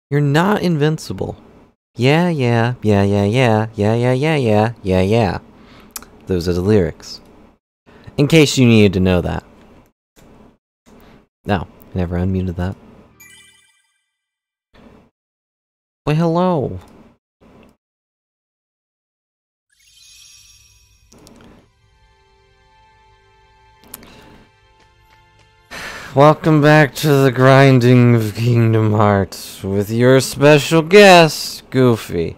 You're not invincible. Yeah. Those are the lyrics. In case you needed to know that. No, I never unmuted that. Well, hello. Welcome back to the grinding of Kingdom Hearts with your special guest, Goofy.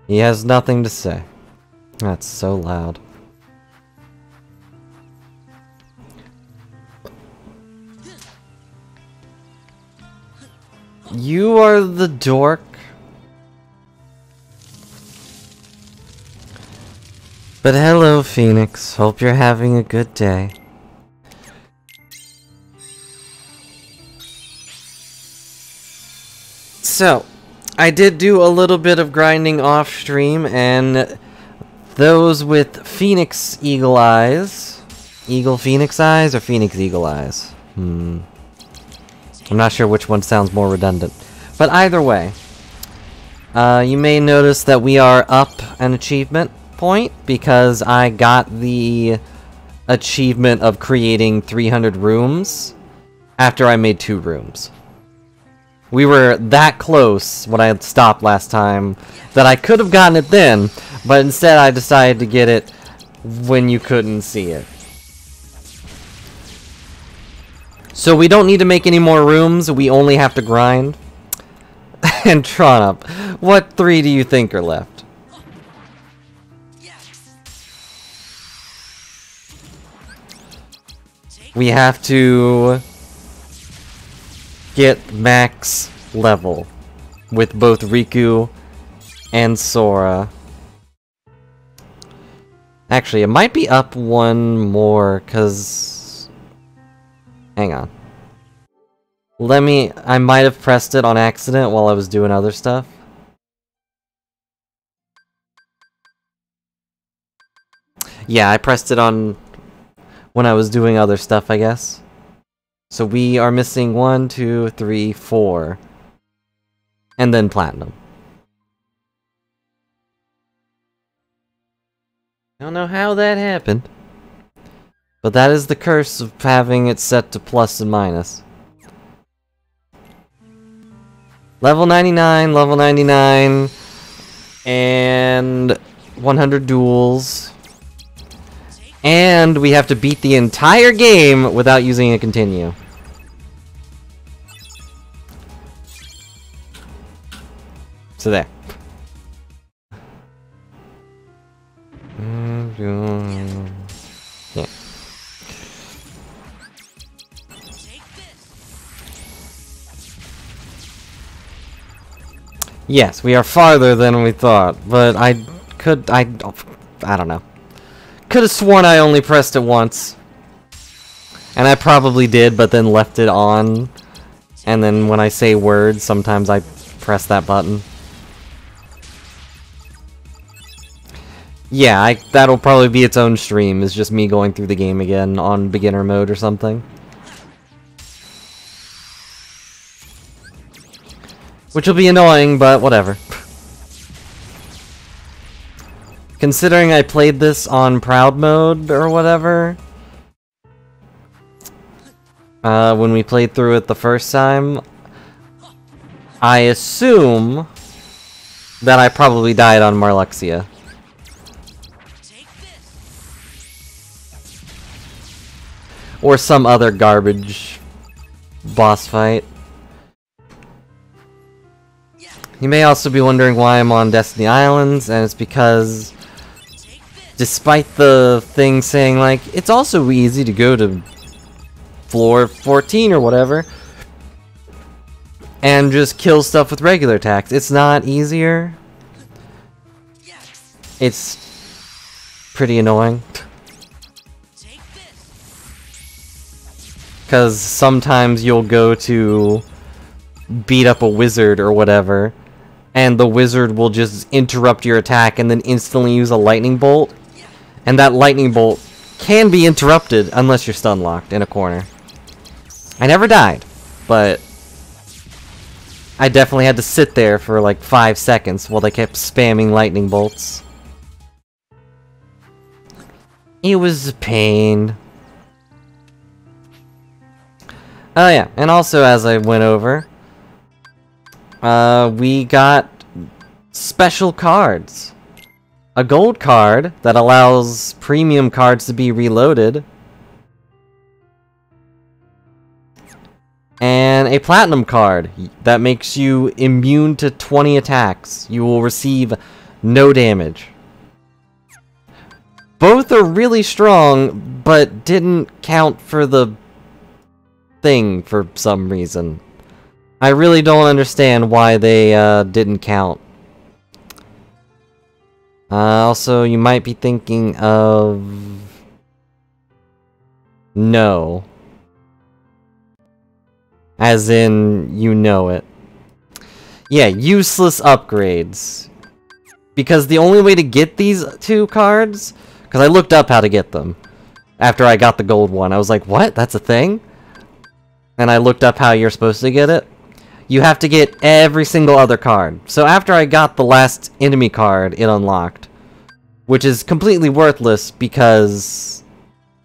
He has nothing to say. That's so loud. You are the dork. But hello, Phoenix. Hope you're having a good day. So, I did do a little bit of grinding off stream, and those with Phoenix Eagle Eyes... Eagle Phoenix Eyes or Phoenix Eagle Eyes? I'm not sure which one sounds more redundant. But either way, you may notice that we are up an achievement point, because I got the achievement of creating 300 rooms after I made 2 rooms. We were that close when I had stopped last time that I could have gotten it then, but instead I decided to get it when you couldn't see it. So we don't need to make any more rooms, we only have to grind. And Tronup, what 3 do you think are left? We have to get max level with both Riku and Sora. Actually, it might be up one more, cause... Hang on. I might have pressed it on accident while I was doing other stuff. Yeah, I pressed it on when I was doing other stuff, I guess. So we are missing 1, 2, 3, 4. And then Platinum. I don't know how that happened. But that is the curse of having it set to plus and minus. Level 99, level 99, and 100 duels. And we have to beat the entire game without using a continue. So there. Yeah. Yes, we are farther than we thought, but I don't know. Could have sworn I only pressed it once. And I probably did, but then left it on. And then when I say words, sometimes I press that button. Yeah, that'll probably be its own stream, is just me going through the game again on beginner mode or something. Which will be annoying, but whatever. Considering I played this on Proud Mode or whatever, when we played through it the first time, I assume that I probably died on Marluxia. Or some other garbage boss fight. You may also be wondering why I'm on Destiny Islands, and it's because despite the thing saying, like, it's also easy to go to floor 14 or whatever and just kill stuff with regular attacks. It's not easier. It's pretty annoying. Because sometimes you'll go to beat up a wizard or whatever, and the wizard will just interrupt your attack and then instantly use a lightning bolt. And that lightning bolt can be interrupted unless you're stun locked in a corner. I never died, but I definitely had to sit there for like 5 seconds while they kept spamming lightning bolts. It was a pain. Oh yeah, and also as I went over, we got special cards. A gold card that allows premium cards to be reloaded. And a platinum card that makes you immune to 20 attacks. You will receive no damage. Both are really strong, but didn't count for the thing for some reason. I really don't understand why they didn't count. Also, you might be thinking of... No. As in, you know it. Yeah, useless upgrades. Because the only way to get these 2 cards... Because I looked up how to get them. After I got the gold one. I was like, what? That's a thing? And I looked up how you're supposed to get it. You have to get every single other card. So after I got the last enemy card, it unlocked. Which is completely worthless because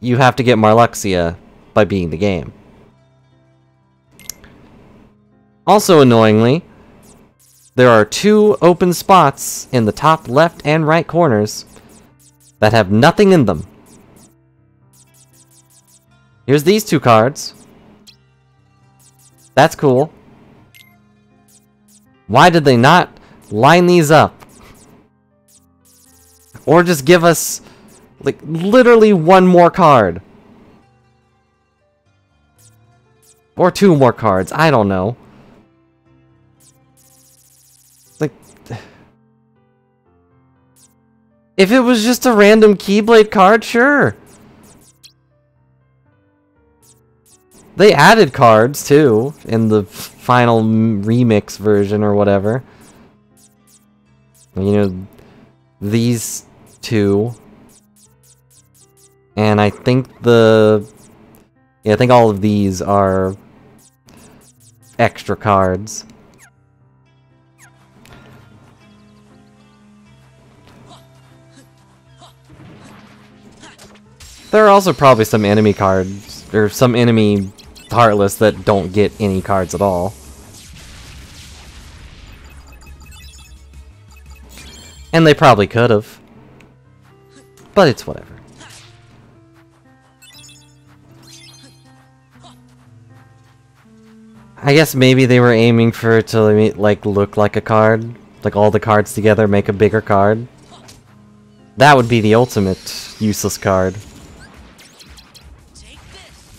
you have to get Marluxia by beating the game. Also annoyingly, there are 2 open spots in the top left and right corners that have nothing in them. Here's these 2 cards. That's cool. Why did they not line these up? Or just give us, like, literally 1 more card. Or 2 more cards, I don't know. Like... If it was just a random Keyblade card, sure. They added cards, too, in the final remix version or whatever. You know, these 2. And I think yeah, I think all of these are extra cards. There are also probably some enemy cards, or some enemy Heartless that don't get any cards at all. And they probably could have. But it's whatever. I guess maybe they were aiming for it to, like, look like a card. Like, all the cards together make a bigger card. That would be the ultimate useless card.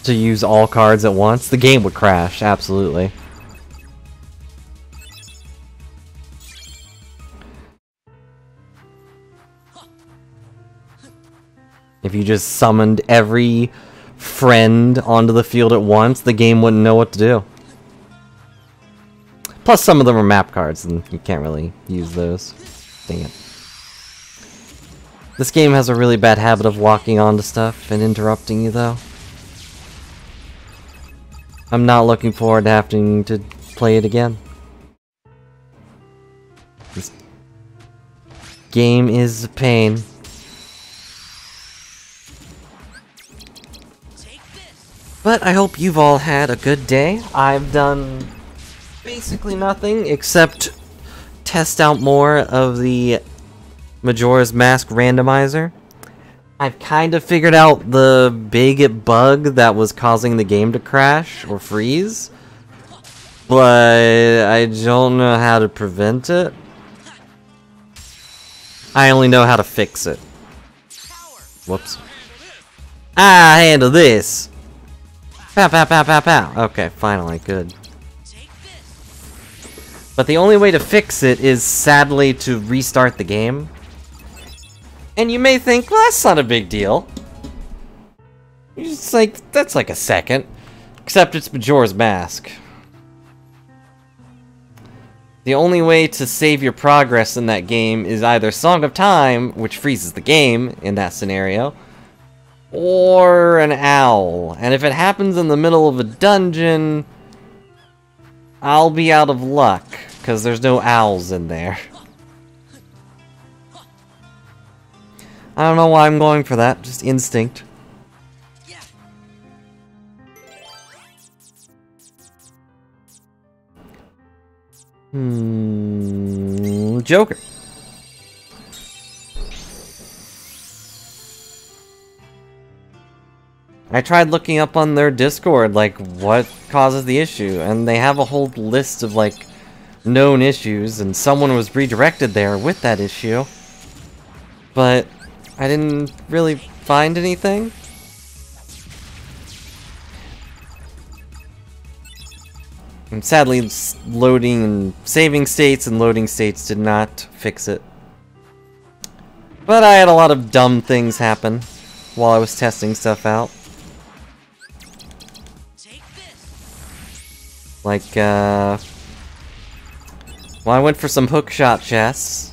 To use all cards at once. The game would crash, absolutely. If you just summoned every friend onto the field at once, the game wouldn't know what to do. Plus, some of them are map cards, and you can't really use those. Dang it. This game has a really bad habit of walking onto stuff and interrupting you, though. I'm not looking forward to having to play it again. This game is a pain. But I hope you've all had a good day. I've done basically nothing except test out more of the Majora's Mask randomizer. I've kind of figured out the big bug that was causing the game to crash or freeze, but I don't know how to prevent it. I only know how to fix it. Whoops. I handle this! Pow, pow, pow, pow, pow. Okay, finally, good. But the only way to fix it is, sadly, to restart the game. And you may think, well, that's not a big deal. It's like, that's like a second. Except it's Majora's Mask. The only way to save your progress in that game is either Song of Time, which freezes the game in that scenario, or an owl. And if it happens in the middle of a dungeon, I'll be out of luck, because there's no owls in there. I don't know why I'm going for that, just instinct. Joker. I tried looking up on their Discord, like, what causes the issue, and they have a whole list of, like, known issues, and someone was redirected there with that issue. But I didn't really find anything. And sadly, loading and saving states and loading states did not fix it. But I had a lot of dumb things happen while I was testing stuff out. Like, well, I went for some hookshot chests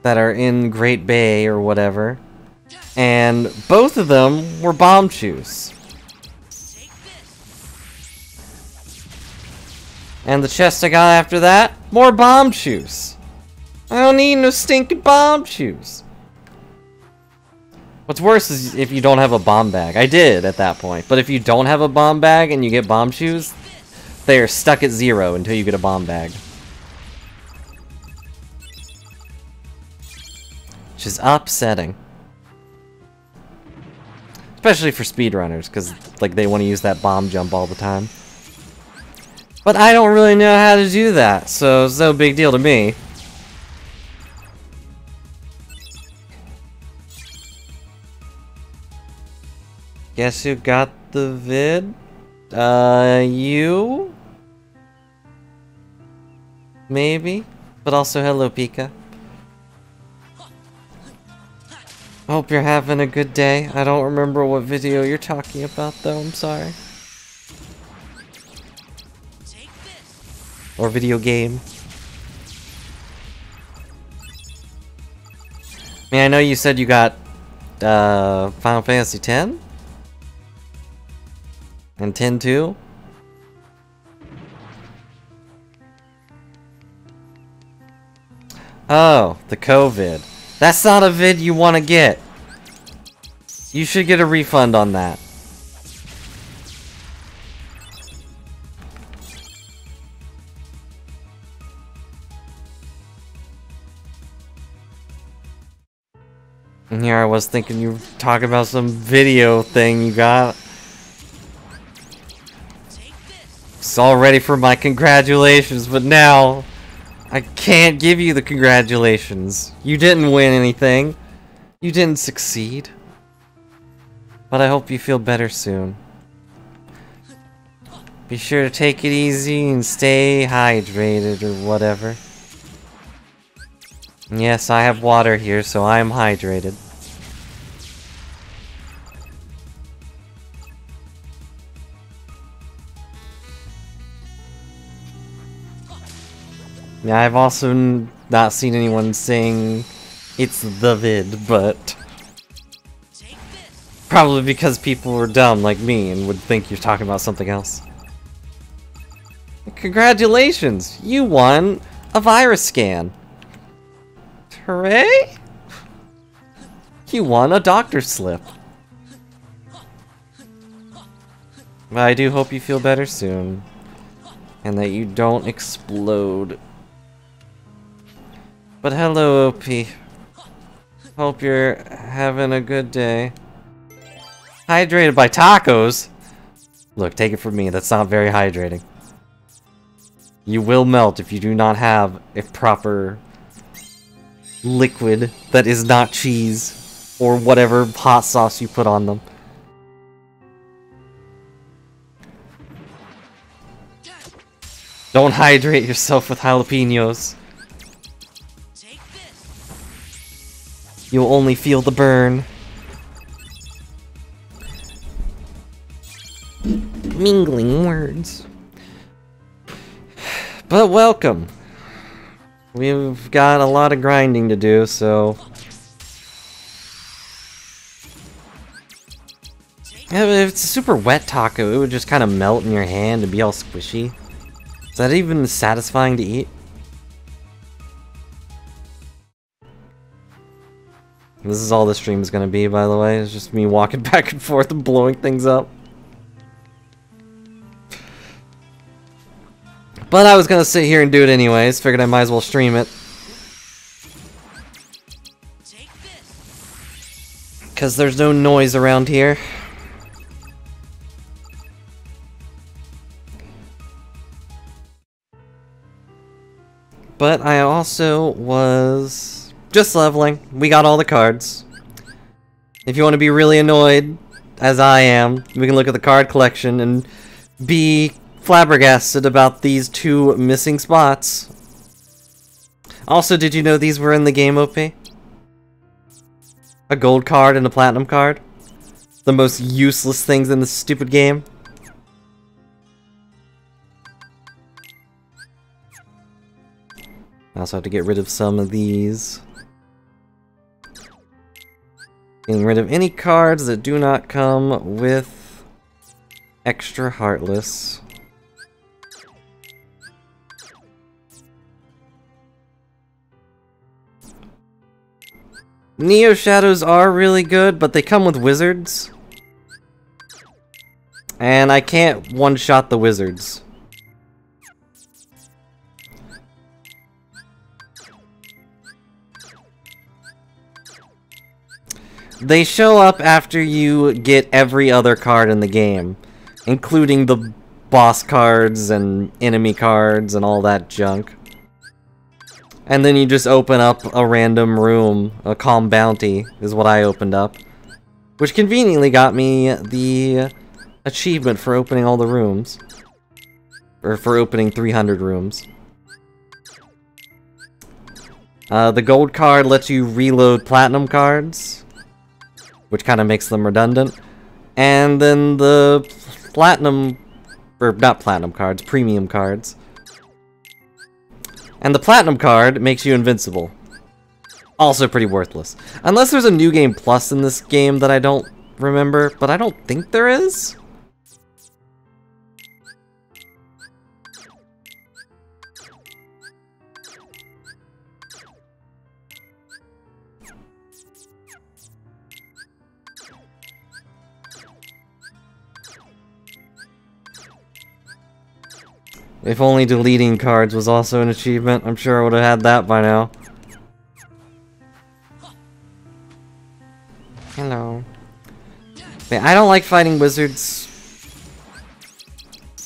that are in Great Bay or whatever, and both of them were bomb shoes. And the chest I got after that, more bomb shoes. I don't need no stinking bomb shoes. What's worse is if you don't have a bomb bag. I did at that point, but if you don't have a bomb bag and you get bomb shoes, they are stuck at 0 until you get a bomb bag. Which is upsetting. Especially for speedrunners, because like they want to use that bomb jump all the time. But I don't really know how to do that, so it's no big deal to me. Guess who got the vid? You? Maybe? But also hello, Pika. Hope you're having a good day. I don't remember what video you're talking about, though. I'm sorry. Or video game. I mean, I know you said you got Final Fantasy X? And 10-2? Oh, the COVID. That's not a vid you want to get. You should get a refund on that. And here I was thinking you were talking about some video thing you got. It's all ready for my congratulations, but now I can't give you the congratulations. You didn't win anything. You didn't succeed. But I hope you feel better soon. Be sure to take it easy and stay hydrated or whatever. Yes, I have water here, so I am hydrated. Yeah, I've also not seen anyone saying it's the vid, but probably because people were dumb like me and would think you're talking about something else. Congratulations! You won a virus scan! Hooray! You won a doctor's slip. But I do hope you feel better soon. And that you don't explode. But hello, OP. Hope you're having a good day. Hydrated by tacos? Look, take it from me, that's not very hydrating. You will melt if you do not have a proper liquid that is not cheese or whatever hot sauce you put on them. Don't hydrate yourself with jalapenos. You'll only feel the burn. Mingling words. But welcome. We've got a lot of grinding to do, so Yeah, but if it's a super wet taco, it would just kind of melt in your hand and be all squishy. Is that even satisfying to eat? This is all the stream is gonna be, by the way. It's just me walking back and forth and blowing things up. But I was gonna sit here and do it anyways. Figured I might as well stream it. Because there's no noise around here. But I also was just leveling. We got all the cards. If you want to be really annoyed, as I am, we can look at the card collection and be flabbergasted about these 2 missing spots. Also, did you know these were in the game, OP? A gold card and a platinum card? The most useless things in this stupid game. I also have to get rid of some of these. Getting rid of any cards that do not come with extra Heartless. Neo Shadows are really good, but they come with wizards. And I can't one-shot the wizards. They show up after you get every other card in the game, including the boss cards and enemy cards and all that junk. And then you just open up a random room, a calm bounty is what I opened up. Which conveniently got me the achievement for opening all the rooms. Or for opening 300 rooms. The gold card lets you reload platinum cards, which kind of makes them redundant. And then the platinum, or not platinum cards, premium cards. And the platinum card makes you invincible. Also pretty worthless. Unless there's a New Game Plus in this game that I don't remember, but I don't think there is. If only deleting cards was also an achievement, I'm sure I would have had that by now. Hello. Man, I don't like fighting wizards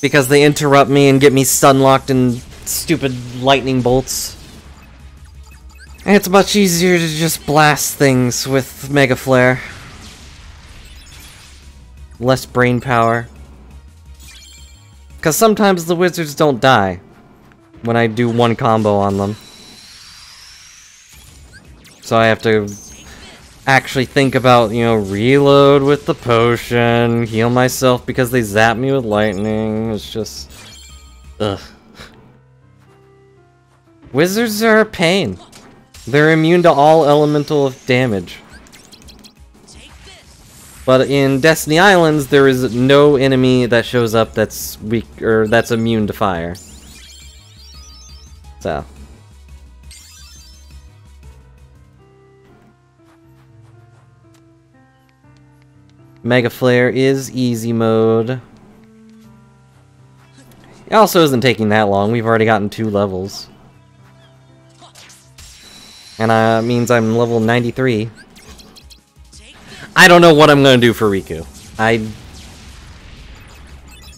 because they interrupt me and get me stun-locked in stupid lightning bolts. And it's much easier to just blast things with Mega Flare. Less brain power. Because sometimes the wizards don't die when I do one combo on them. So I have to actually think about, you know, reload with the potion, heal myself because they zap me with lightning. It's just... ugh. Wizards are a pain. They're immune to all elemental damage. But in Destiny Islands, there is no enemy that shows up that's weak or that's immune to fire. So. Mega Flare is easy mode. It also isn't taking that long. We've already gotten 2 levels. And means I'm level 93. I don't know what I'm gonna do for Riku. I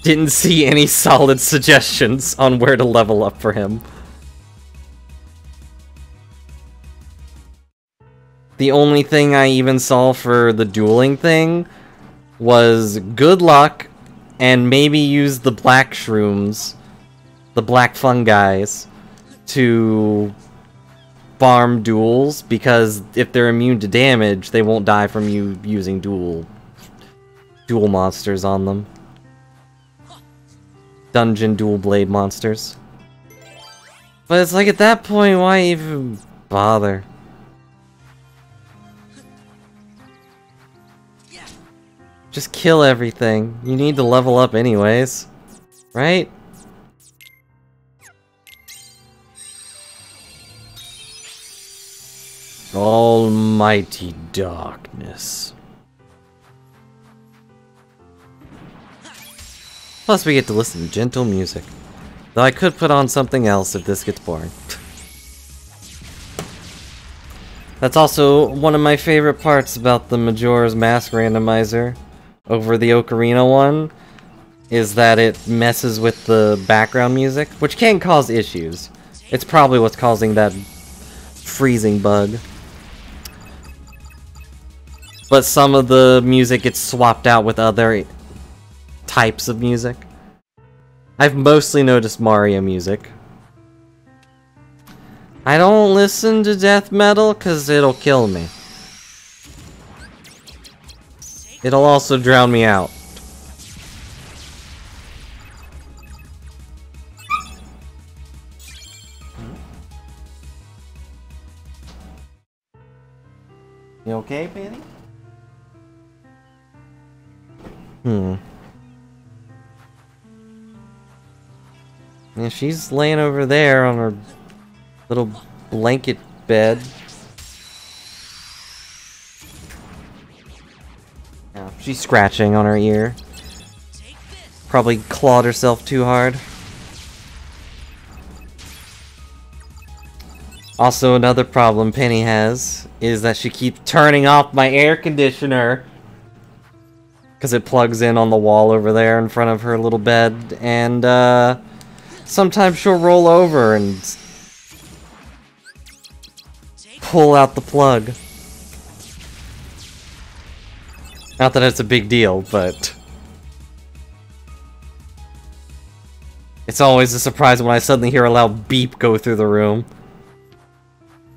didn't see any solid suggestions on where to level up for him. The only thing I even saw for the dueling thing was good luck and maybe use the black shrooms, the black fungi, to farm duels, because if they're immune to damage, they won't die from you using dual monsters on them. Dungeon dual blade monsters. But it's like, at that point, why even bother? Just kill everything. You need to level up anyways. Right? Almighty darkness. Plus we get to listen to gentle music. Though I could put on something else if this gets boring. That's also one of my favorite parts about the Majora's Mask randomizer over the Ocarina one, is that it messes with the background music, which can cause issues. It's probably what's causing that freezing bug. But some of the music gets swapped out with other types of music. I've mostly noticed Mario music. I don't listen to death metal because it'll kill me. It'll also drown me out. You okay, Penny? Yeah, she's laying over there on her little blanket bed. Yeah, she's scratching on her ear. Probably clawed herself too hard. Also, another problem Penny has is that she keeps turning off my air conditioner because it plugs in on the wall over there in front of her little bed, and sometimes she'll roll over and pull out the plug. Not that it's a big deal, but it's always a surprise when I suddenly hear a loud beep go through the room.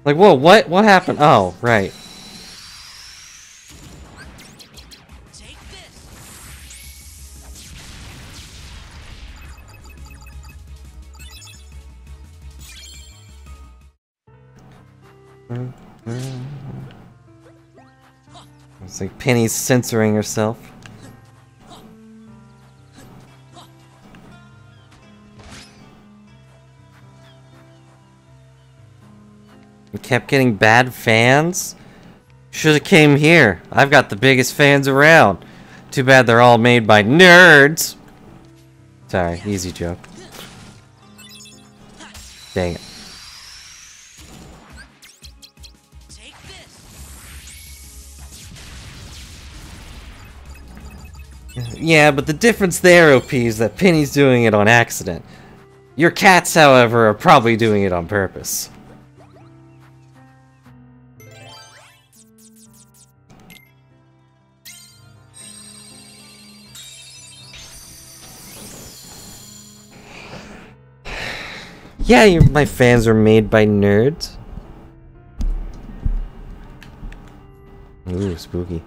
Like, whoa, what? What happened? Oh, right. It's like Penny's censoring herself. We kept getting bad fans? Should've came here. I've got the biggest fans around. Too bad they're all made by nerds. Sorry, easy joke. Dang it. Yeah, but the difference there, OP, is that Penny's doing it on accident. Your cats, however, are probably doing it on purpose. Yeah, my fans are made by nerds. Ooh, spooky.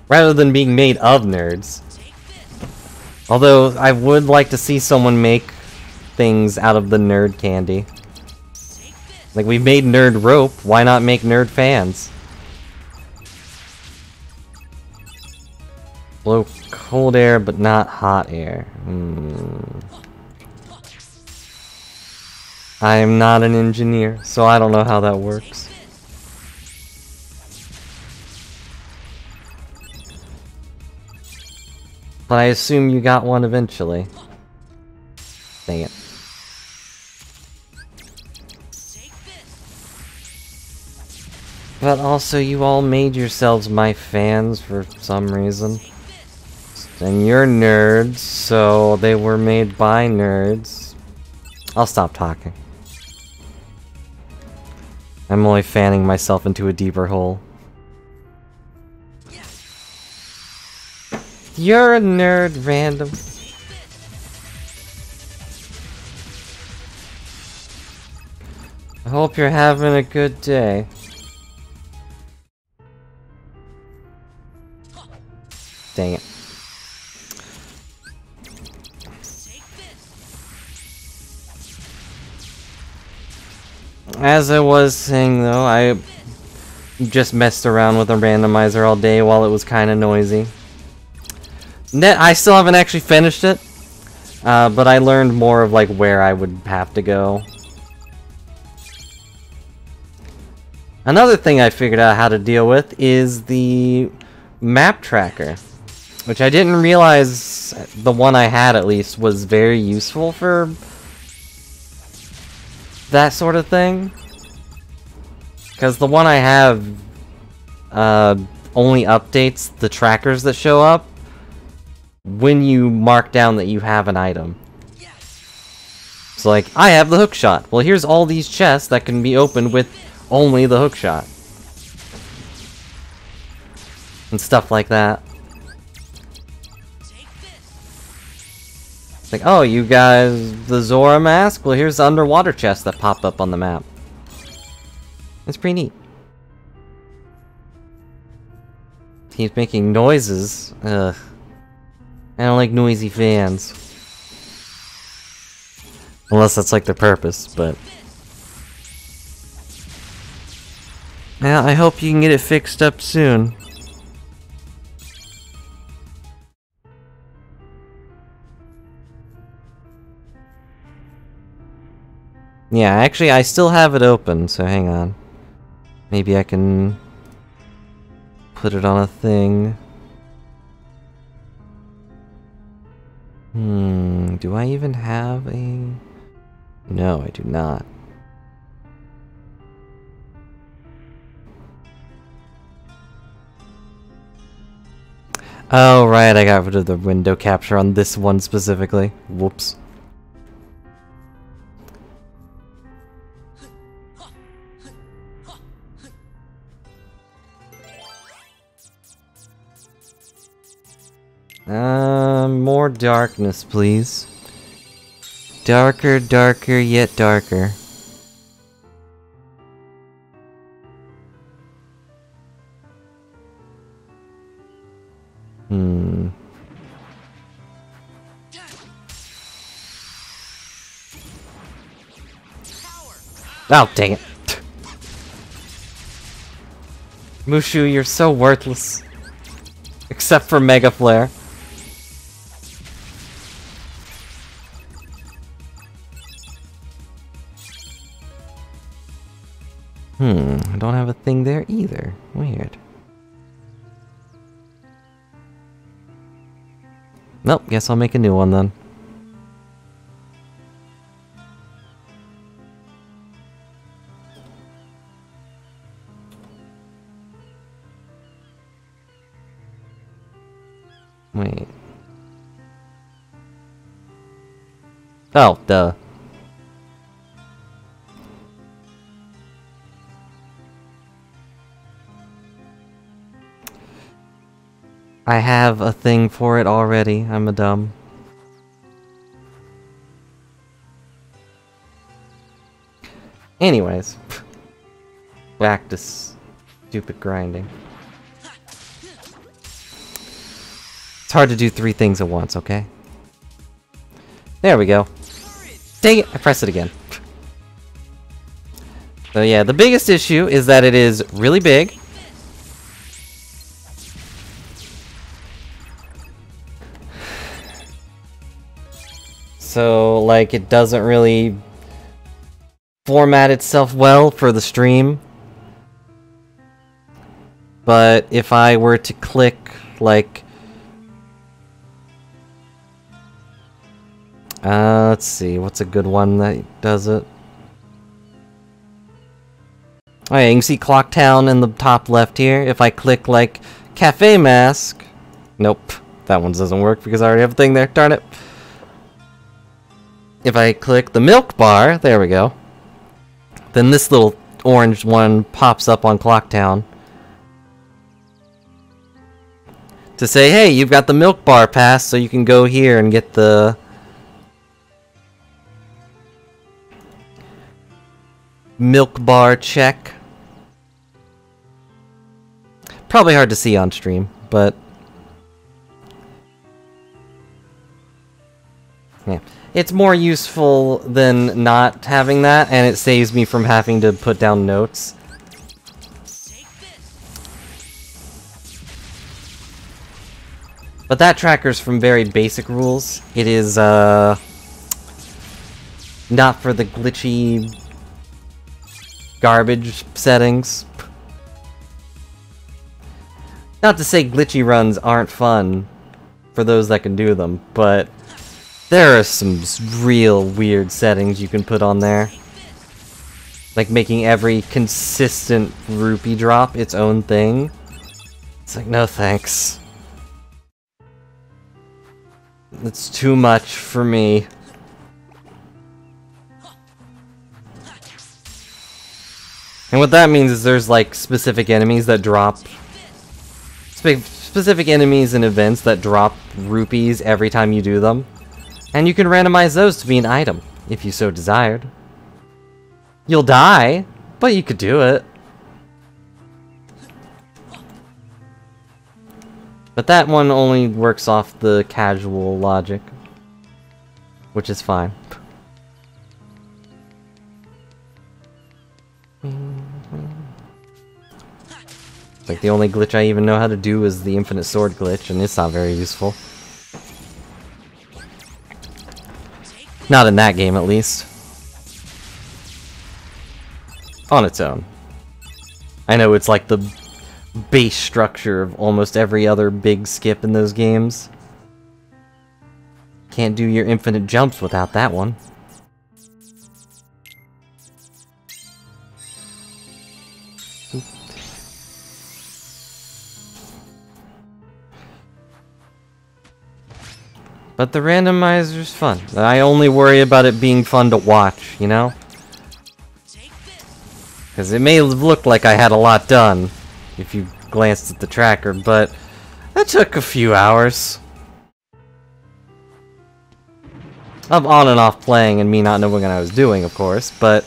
Rather than being made of nerds. Although, I would like to see someone make things out of the nerd candy. Like, we made nerd rope, why not make nerd fans? Blow cold air, but not hot air. I am not an engineer, so I don't know how that works. But I assume you got one eventually. Dang it. But also, you all made yourselves my fans for some reason. And you're nerds, so they were made by nerds. I'll stop talking. I'm only fanning myself into a deeper hole. You're a nerd, random. I hope you're having a good day. Dang it. As I was saying though, just messed around with a randomizer all day while it was kind of noisy. I still haven't actually finished it, but I learned more of like where I would have to go. Another thing I figured out how to deal with is the map tracker, which I didn't realize the one I had at least was very useful for that sort of thing. Because the one I have only updates the trackers that show up when you mark down that you have an item. It's like, I have the hook shot. Well, here's all these chests that can be opened with only the hook shot. And stuff like that. It's like, oh, you guys, the Zora mask? Well, here's the underwater chest that popped up on the map. It's pretty neat. He's making noises. Ugh. I don't like noisy fans. Unless that's like the purpose, but... yeah, I hope you can get it fixed up soon. Yeah, actually, I still have it open, so hang on. Maybe I can put it on a thing. Do I even have a... no, I do not. Oh, right, I got rid of the window capture on this one specifically. Whoops. More darkness, please. Darker, darker, yet darker. Oh, dang it. Mushu, you're so worthless. Except for Mega Flare. I don't have a thing there either. Weird. Nope, guess I'll make a new one then. Wait. Oh, duh. I have a thing for it already. I'm a dumb. Anyways. Back to stupid grinding. It's hard to do 3 things at once, okay? There we go. Dang it! I pressed it again. So yeah, the biggest issue is that it is really big. So, like, it doesn't really format itself well for the stream. But if I were to click, like... let's see, what's a good one that does it? Oh yeah, you can see Clocktown in the top left here. If I click, like, Cafe Mask... Nope, that one doesn't work because I already have a thing there, darn it. If I click the milk bar, there we go. Then this little orange one pops up on Clocktown. To say, hey, you've got the milk bar pass, so you can go here and get the... milk bar check. Probably hard to see on stream, but... yeah. It's more useful than not having that, and it saves me from having to put down notes. But that tracker's from very basic rules. It is, not for the glitchy garbage settings. Not to say glitchy runs aren't fun for those that can do them, but there are some real weird settings you can put on there. Like making every consistent rupee drop its own thing. It's like, no thanks. It's too much for me. And what that means is there's like specific enemies that drop... specific enemies and events that drop rupees every time you do them. And you can randomize those to be an item, if you so desired. You'll die, but you could do it. But that one only works off the casual logic, which is fine. It's like the only glitch I even know how to do is the infinite sword glitch, and it's not very useful. Not in that game, at least. On its own. I know it's like the base structure of almost every other big skip in those games. Can't do your infinite jumps without that one. But the randomizer's fun. I only worry about it being fun to watch, you know? Because it may have looked like I had a lot done if you glanced at the tracker, but that took a few hours of on and off playing and me not knowing what I was doing, of course, but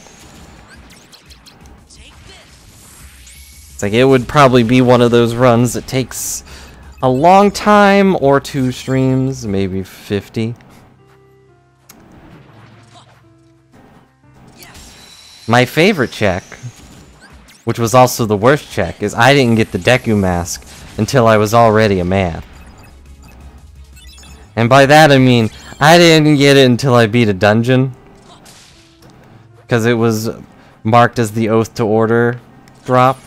it's like it would probably be one of those runs that takes a long time or 2 streams, maybe 50. My favorite check, which was also the worst check, is I didn't get the Deku mask until I was already a man. And by that I mean, I didn't get it until I beat a dungeon. Because it was marked as the Oath to Order drop.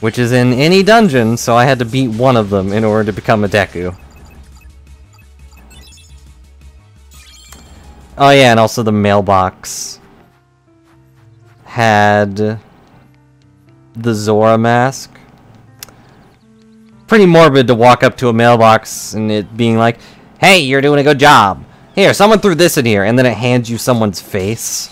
Which is in any dungeon, so I had to beat one of them in order to become a Deku. Oh yeah, and also the mailbox had the Zora mask. Pretty morbid to walk up to a mailbox and it being like, hey, you're doing a good job. Here, someone threw this in here, and then it hands you someone's face.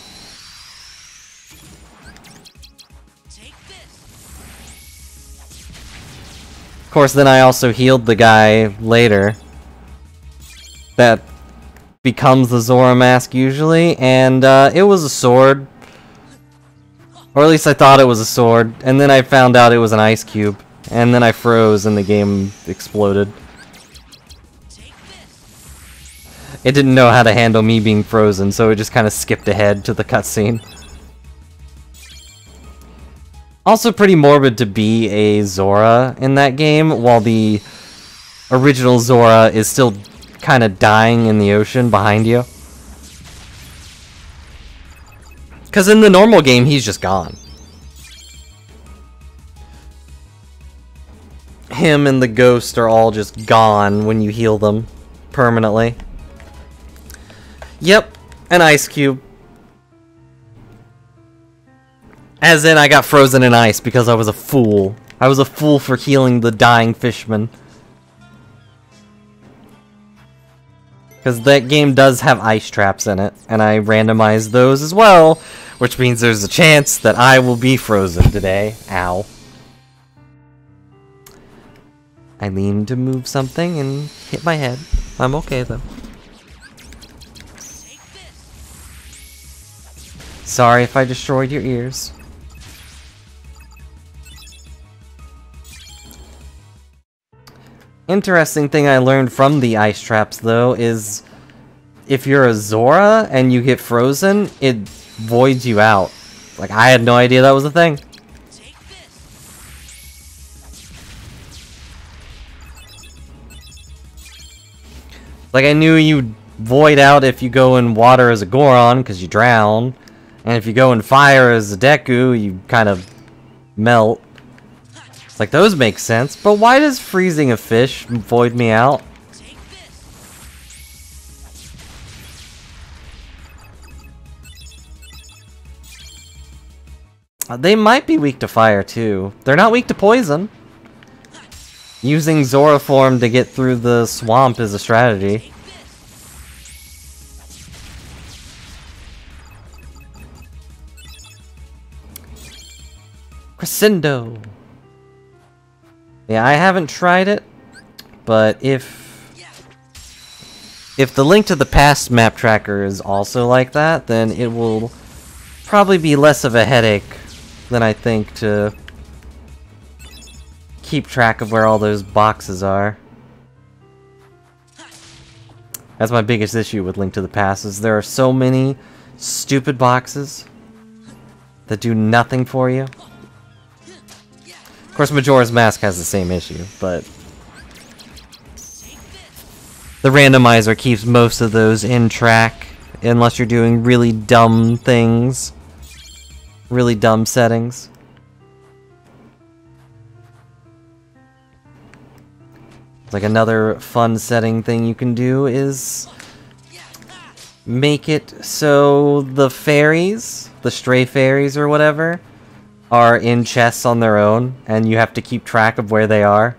Of course, then I also healed the guy later. That becomes the Zora mask usually, and it was a sword. Or at least I thought it was a sword, and then I found out it was an ice cube. And then I froze and the game exploded. It didn't know how to handle me being frozen, so it just kind of skipped ahead to the cutscene. Also pretty morbid to be a Zora in that game, while the original Zora is still kind of dying in the ocean behind you. Because in the normal game, he's just gone. Him and the ghost are all just gone when you heal them permanently. Yep, an ice cube. As in, I got frozen in ice because I was a fool. I was a fool for healing the dying fishman. Because that game does have ice traps in it, and I randomized those as well, which means there's a chance that I will be frozen today. Ow. I leaned to move something and hit my head. I'm okay though. Sorry if I destroyed your ears. Interesting thing I learned from the ice traps, though, is if you're a Zora and you get frozen, it voids you out. Like, I had no idea that was a thing. Like, I knew you void out if you go in water as a Goron, because you drown. And if you go in fire as a Deku, you kind of melt. It's like, those make sense. But why does freezing a fish void me out? They might be weak to fire, too. They're not weak to poison. Using Zora form to get through the swamp is a strategy. Crescendo! Yeah, I haven't tried it, but if the Link to the Past map tracker is also like that, then it will probably be less of a headache than I think to keep track of where all those boxes are. That's my biggest issue with Link to the Past, is there are so many stupid boxes that do nothing for you. Of course, Majora's Mask has the same issue, but the randomizer keeps most of those in track, unless you're doing really dumb things. Really dumb settings. Like, another fun setting thing you can do is make it so the fairies, the stray fairies or whatever, are in chests on their own, and you have to keep track of where they are.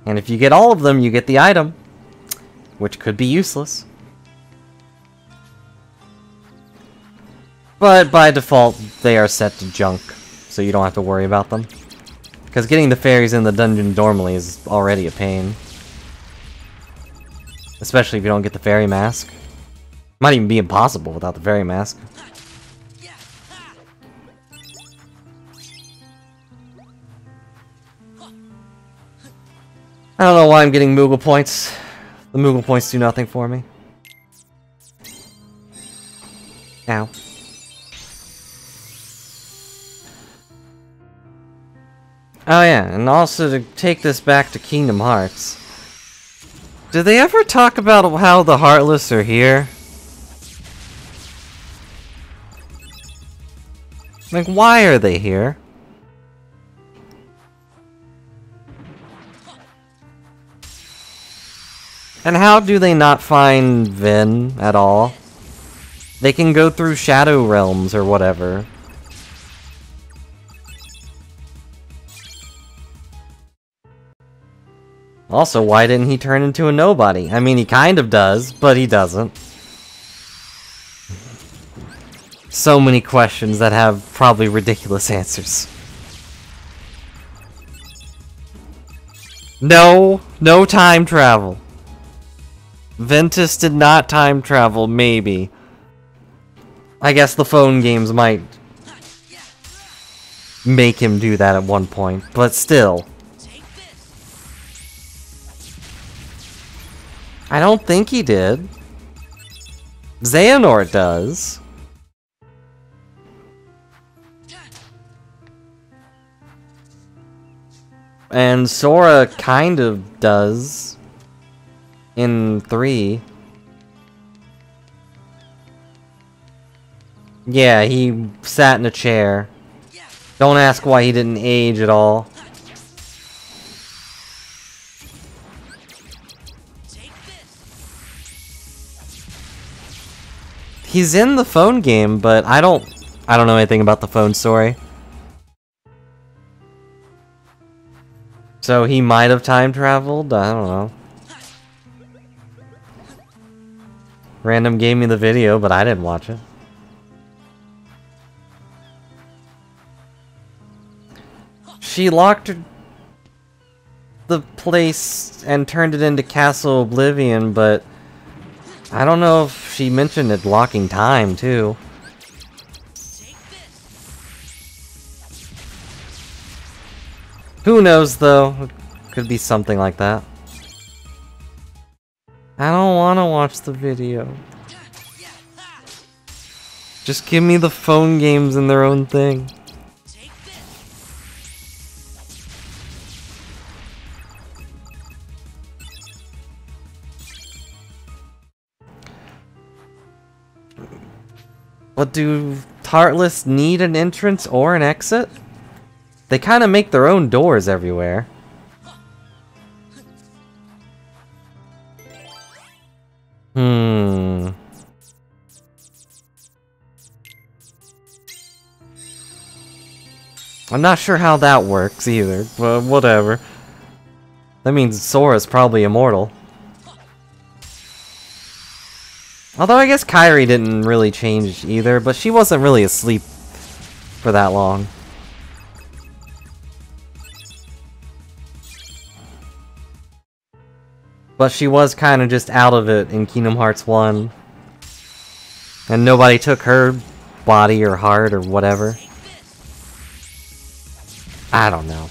And if you get all of them, you get the item, which could be useless. But by default, they are set to junk, so you don't have to worry about them. Because getting the fairies in the dungeon normally is already a pain. Especially if you don't get the fairy mask. Might even be impossible without the fairy mask. I don't know why I'm getting Moogle points. The Moogle points do nothing for me. Ow. Oh yeah, and also to take this back to Kingdom Hearts. Did they ever talk about how the Heartless are here? Like, why are they here? And how do they not find Vin at all? They can go through Shadow Realms or whatever. Also, why didn't he turn into a nobody? I mean, he kind of does, but he doesn't. So many questions that have probably ridiculous answers. No time travel. Ventus did not time travel, maybe. I guess the phone games might make him do that at one point, but still. I don't think he did. Xehanort does. And Sora kind of does. In 3. Yeah, he sat in a chair. Don't ask why he didn't age at all. He's in the phone game, but I don't know anything about the phone story. So he might have time traveled? I don't know. Random gave me the video, but I didn't watch it. She locked the place and turned it into Castle Oblivion, but I don't know if she mentioned it locking time, too. Who knows, though? It could be something like that. I don't want to watch the video. Just give me the phone games and their own thing. But do Heartless need an entrance or an exit? They kind of make their own doors everywhere. I'm not sure how that works either, but whatever. That means Sora's probably immortal. Although I guess Kairi didn't really change either, but she wasn't really asleep for that long. But she was kind of just out of it in Kingdom Hearts 1. And nobody took her body or heart or whatever. I don't know.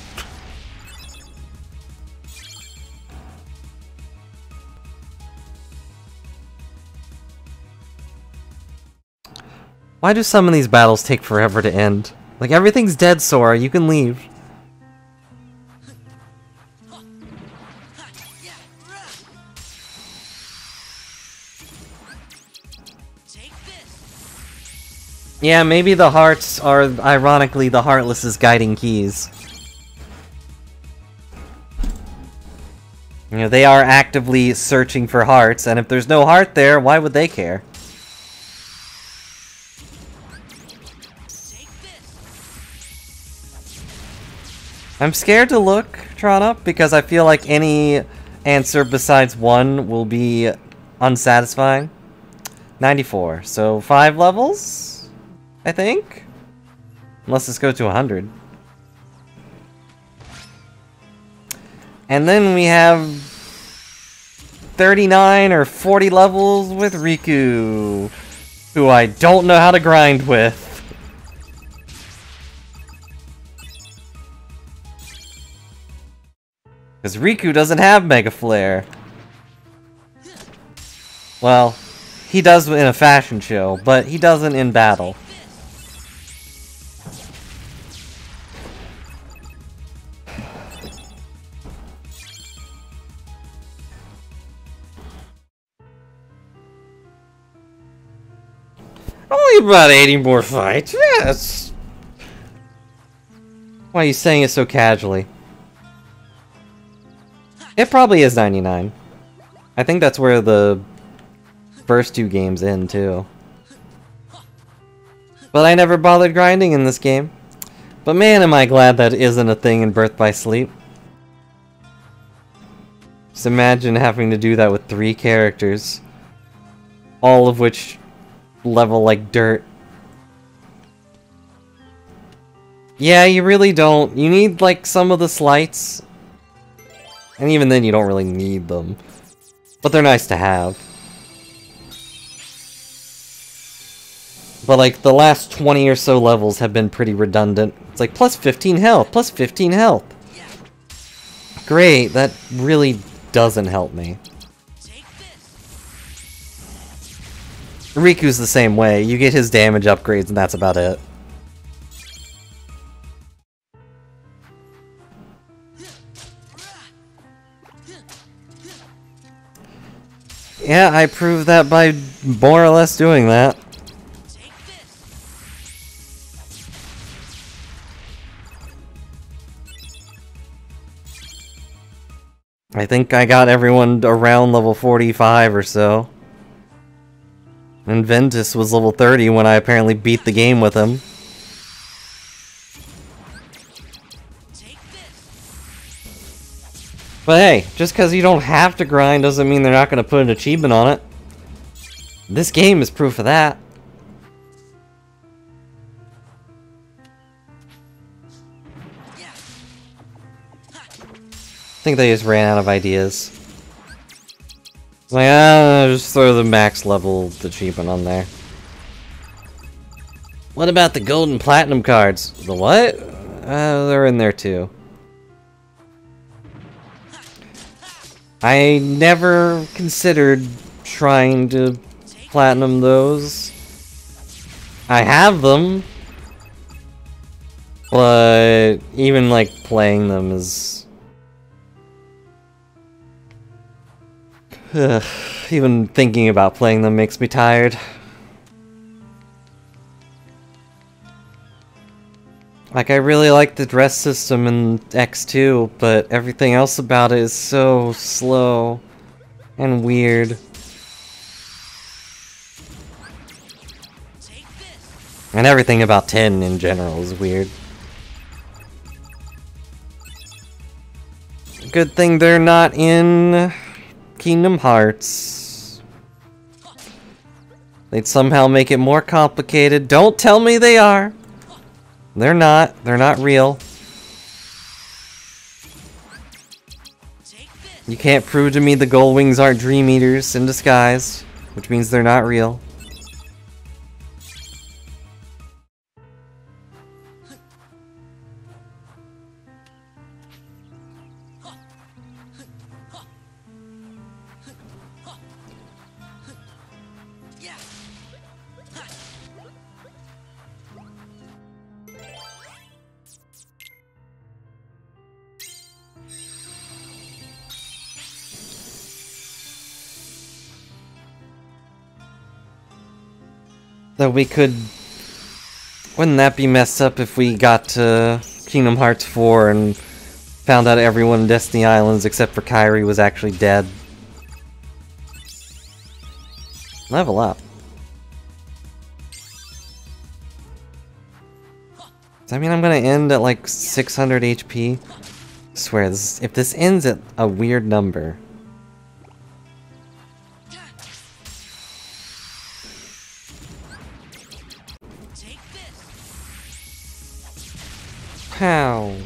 Why do some of these battles take forever to end? Like, everything's dead, Sora. You can leave. Yeah, maybe the hearts are, ironically, the Heartless's guiding keys. You know, they are actively searching for hearts, and if there's no heart there, why would they care? I'm scared to look, Trana, because I feel like any answer besides one will be unsatisfying. 94, so 5 levels, I think? Unless this goes to 100. And then we have 39 or 40 levels with Riku, who I don't know how to grind with. Because Riku doesn't have Mega Flare. Well, he does in a fashion show, but he doesn't in battle. Only about 80 more fights, yes! Why are you saying it so casually? It probably is 99. I think that's where the first 2 games end, too. But I never bothered grinding in this game. But man, am I glad that isn't a thing in Birth by Sleep. Just imagine having to do that with 3 characters. All of which level like dirt. Yeah, you really don't. You need, like, some of the slights. And even then, you don't really need them. But they're nice to have. But, like, the last 20 or so levels have been pretty redundant. It's like, plus 15 health, plus 15 health. Great, that really doesn't help me. Riku's the same way. You get his damage upgrades and that's about it. Yeah, I proved that by more or less doing that. I think I got everyone around level 45 or so. And Ventus was level 30 when I apparently beat the game with him. But hey, just because you don't have to grind doesn't mean they're not going to put an achievement on it. This game is proof of that. I think they just ran out of ideas. Like, just throw the max level achievement on there. What about the gold and platinum cards? The what? They're in there too. I never considered trying to platinum those. I have them. But even like playing them is... even thinking about playing them makes me tired. Like, I really like the dress system in X2, but everything else about it is so slow and weird. And everything about 10 in general is weird. Good thing they're not in Kingdom Hearts. They'd somehow make it more complicated. Don't tell me they are! They're not. They're not real. You can't prove to me the Gold Wings aren't Dream Eaters in disguise, which means they're not real. That we could... Wouldn't that be messed up if we got to Kingdom Hearts 4 and found out everyone in Destiny Islands except for Kairi was actually dead? Level up. Does that mean I'm gonna end at like 600 HP? I swear, if this ends at a weird number... How?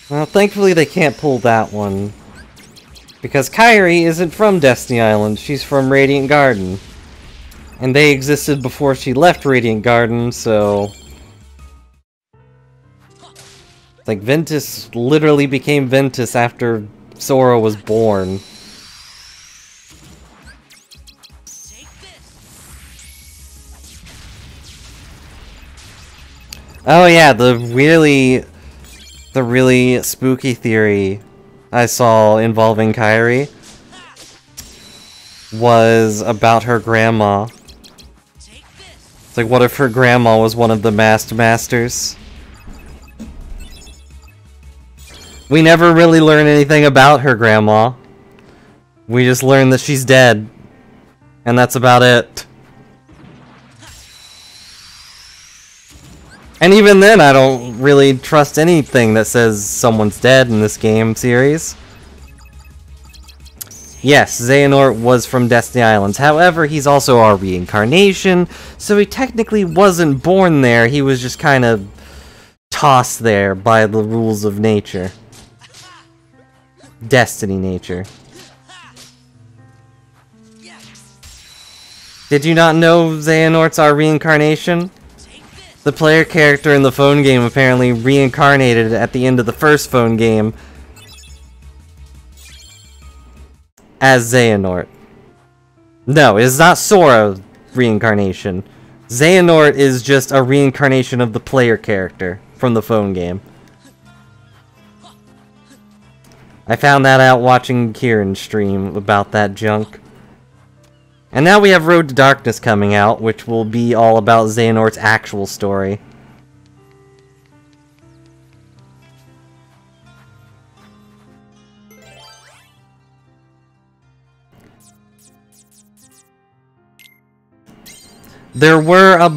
Well, thankfully they can't pull that one. Because Kairi isn't from Destiny Island, she's from Radiant Garden. And they existed before she left Radiant Garden, so... Like, Ventus literally became Ventus after Sora was born. Oh yeah, the really spooky theory I saw involving Kairi was about her grandma. It's like, what if her grandma was one of the masked masters? We never really learn anything about her grandma. We just learn that she's dead. And that's about it. And even then, I don't really trust anything that says someone's dead in this game series. Yes, Xehanort was from Destiny Islands. However, he's also our reincarnation, so he technically wasn't born there. He was just kind of tossed there by the rules of nature. Destiny nature. Did you not know Xehanort's our reincarnation? The player character in the phone game apparently reincarnated at the end of the first phone game as Xehanort. No, it is not Sora reincarnation. Xehanort is just a reincarnation of the player character from the phone game. I found that out watching Kieran stream about that junk. And now we have Road to Darkness coming out, which will be all about Xehanort's actual story. There were a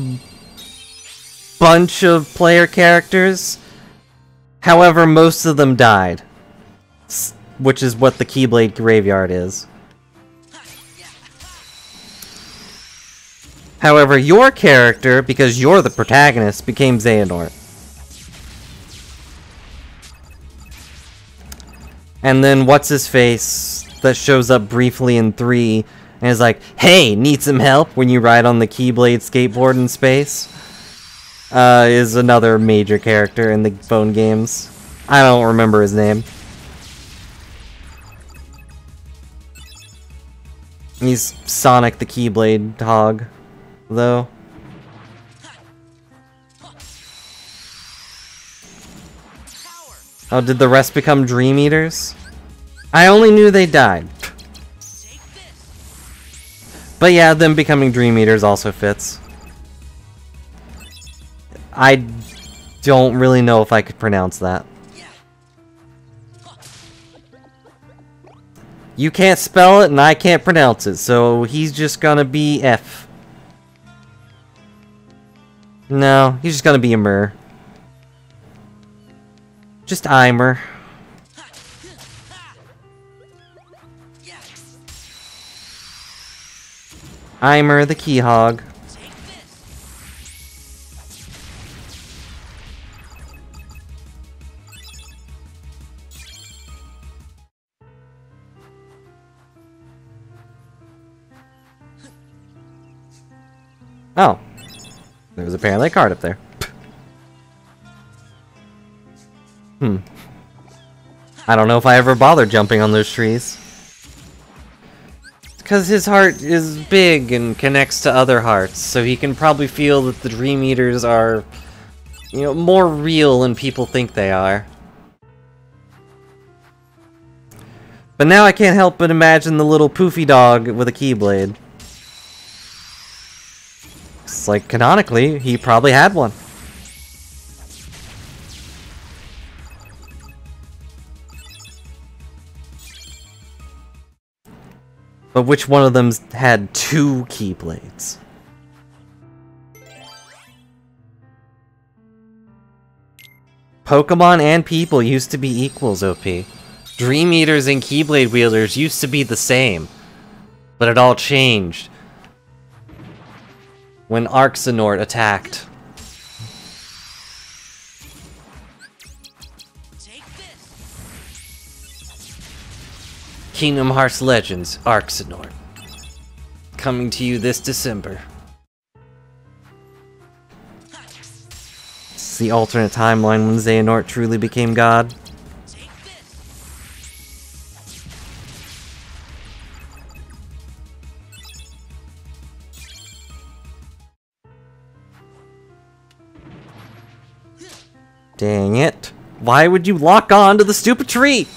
bunch of player characters, however most of them died. Which is what the Keyblade Graveyard is. However, your character, because you're the protagonist, became Xehanort. And then what's-his-face that shows up briefly in 3 and is like, hey, need some help when you ride on the Keyblade skateboard in space? Is another major character in the phone games. I don't remember his name. He's Sonic the Keyblade Hog, though. Oh, did the rest become Dream Eaters? I only knew they died. But yeah, them becoming Dream Eaters also fits. I don't really know if I could pronounce that. You can't spell it and I can't pronounce it, so he's just gonna be F. No, he's just gonna be a Mer. Just Eimer. Eimer the Key Hog. Oh. There was apparently a card up there. I don't know if I ever bothered jumping on those trees. Because his heart is big and connects to other hearts, so he can probably feel that the Dream Eaters are, you know, more real than people think they are. But now I can't help but imagine the little poofy dog with a keyblade. It's like, canonically, he probably had one. But which one of them had 2 keyblades? Pokemon and people used to be equals, OP. Dream Eaters and Keyblade wielders used to be the same. But it all changed when Arxenort attacked. Kingdom Hearts Legends, Arxenort. Coming to you this December. This is the alternate timeline when Xehanort truly became God. Dang it. Why would you lock on to the stupid tree?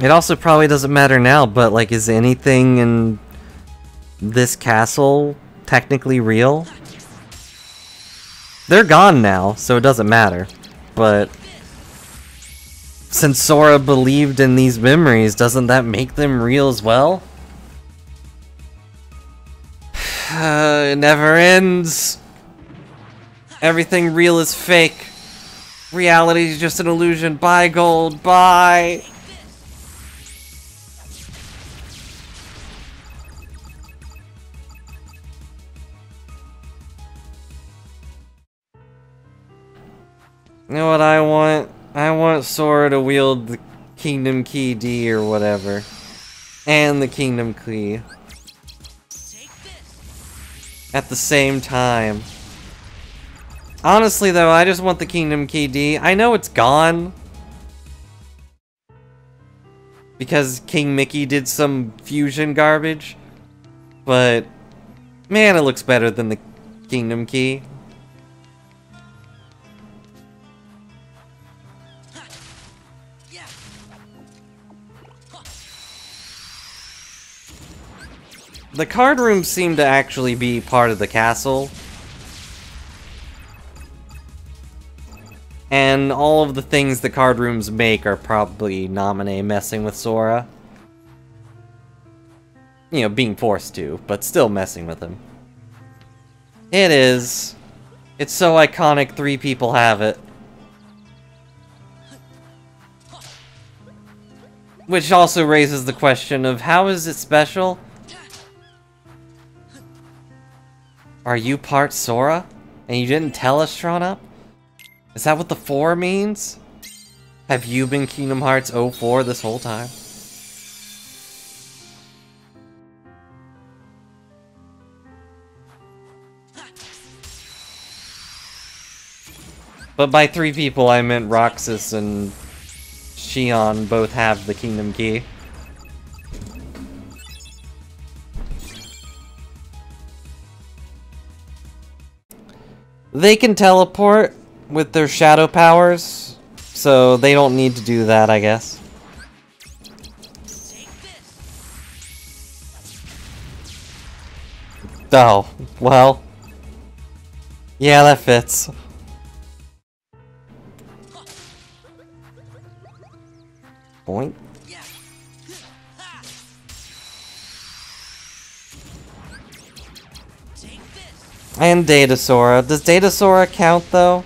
It also probably doesn't matter now, but like, is anything in this castle technically real? They're gone now, so it doesn't matter. But since Sora believed in these memories, doesn't that make them real as well? It never ends. Everything real is fake. Reality is just an illusion. Bye, gold. Bye. You know what I want? I want Sora to wield the Kingdom Key D or whatever. And the Kingdom Key. At the same time. Honestly though, I just want the Kingdom Key D. I know it's gone. Because King Mickey did some fusion garbage. But, man, it looks better than the Kingdom Key. The card rooms seem to actually be part of the castle. And all of the things the card rooms make are probably Naminé messing with Sora. You know, being forced to, but still messing with him. It is. It's so iconic 3 people have it. Which also raises the question of how is it special? Are you part Sora? And you didn't tell us, Trona? Is that what the 4 means? Have you been Kingdom Hearts 04 this whole time? But by 3 people, I meant Roxas and Xion both have the Kingdom Key. They can teleport with their shadow powers, so they don't need to do that, I guess. Oh, well. Yeah, that fits. Boink. And Datasora. Does Datasora count, though?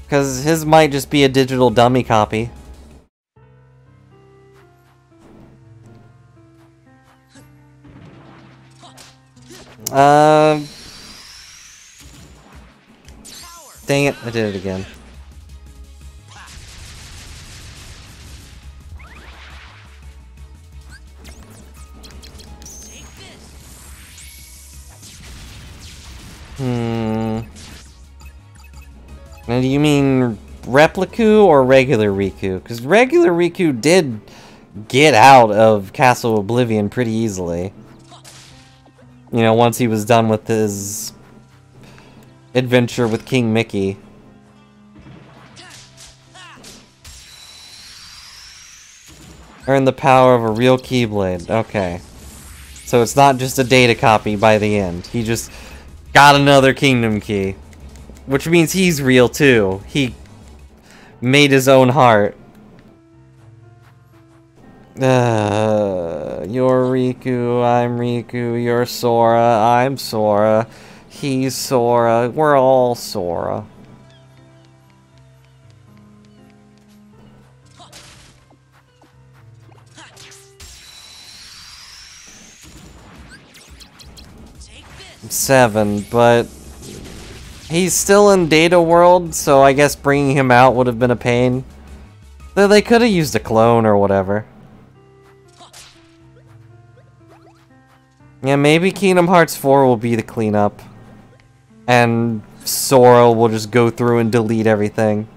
Because his might just be a digital dummy copy. Dang it, I did it again. Now, do you mean Repliku or regular Riku? Because regular Riku did get out of Castle Oblivion pretty easily. You know, once he was done with his adventure with King Mickey. Earn the power of a real Keyblade. Okay. So it's not just a data copy by the end. He just got another Kingdom Key. Which means he's real too. He made his own heart. You're Riku, I'm Riku, you're Sora, I'm Sora, he's Sora, we're all Sora. Seven, but he's still in Data World, so I guess bringing him out would have been a pain. Though they could have used a clone or whatever. Yeah, maybe Kingdom Hearts 4 will be the cleanup. And Sora will just go through and delete everything.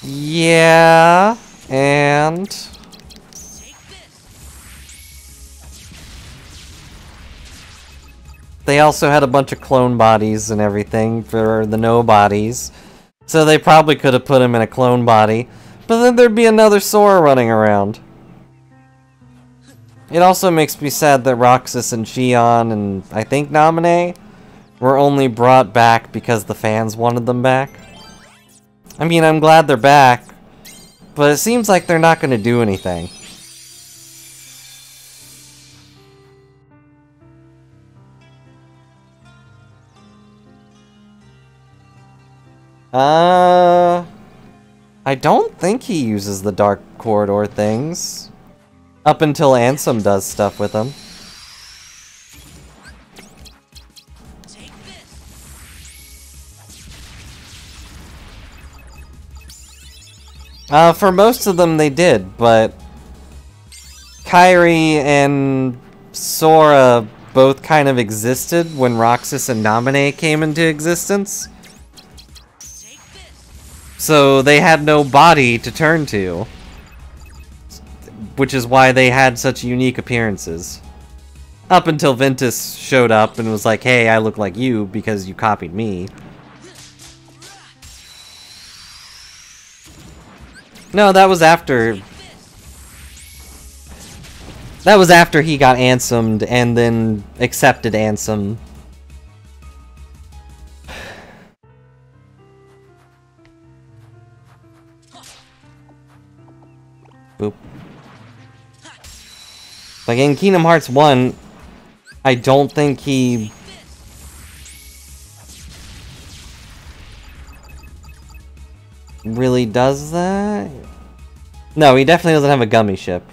Yeah, and they also had a bunch of clone bodies and everything for the nobodies. So they probably could have put him in a clone body, but then there'd be another Sora running around. It also makes me sad that Roxas and Xion and I think Naminé were only brought back because the fans wanted them back. I mean, I'm glad they're back, but it seems like they're not going to do anything. I don't think he uses the Dark Corridor things. Up until Ansem does stuff with them. For most of them they did, but Kairi and Sora both kind of existed when Roxas and Naminé came into existence. So they had no body to turn to. Which is why they had such unique appearances. Up until Ventus showed up and was like, hey, I look like you because you copied me. No, that was after... That was after he got Ansemed and then accepted Ansem. Boop. Like in Kingdom Hearts 1, I don't think he... really does that? No, he definitely doesn't have a gummy ship.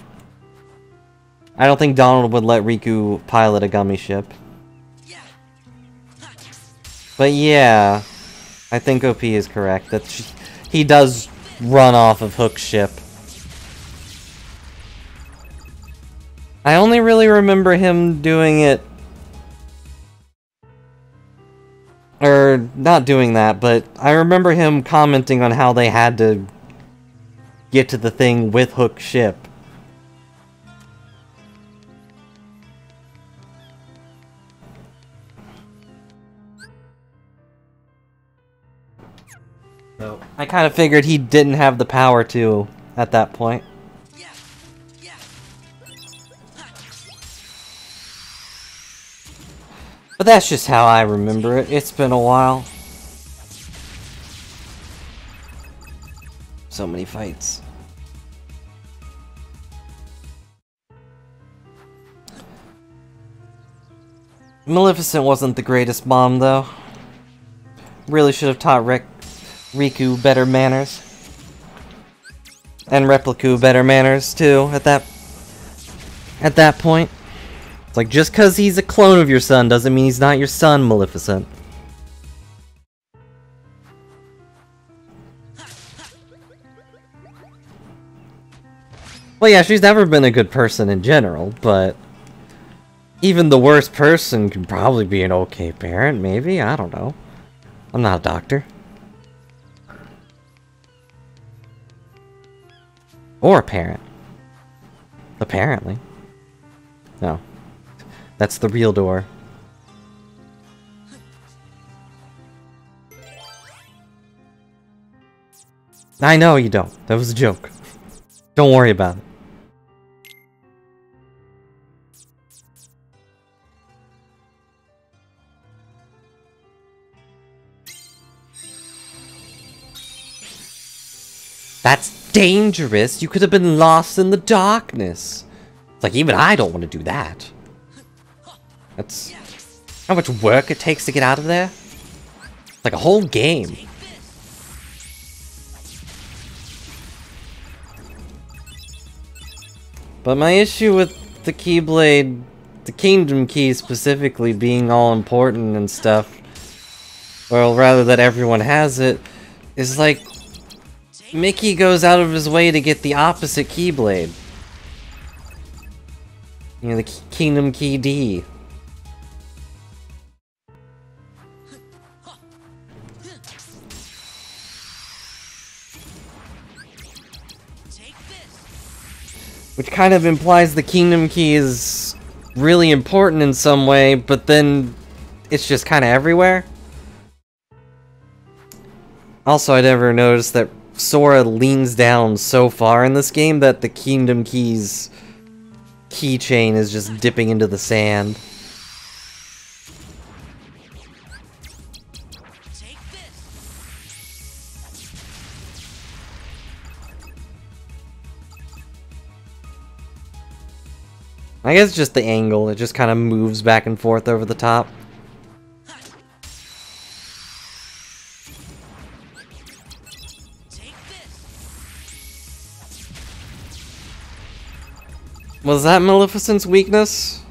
I don't think Donald would let Riku pilot a gummy ship. But yeah, I think OP is correct. That he does run off of Hook's ship. I only really remember him doing it... Or, not doing that, but I remember him commenting on how they had to get to the thing with Hook's ship. So, I kind of figured he didn't have the power to at that point. But that's just how I remember it. It's been a while. So many fights. Maleficent wasn't the greatest mom, though. Really should have taught Riku better manners. And Repliku better manners, too, at that point. It's like, just because he's a clone of your son doesn't mean he's not your son, Maleficent. Well, yeah, she's never been a good person in general, but even the worst person can probably be an okay parent, maybe? I don't know. I'm not a doctor. Or a parent. Apparently. No. That's the real door. I know you don't. That was a joke. Don't worry about it. That's dangerous. You could have been lost in the darkness. It's like, even I don't want to do that. That's how much work it takes to get out of there. It's like a whole game. But my issue with the Keyblade, the Kingdom Key specifically, being all important and stuff, or rather that everyone has it, is like, Mickey goes out of his way to get the opposite Keyblade. You know, the Kingdom Key D. Which kind of implies the Kingdom Key is really important in some way, but then it's just kind of everywhere. Also, I never noticed that Sora leans down so far in this game that the Kingdom Key's keychain is just dipping into the sand. I guess just the angle, it just kind of moves back and forth over the top. Was that Maleficent's weakness?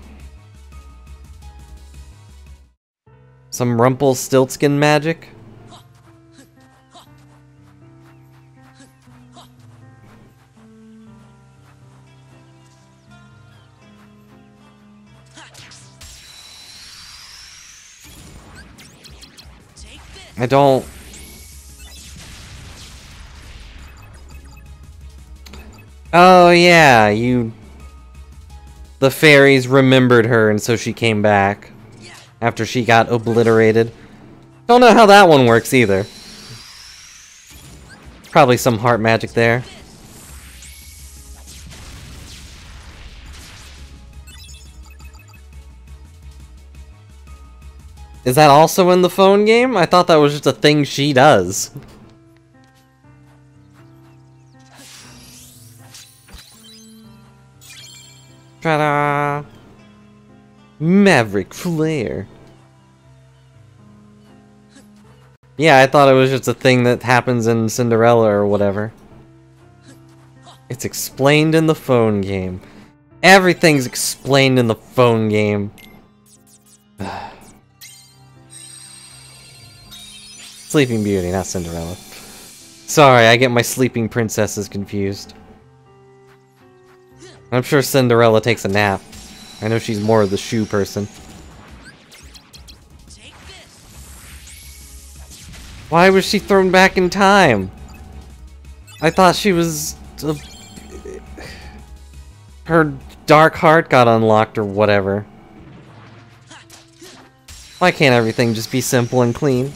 Some Rumpelstiltskin magic? I don't... Oh yeah, the fairies remembered her and so she came back after she got obliterated. Don't know how that one works either. Probably some heart magic there. Is that also in the phone game? I thought that was just a thing she does. Ta-da! Maverick Flare. Yeah, I thought it was just a thing that happens in Cinderella or whatever. It's explained in the phone game. Everything's explained in the phone game. Sleeping Beauty, not Cinderella. Sorry, I get my sleeping princesses confused. I'm sure Cinderella takes a nap. I know she's more of the shoe person. Why was she thrown back in time? I thought she was her dark heart got unlocked or whatever. Why can't everything just be simple and clean?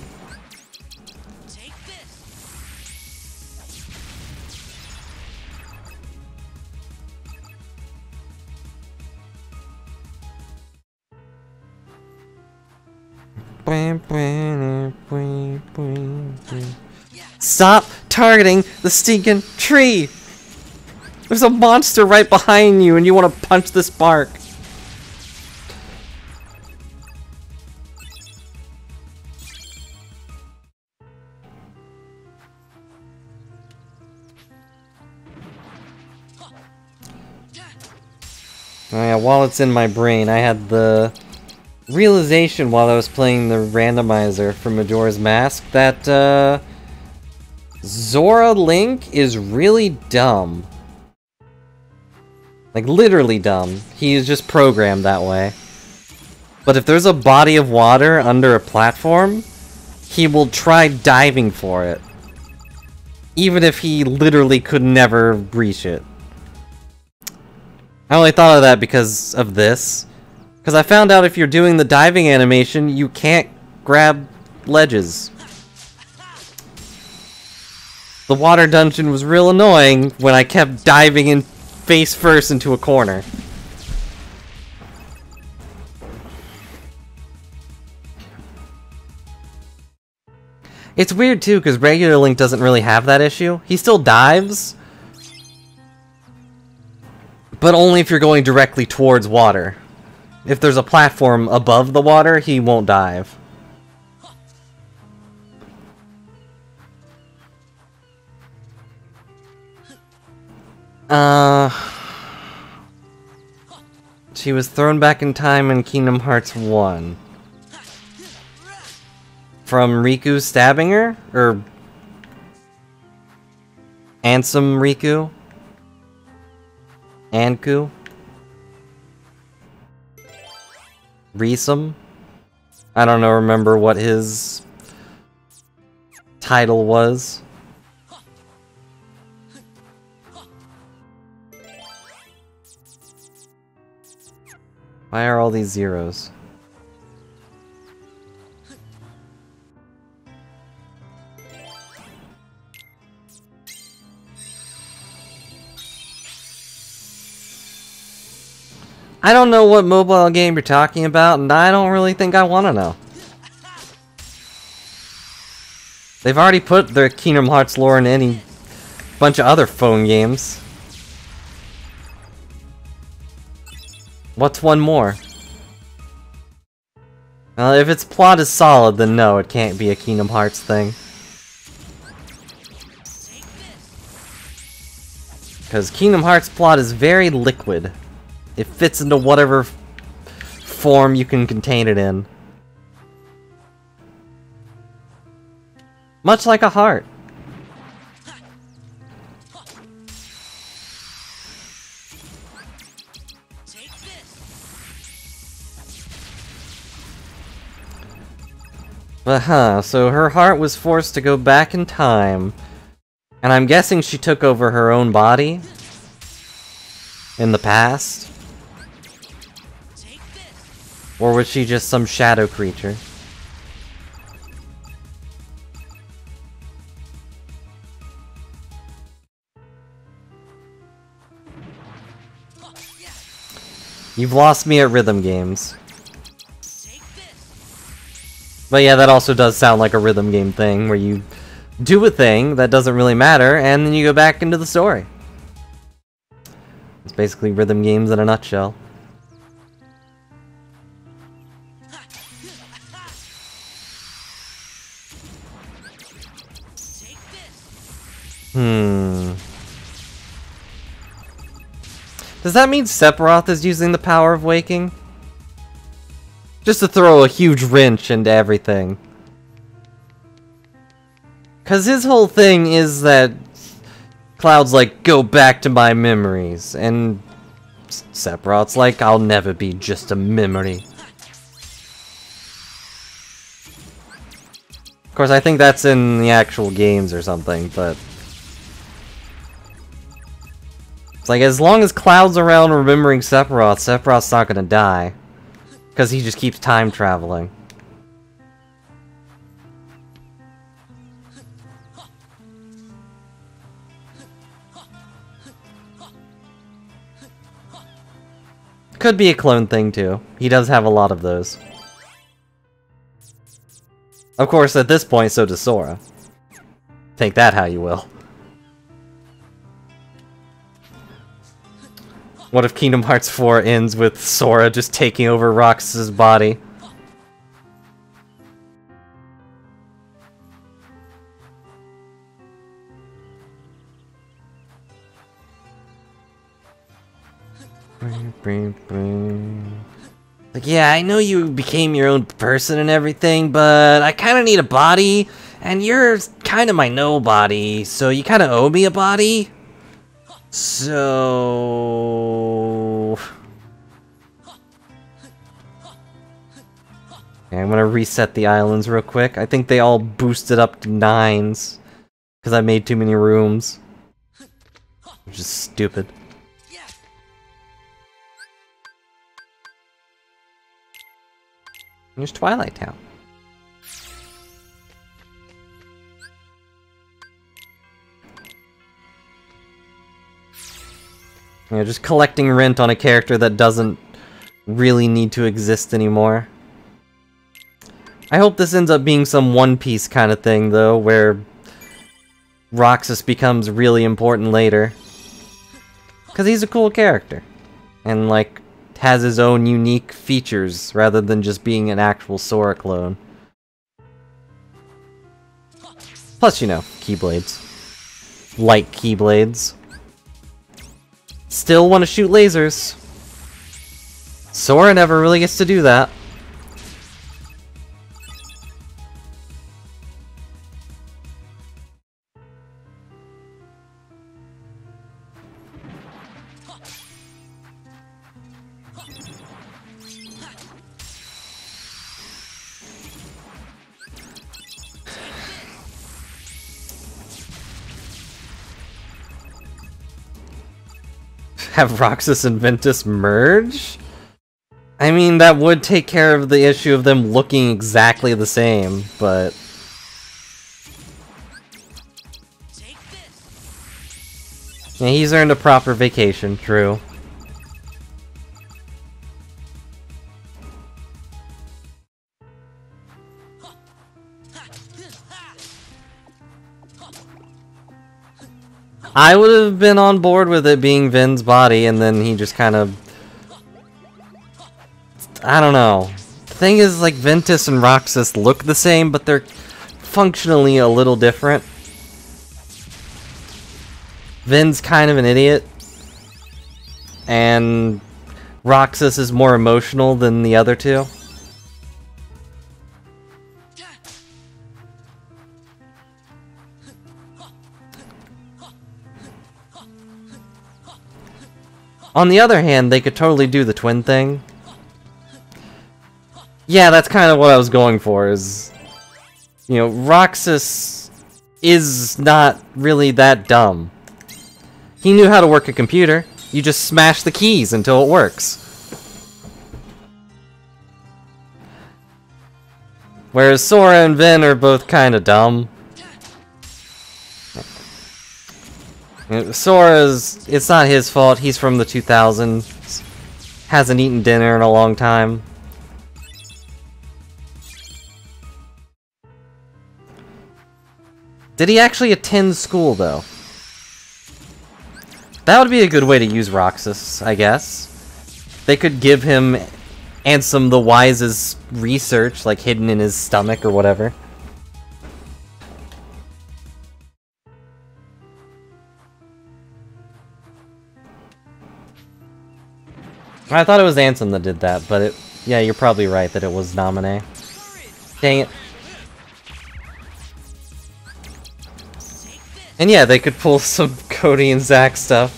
Stop targeting the stinking tree! There's a monster right behind you and you want to punch this bark. Oh yeah, while it's in my brain, I had the realization while I was playing the randomizer for Majora's Mask that, Zora Link is really dumb. Like, literally dumb. He is just programmed that way. But if there's a body of water under a platform, he will try diving for it. Even if he literally could never reach it. I only thought of that because of this. Because I found out if you're doing the diving animation, you can't grab ledges. The water dungeon was real annoying when I kept diving in face first into a corner. It's weird too, because regular Link doesn't really have that issue. He still dives, but only if you're going directly towards water. If there's a platform above the water, he won't dive. She was thrown back in time in Kingdom Hearts 1. From Riku stabbing her? Or... Ansem Riku? Anku? Risum? I don't know, remember what his title was. Why are all these zeros? I don't know what mobile game you're talking about, and I don't really think I want to know. They've already put their Kingdom Hearts lore in any bunch of other phone games. What's one more? If its plot is solid, then no, it can't be a Kingdom Hearts thing. Because Kingdom Hearts plot is very liquid. It fits into whatever form you can contain it in. Much like a heart. So her heart was forced to go back in time, and I'm guessing she took over her own body in the past? Or was she just some shadow creature? You've lost me at rhythm games. But yeah, that also does sound like a rhythm game thing, where you do a thing that doesn't really matter, and then you go back into the story. It's basically rhythm games in a nutshell. Does that mean Sephiroth is using the power of waking? Just to throw a huge wrench into everything. Cause his whole thing is that Cloud's like, go back to my memories, and Sephiroth's like, I'll never be just a memory. Of course, I think that's in the actual games or something, but... It's like, as long as Cloud's around remembering Sephiroth, Sephiroth's not gonna die. Because he just keeps time traveling. Could be a clone thing, too. He does have a lot of those. Of course, at this point, so does Sora. Take that how you will. What if Kingdom Hearts 4 ends with Sora just taking over Roxas' body? Like, yeah, I know you became your own person and everything, but I kind of need a body, and you're kind of my nobody, so you kind of owe me a body? So... Okay, I'm gonna reset the islands real quick. I think they all boosted up to 9s, because I made too many rooms. Which is stupid. Here's Twilight Town. You know, just collecting rent on a character that doesn't really need to exist anymore. I hope this ends up being some One Piece kind of thing, though, where Roxas becomes really important later. Because he's a cool character. And, like, has his own unique features, rather than just being an actual Sora clone. Plus, you know, Keyblades. Light Keyblades. Still want to shoot lasers. Sora never really gets to do that. Have Roxas and Ventus merge? I mean, that would take care of the issue of them looking exactly the same, but... Yeah, he's earned a proper vacation, true. I would have been on board with it being Vin's body, and then he just kind of... I don't know. The thing is, like, Ventus and Roxas look the same, but they're functionally a little different. Vin's kind of an idiot, and Roxas is more emotional than the other two. On the other hand, they could totally do the twin thing. Yeah, that's kind of what I was going for, is... You know, Roxas is not really that dumb. He knew how to work a computer. You just smash the keys until it works. Whereas Sora and Vin are both kind of dumb. Sora's... It's not his fault, he's from the 2000s. Hasn't eaten dinner in a long time. Did he actually attend school, though? That would be a good way to use Roxas, I guess. They could give him Ansem the Wise's research, like hidden in his stomach or whatever. I thought it was Ansem that did that, but it... Yeah, you're probably right that it was Naminé. Dang it. And yeah, they could pull some Cody and Zack stuff.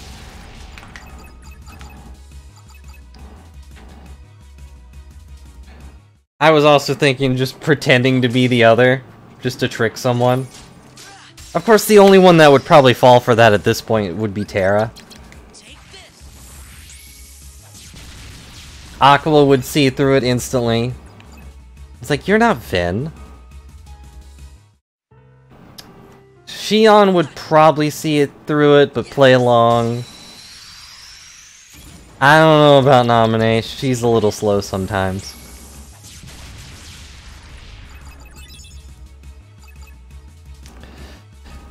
I was also thinking just pretending to be the other, just to trick someone. Of course, the only one that would probably fall for that at this point would be Terra. Aqua would see through it instantly. It's like, you're not Vin. Shion would probably see it through it, but play along. I don't know about Naminé. She's a little slow sometimes.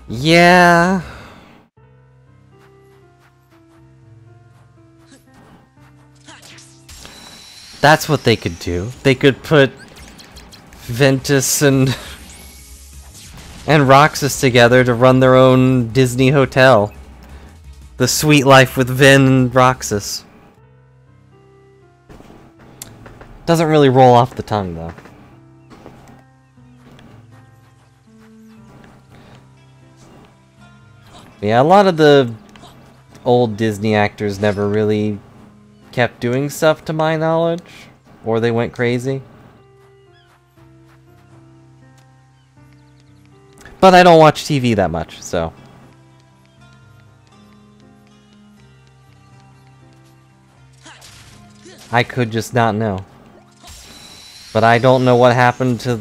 Yeah. That's what they could do. They could put Ventus and Roxas together to run their own Disney hotel. The Sweet Life with Vin and Roxas. Doesn't really roll off the tongue, though. Yeah, a lot of the old Disney actors never really kept doing stuff, to my knowledge. Or they went crazy. But I don't watch TV that much, so... I could just not know. But I don't know what happened to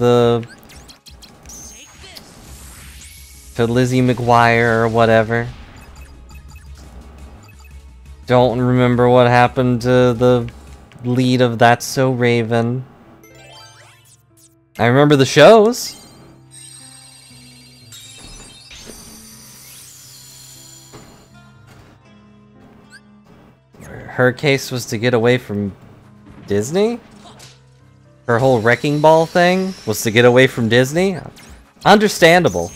Lizzie McGuire or whatever. Don't remember what happened to the lead of That's So Raven. I remember the shows. Her case was to get away from Disney? Her whole Wrecking Ball thing was to get away from Disney? Understandable.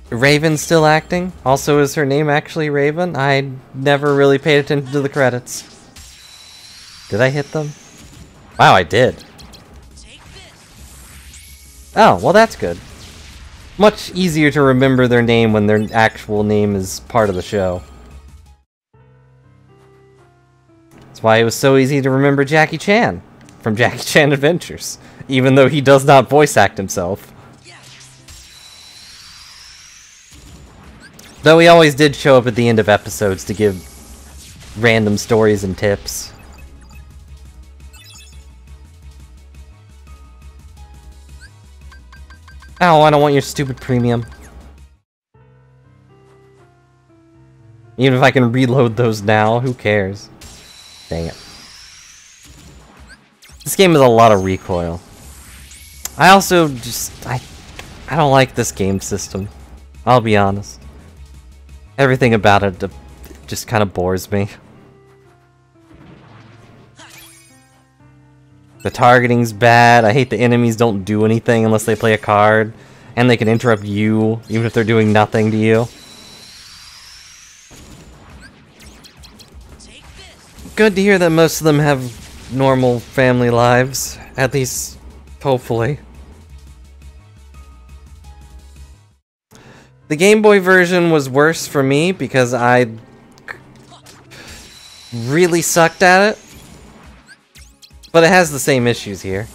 Raven still acting? Also, is her name actually Raven? I never really paid attention to the credits. Did I hit them? Wow, I did. Oh, well that's good. Much easier to remember their name when their actual name is part of the show. That's why it was so easy to remember Jackie Chan from Jackie Chan Adventures, even though he does not voice act himself. Though he always did show up at the end of episodes to give random stories and tips. Ow, I don't want your stupid premium. Even if I can reload those now, who cares? Dang it. This game has a lot of recoil. I also just... I don't like this game system. I'll be honest. Everything about it just kind of bores me. The targeting's bad. I hate the enemies don't do anything unless they play a card. And they can interrupt you, even if they're doing nothing to you. Good to hear that most of them have normal family lives. At least, hopefully. The Game Boy version was worse for me because I really sucked at it. But it has the same issues here.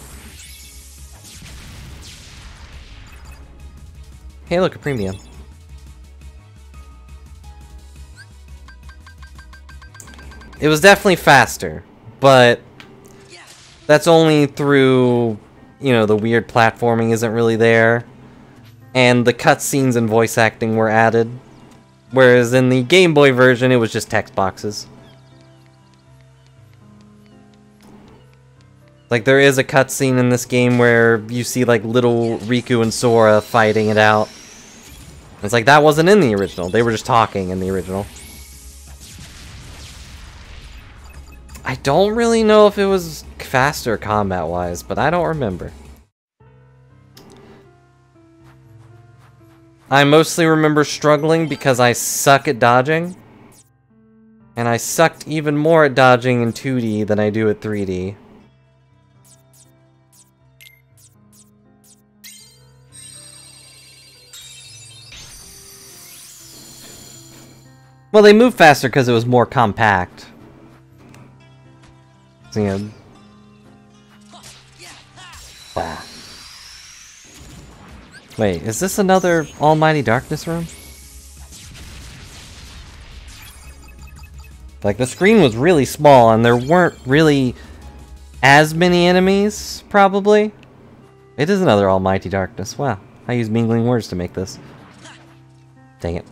Hey, look, a premium. It was definitely faster, but that's only through, you know, the weird platforming isn't really there. And the cutscenes and voice acting were added. Whereas in the Game Boy version, it was just text boxes. Like, there is a cutscene in this game where you see, like, little Riku and Sora fighting it out. It's like, that wasn't in the original. They were just talking in the original. I don't really know if it was faster combat-wise, but I don't remember. I mostly remember struggling because I suck at dodging. And I sucked even more at dodging in 2D than I do at 3D. Well, they moved faster because it was more compact. So, you know. Bah. Wait, is this another Almighty Darkness room? Like, the screen was really small, and there weren't really as many enemies, probably. It is another Almighty Darkness. Wow. I used mingling words to make this. Dang it.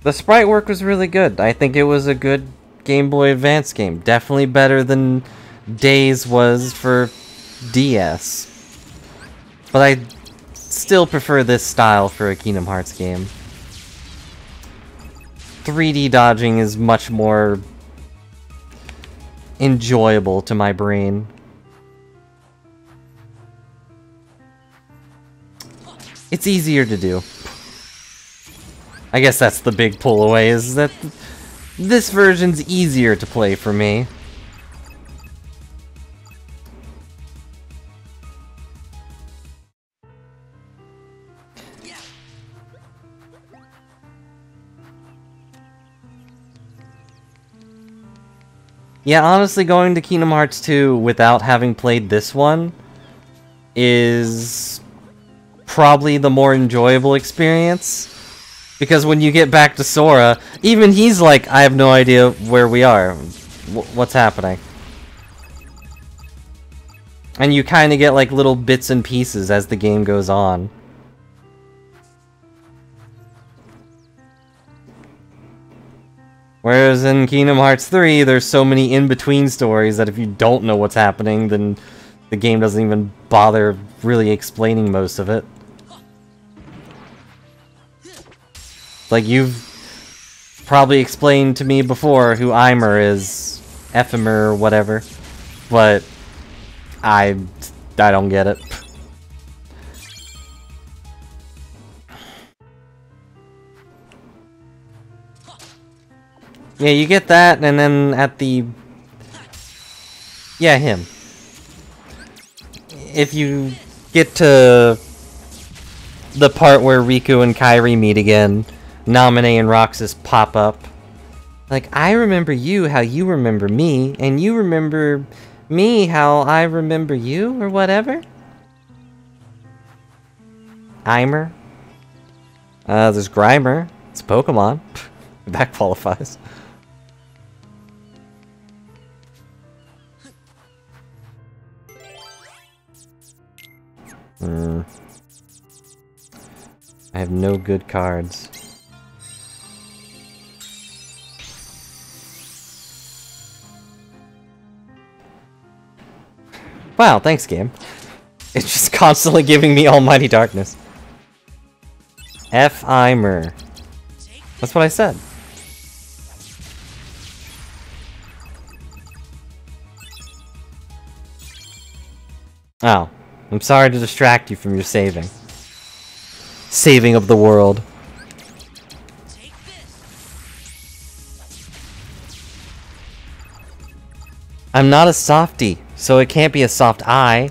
The sprite work was really good. I think it was a good Game Boy Advance game. Definitely better than Days was for DS. But I still prefer this style for a Kingdom Hearts game. 3D dodging is much more enjoyable to my brain. It's easier to do. I guess that's the big pull away, is that this version's easier to play for me. Yeah, honestly, going to Kingdom Hearts 2 without having played this one is probably the more enjoyable experience. Because when you get back to Sora, even he's like, I have no idea where we are. What's happening? And you kind of get like little bits and pieces as the game goes on. Whereas in Kingdom Hearts 3, there's so many in-between stories that if you don't know what's happening, then the game doesn't even bother really explaining most of it. Like, you've probably explained to me before who Eimer is, Ephemer or whatever, but I don't get it. Yeah, you get that, and then at the... Yeah, him. If you get to the part where Riku and Kairi meet again, Naminé and Roxas pop up. Like, I remember you how you remember me, and you remember me how I remember you, or whatever? Eimer. There's Grimer. It's Pokemon. That qualifies. I have no good cards. Wow, thanks, game. It's just constantly giving me Almighty Darkness. F. Eimer. That's what I said. Oh. I'm sorry to distract you from your saving. Saving of the world. I'm not a softie, so it can't be a soft eye.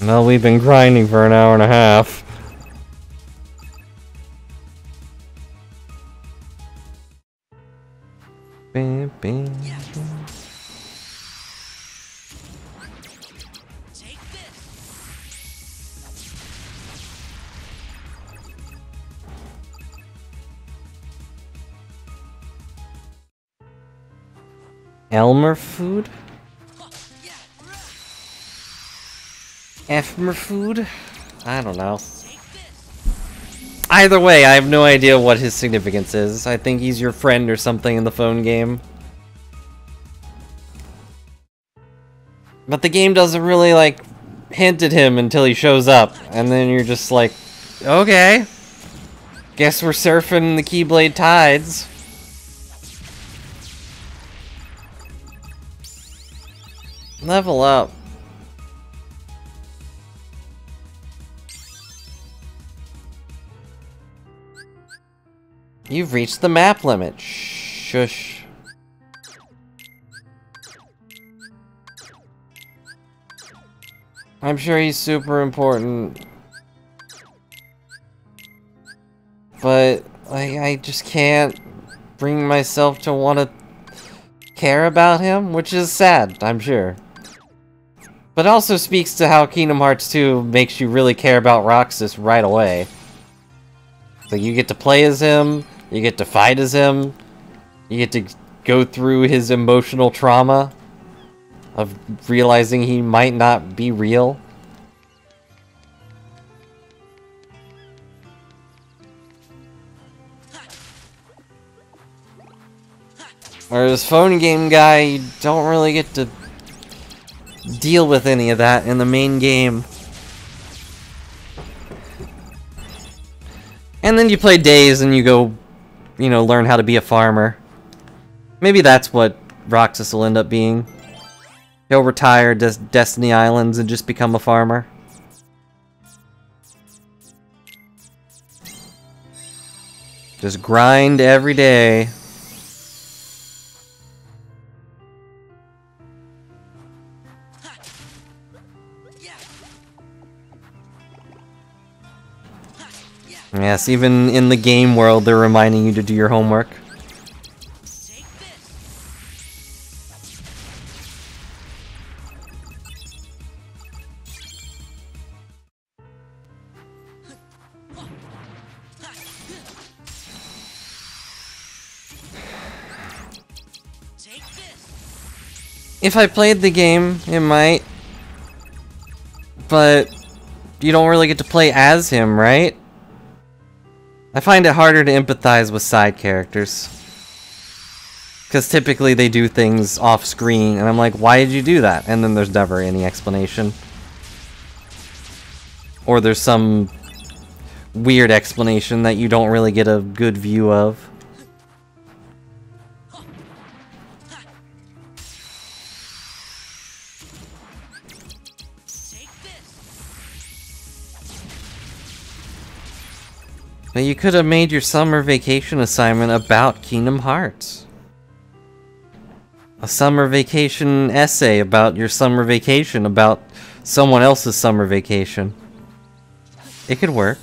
Well, we've been grinding for an hour and a half. Bam, bam, bam. Elmer food? Efmer food? I don't know. Either way, I have no idea what his significance is. I think he's your friend or something in the phone game. But the game doesn't really, like, hint at him until he shows up. And then you're just like, okay. Guess we're surfing the Keyblade tides. Level up. You've reached the map limit. Shush. I'm sure he's super important. But I just can't bring myself to want to care about him, which is sad, I'm sure. But it also speaks to how Kingdom Hearts 2 makes you really care about Roxas right away. So you get to play as him, you get to fight as him, you get to go through his emotional trauma of realizing he might not be real. Whereas phone game guy, you don't really get to deal with any of that in the main game. And then you play Days and you go, you know, learn how to be a farmer. Maybe that's what Roxas will end up being. He'll retire Destiny Islands and just become a farmer. Just grind every day. Yes, even in the game world, they're reminding you to do your homework. If I played the game, it might. But you don't really get to play as him, right? I find it harder to empathize with side characters. Because typically they do things off screen, and I'm like, why did you do that? And then there's never any explanation. Or there's some weird explanation that you don't really get a good view of. But you could have made your summer vacation assignment about Kingdom Hearts. A summer vacation essay about your summer vacation about someone else's summer vacation. It could work.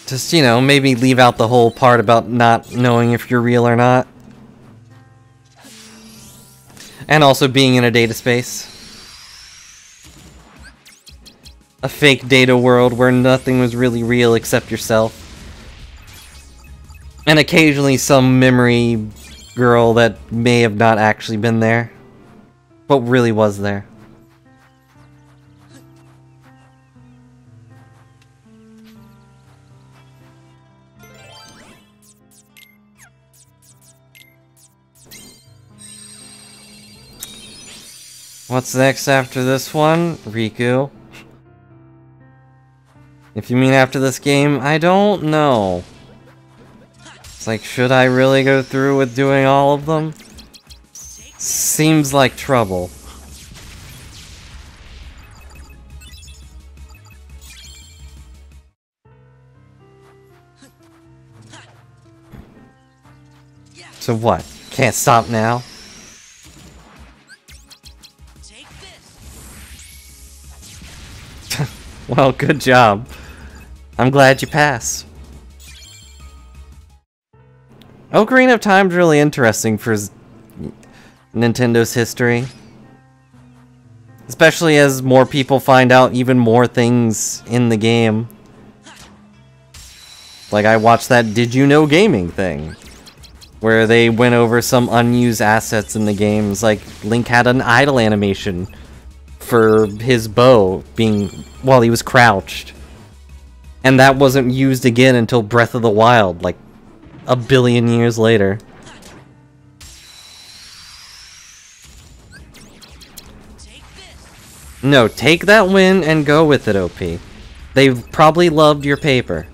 Just, you know, maybe leave out the whole part about not knowing if you're real or not. And also being in a data space. A fake data world where nothing was really real except yourself. And occasionally some memory girl that may have not actually been there, but really was there. What's next after this one? Riku. If you mean after this game, I don't know. It's like, should I really go through with doing all of them? Seems like trouble. So what? Can't stop now? Well, good job. I'm glad you passed. Ocarina of Time's really interesting for Nintendo's history. Especially as more people find out even more things in the game. Like, I watched that Did You Know Gaming thing, where they went over some unused assets in the games. Like, Link had an idle animation for his bow being while he was crouched. And that wasn't used again until Breath of the Wild, like a billion years later. No, take that win and go with it, OP. They probably loved your paper.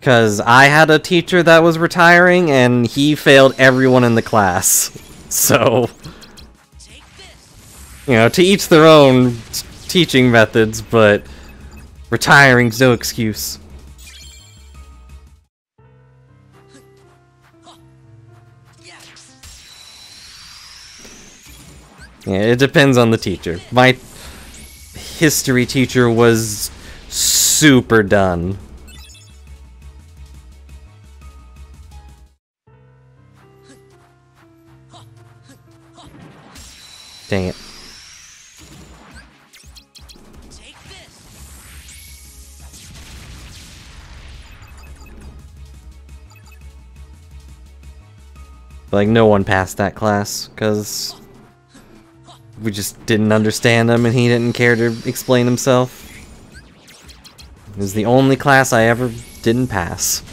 Cause I had a teacher that was retiring and he failed everyone in the class. So, you know, to each their own teaching methods, but retiring's no excuse. Yeah, it depends on the teacher. My history teacher was super done. Dang it. Like, no one passed that class, because we just didn't understand him and he didn't care to explain himself. It was the only class I ever didn't pass.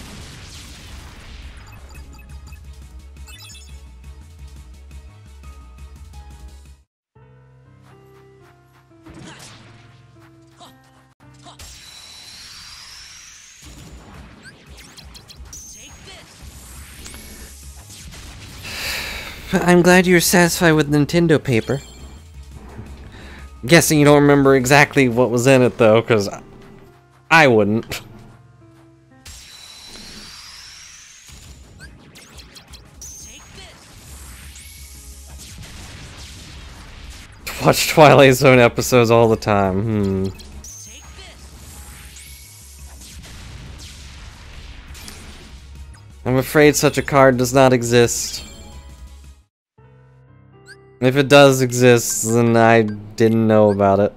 I'm glad you're satisfied with Nintendo paper. Guessing you don't remember exactly what was in it, though, because I wouldn't. Watch Twilight Zone episodes all the time. I'm afraid such a card does not exist. If it does exist, then I didn't know about it.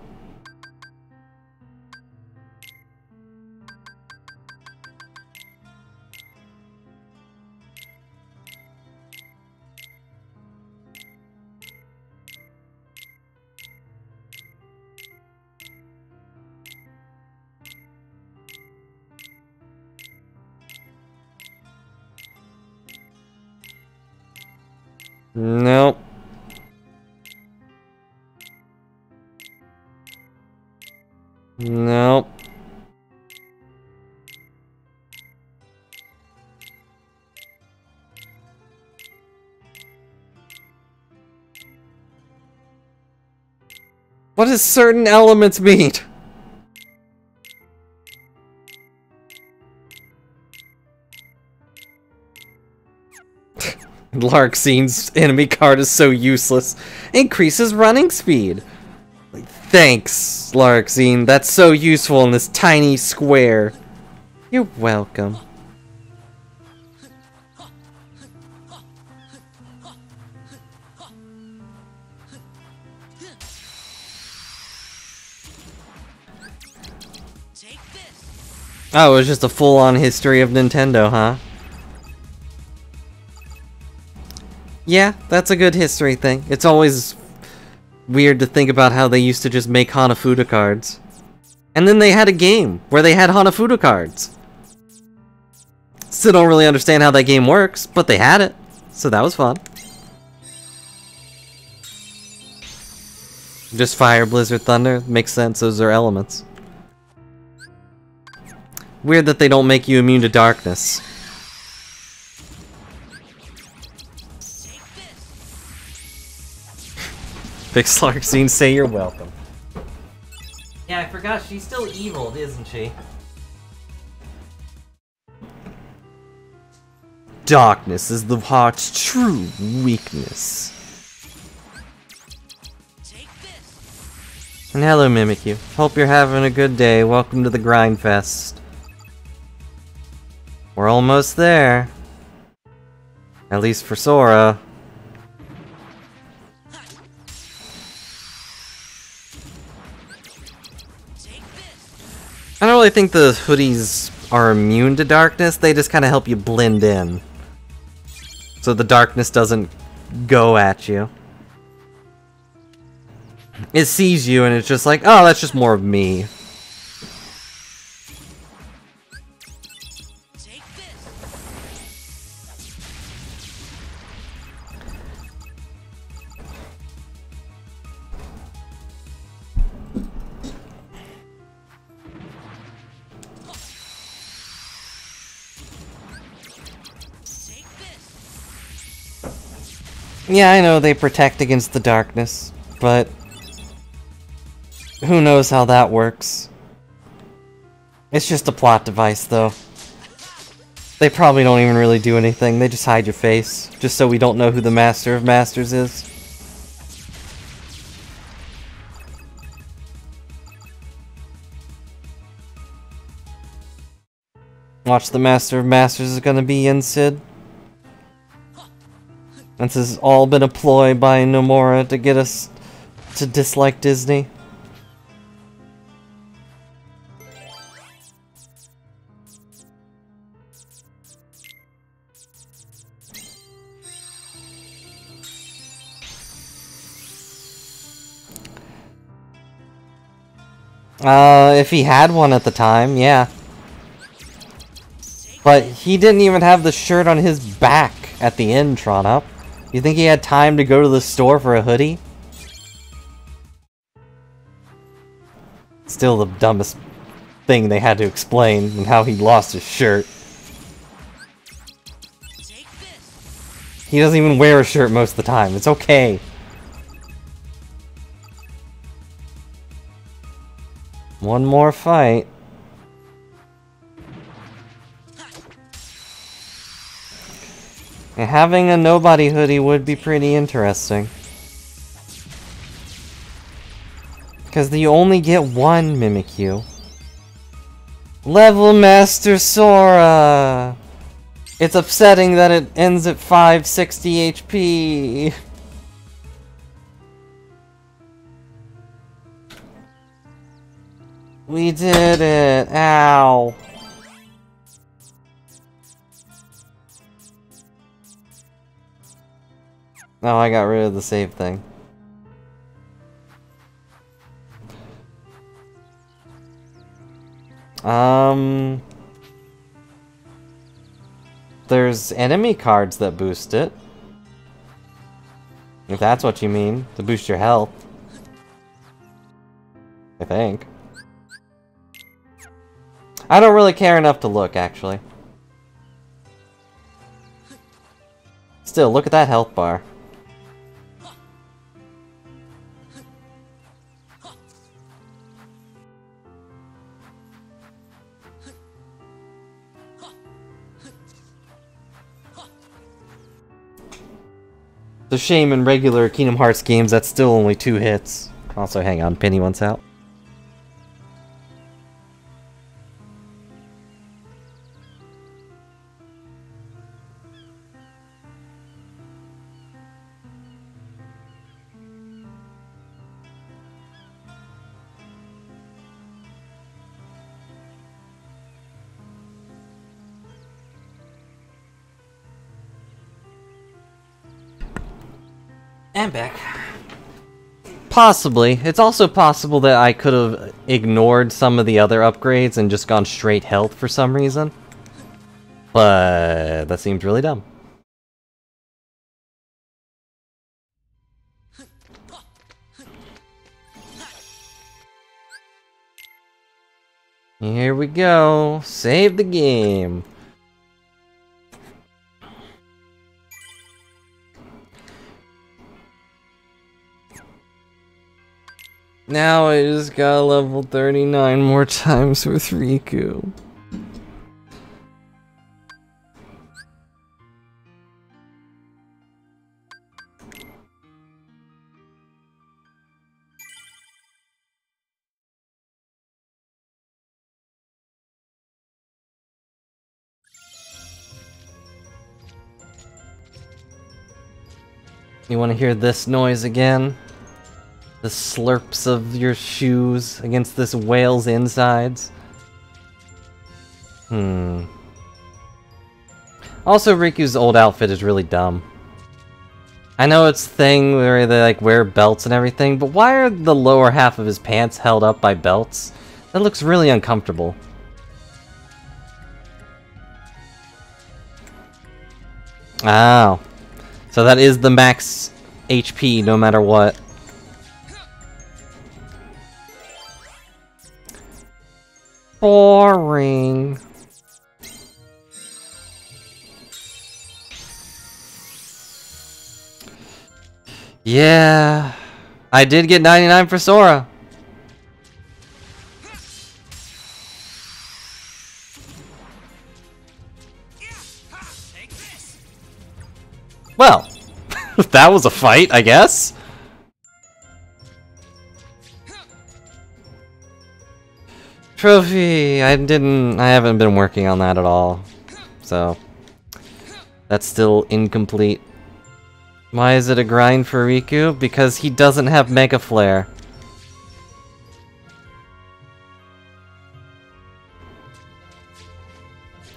Nope. Nope. What does certain elements mean? Larxine's enemy card is so useless. Increases running speed. Thanks, Larxine. That's so useful in this tiny square. You're welcome. Oh, it was just a full-on history of Nintendo, huh? Yeah, that's a good history thing. It's always weird to think about how they used to just make Hanafuda cards. And then they had a game where they had Hanafuda cards. Still don't really understand how that game works, but they had it. So that was fun. Just fire, blizzard, thunder. Makes sense, those are elements. Weird that they don't make you immune to darkness. Fix Larxine, say you're welcome. Yeah, I forgot, she's still evil, isn't she? Darkness is the heart's true weakness. And hello, Mimikyu. Hope you're having a good day. Welcome to the Grind Fest. We're almost there. At least for Sora. I don't really think the hoodies are immune to darkness, they just kind of help you blend in. So the darkness doesn't go at you. It sees you and it's just like, oh, that's just more of me. Yeah, I know they protect against the darkness, but who knows how that works. It's just a plot device, though. They probably don't even really do anything. They just hide your face, just so we don't know who the Master of Masters is. Watch, the Master of Masters is gonna be in Sid. This has all been a ploy by Nomura to get us to dislike Disney. If he had one at the time, yeah. But he didn't even have the shirt on his back at the end, Tronup. You think he had time to go to the store for a hoodie? Still the dumbest thing they had to explain, and how he lost his shirt. He doesn't even wear a shirt most of the time. It's okay. One more fight. And having a nobody hoodie would be pretty interesting. Because you only get one Mimikyu. Level Master Sora! It's upsetting that it ends at 560 HP. We did it! Ow! Oh, I got rid of the save thing. There's enemy cards that boost it. If that's what you mean, to boost your health. I think. I don't really care enough to look, actually. Still, look at that health bar. It's a shame in regular Kingdom Hearts games that's still only 2 hits. Also, hang on, Penny wants out. And back. Possibly. It's also possible that I could have ignored some of the other upgrades and just gone straight health for some reason. But that seems really dumb. Here we go. Save the game. Now I just got level 39 more times with Riku. You want to hear this noise again? The slurps of your shoes against this whale's insides. Also, Riku's old outfit is really dumb. I know it's a thing where they like wear belts and everything, but why are the lower half of his pants held up by belts? That looks really uncomfortable. Oh. So that is the max HP no matter what. Boring. Yeah. I did get 99 for Sora. Well, that was a fight, I guess. Trophy. I haven't been working on that at all. So, that's still incomplete. Why is it a grind for Riku? Because he doesn't have Mega Flare.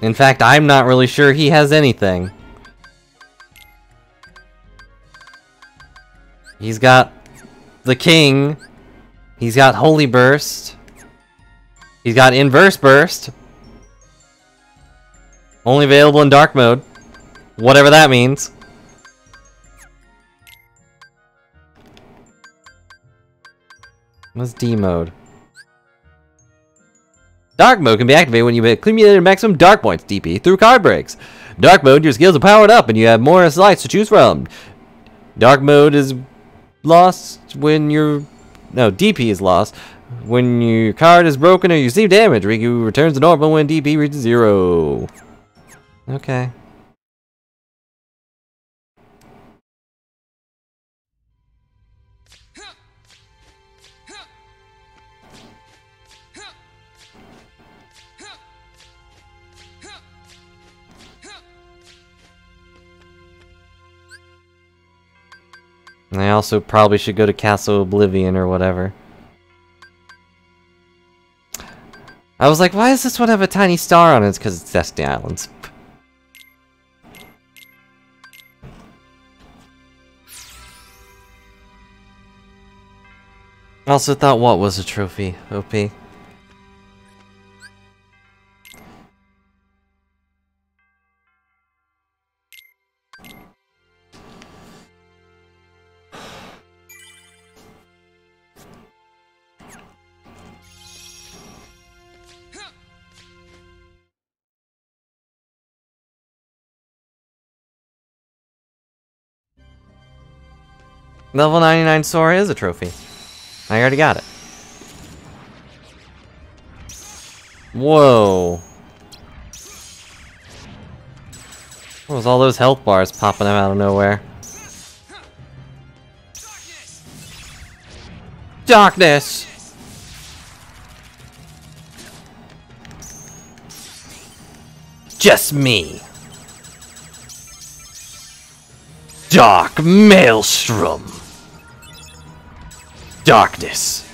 In fact, I'm not really sure he has anything. He's got the King. He's got Holy Burst. He's got Inverse Burst. Only available in Dark Mode. Whatever that means. What's D mode? Dark mode can be activated when you accumulate maximum dark points, DP, through card breaks. Dark mode, your skills are powered up and you have more slides to choose from. Dark mode is lost when your... No, DP is lost when your card is broken or you receive damage. Riku returns to normal when DP reaches 0. Okay. And I also probably should go to Castle Oblivion or whatever. I was like, why does this one have a tiny star on it? It's because it's Destiny Islands. I also thought what was a trophy, OP? Level 99 Sora is a trophy. I already got it. Whoa. What was all those health bars popping out of nowhere? Darkness! Just me. Dark Maelstrom. Darkness.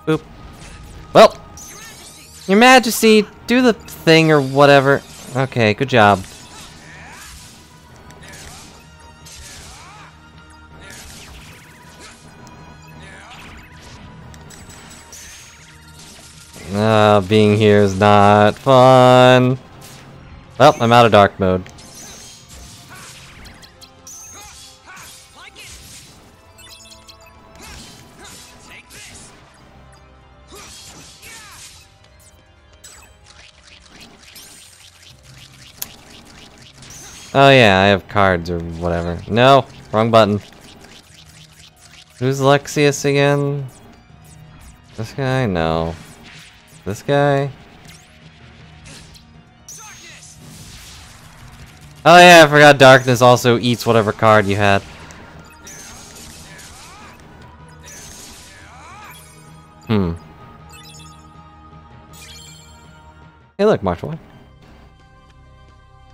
Boop. Well, Your Majesty, do the thing or whatever. Okay, good job. Being here is not fun. Well, I'm out of dark mode. Oh yeah, I have cards or whatever. No, wrong button. Who's Lexius again? This guy? No. This guy? Oh yeah, I forgot Darkness also eats whatever card you had. Hey look, martial one.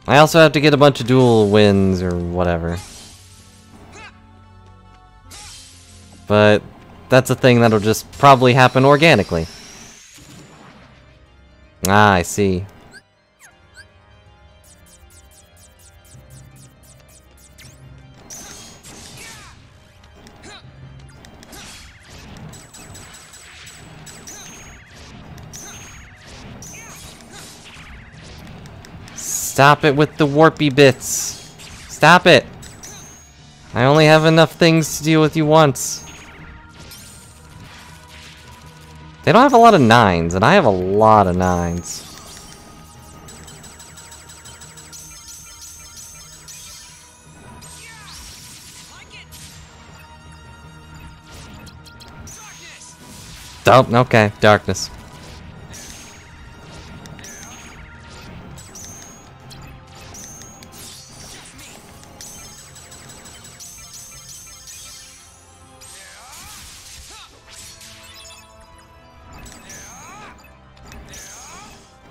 I also have to get a bunch of dual wins or whatever. But that's a thing that'll just probably happen organically. Ah, I see. Stop it with the warpy bits. Stop it. I only have enough things to deal with you once. They don't have a lot of 9s, and I have a lot of 9s. Oh, okay, darkness.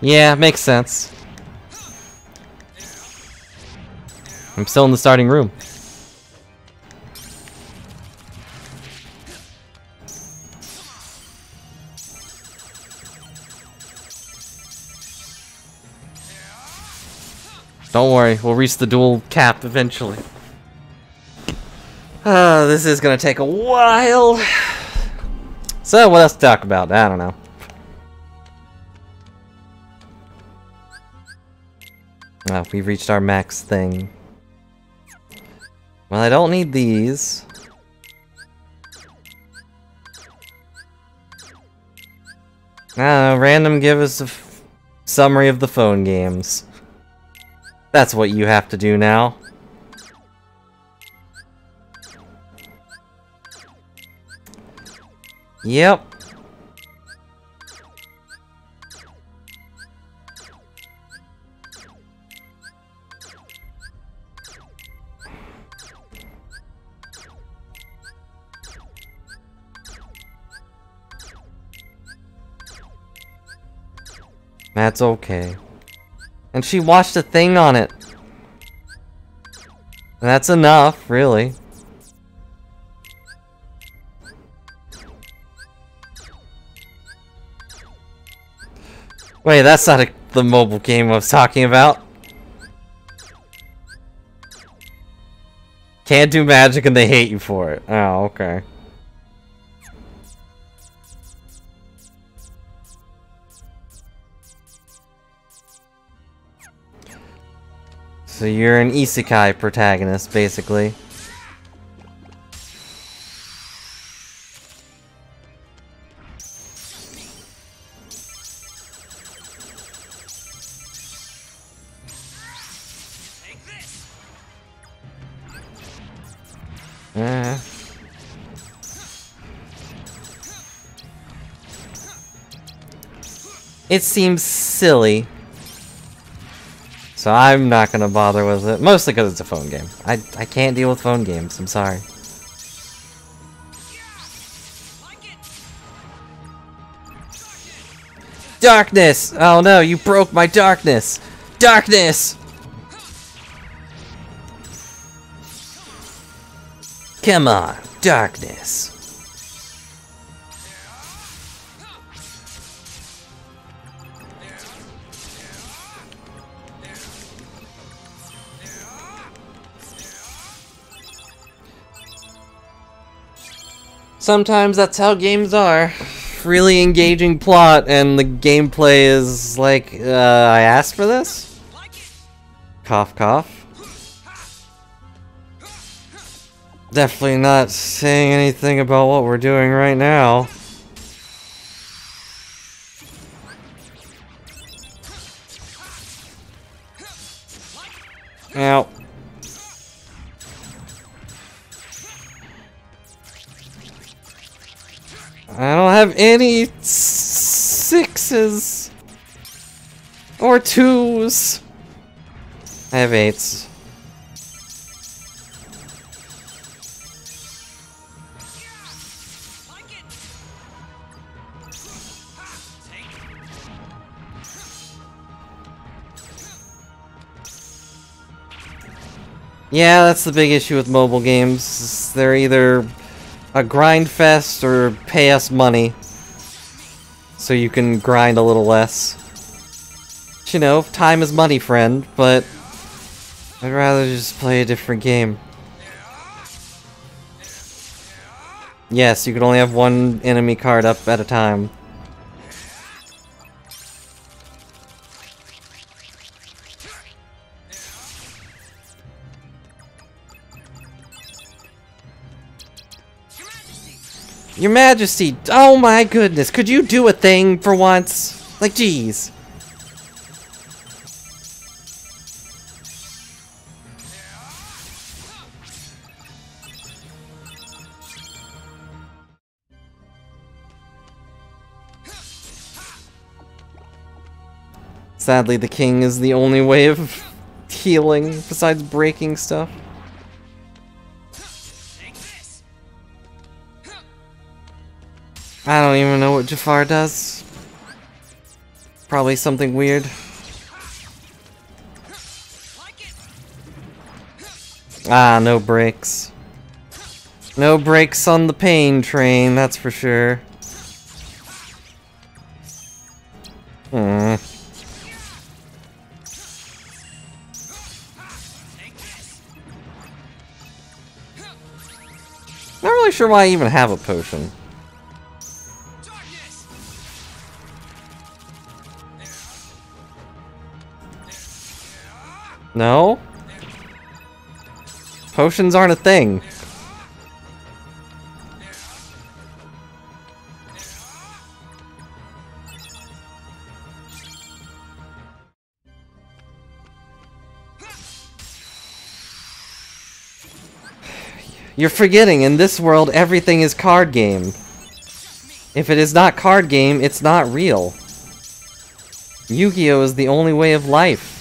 Yeah, makes sense. I'm still in the starting room. Don't worry, we'll reach the duel cap eventually. This is gonna take a while. So, what else to talk about? I don't know. Oh, we've reached our max thing. Well, I don't need these. I don't know, random give us a summary of the phone games. That's what you have to do now. Yep. That's okay. And she watched a thing on it. That's enough, really. Wait, that's not the mobile game I was talking about. Can't do magic and they hate you for it. Oh, okay. So you're an isekai protagonist, basically. It seems silly. So I'm not gonna bother with it. Mostly because it's a phone game. I can't deal with phone games, I'm sorry. Darkness! Oh no, you broke my darkness! Darkness! Come on, darkness. Sometimes that's how games are. Really engaging plot, and the gameplay is like, I asked for this? Cough, cough. Definitely not saying anything about what we're doing right now. Ow. I don't have any sixes or twos. I have eights. Yeah, that's the big issue with mobile games. They're either a grind fest or pay us money so you can grind a little less. But, you know, time is money, friend, but I'd rather just play a different game. Yes, you can only have one enemy card up at a time. Your Majesty! Oh my goodness, could you do a thing for once? Like, jeez. Sadly, the king is the only way of healing besides breaking stuff. I don't even know what Jafar does. Probably something weird. Ah, no brakes. No brakes on the pain train, that's for sure. Hmm. Not really sure why I even have a potion. No? Potions aren't a thing. You're forgetting, in this world, everything is card game. If it is not card game, it's not real. Yu-Gi-Oh! Is the only way of life.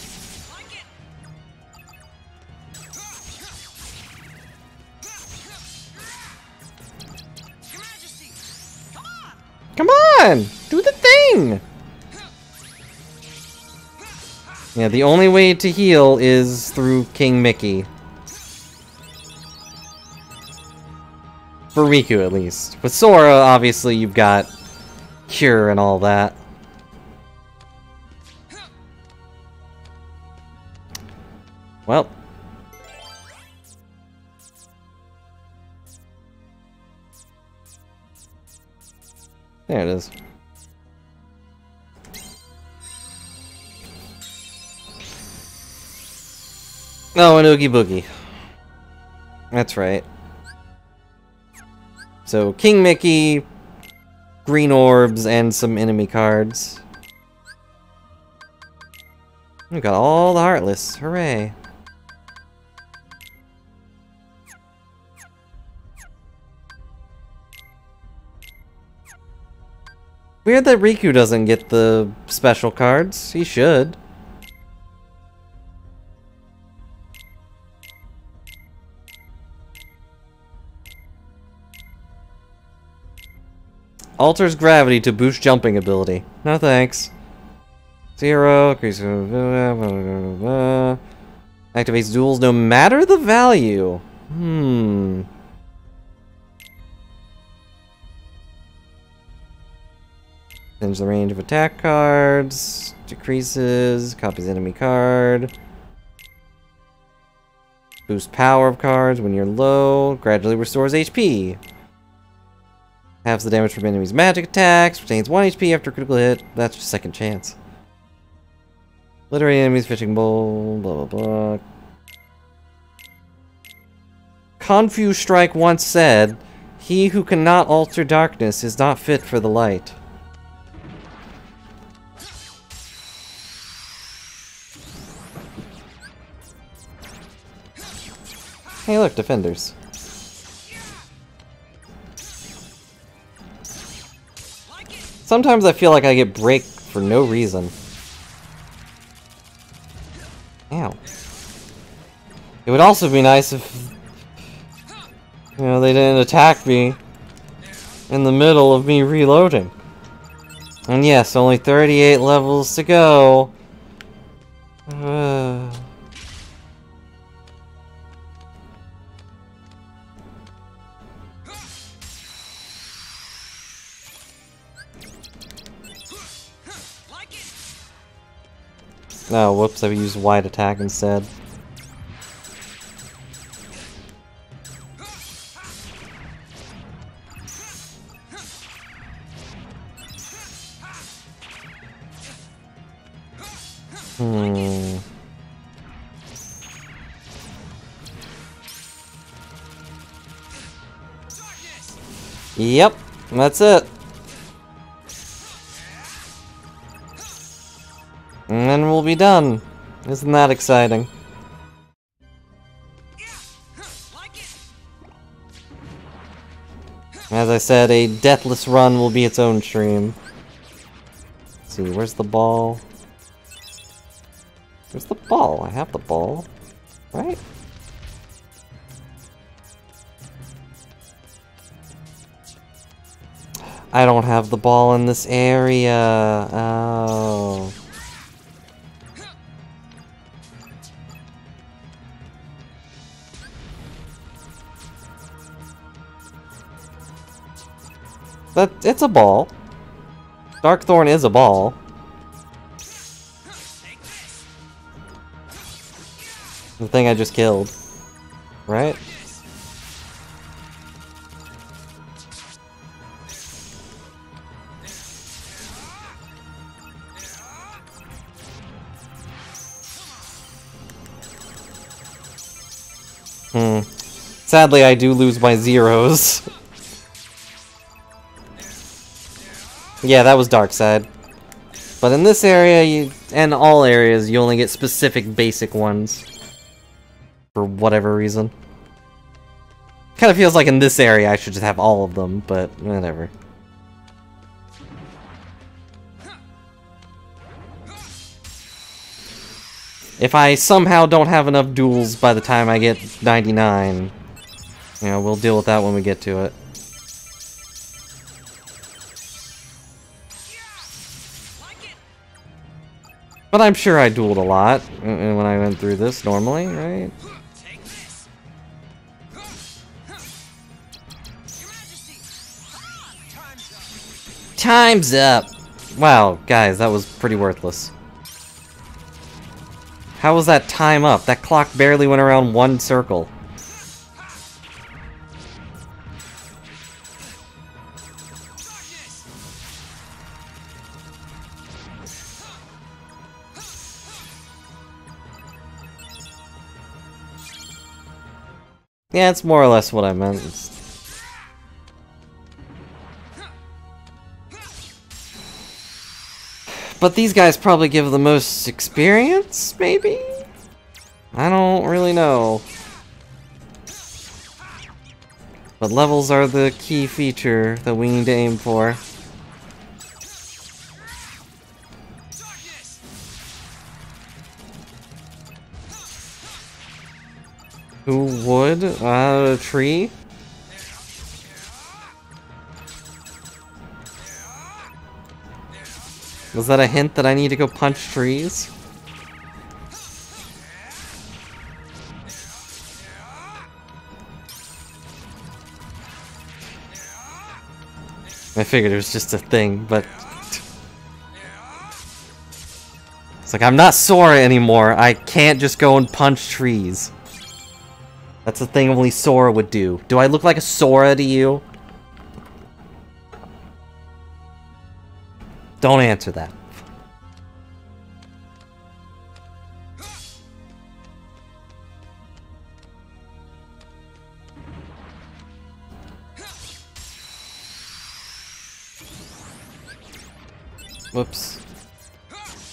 Come on! Do the thing! Yeah, the only way to heal is through King Mickey. For Riku, at least. With Sora, obviously, you've got Cure and all that. Well. There it is. Oh, an Oogie Boogie. That's right. So, King Mickey, green orbs, and some enemy cards. We got all the Heartless. Hooray. Weird that Riku doesn't get the special cards. He should. Alters gravity to boost jumping ability. No thanks. 0. Activates duels no matter the value. Change the range of attack cards. Decreases. Copies enemy card. Boost power of cards when you're low. Gradually restores HP. Halves the damage from enemies' magic attacks. Retains 1 HP after critical hit. That's your second chance. Obliterate enemies' fishing bowl. Blah, blah, blah. Confuse Strike once said, "He who cannot alter darkness is not fit for the light." Hey look, defenders. Sometimes I feel like I get break for no reason. Ow. It would also be nice if, you know, they didn't attack me in the middle of me reloading. And yes, only 38 levels to go. Oh, whoops, I used wide attack instead. Yep, that's it. And then we'll be done. Isn't that exciting? As I said, a deathless run will be its own stream. Let's see, where's the ball? Where's the ball? I have the ball. Right? I don't have the ball in this area. Oh. But it's a ball. Darkthorn is a ball. The thing I just killed. Right? Sadly, I do lose my zeros. Yeah, that was dark side. But in this area, and all areas, you only get specific basic ones. For whatever reason. Kind of feels like in this area I should just have all of them, but whatever. If I somehow don't have enough duels by the time I get 99, you know, we'll deal with that when we get to it. But I'm sure I dueled a lot when I went through this normally, right? Time's up! Wow, guys, that was pretty worthless. How was that time up? That clock barely went around one circle. Yeah, it's more or less what I meant. But these guys probably give the most experience, maybe? I don't really know. But levels are the key feature that we need to aim for. Who would? A tree? Was that a hint that I need to go punch trees? I figured it was just a thing, but... It's like, I'm not Sora anymore. I can't just go and punch trees. That's a thing only Sora would do. Do I look like a Sora to you? Don't answer that. Whoops.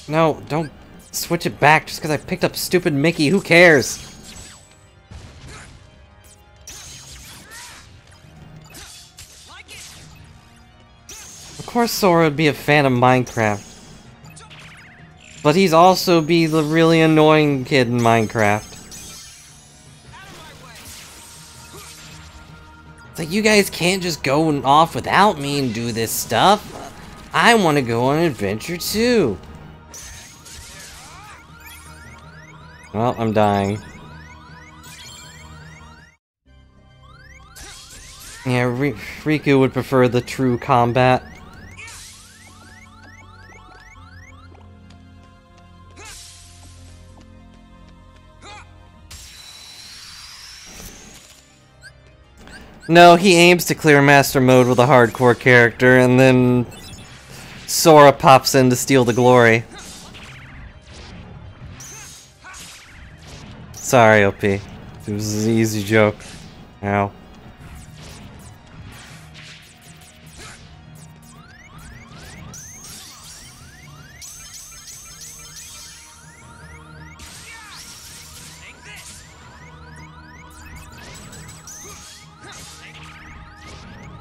No, don't switch it back just because I picked up stupid Mickey. Who cares? Of course Sora would be a fan of Minecraft. But he's also be the really annoying kid in Minecraft. It's like, you guys can't just go off without me and do this stuff. I want to go on an adventure too. Well, I'm dying. Yeah, Riku would prefer the true combat. No, he aims to clear Master Mode with a hardcore character, and then Sora pops in to steal the glory. Sorry, OP. It was an easy joke. Ow.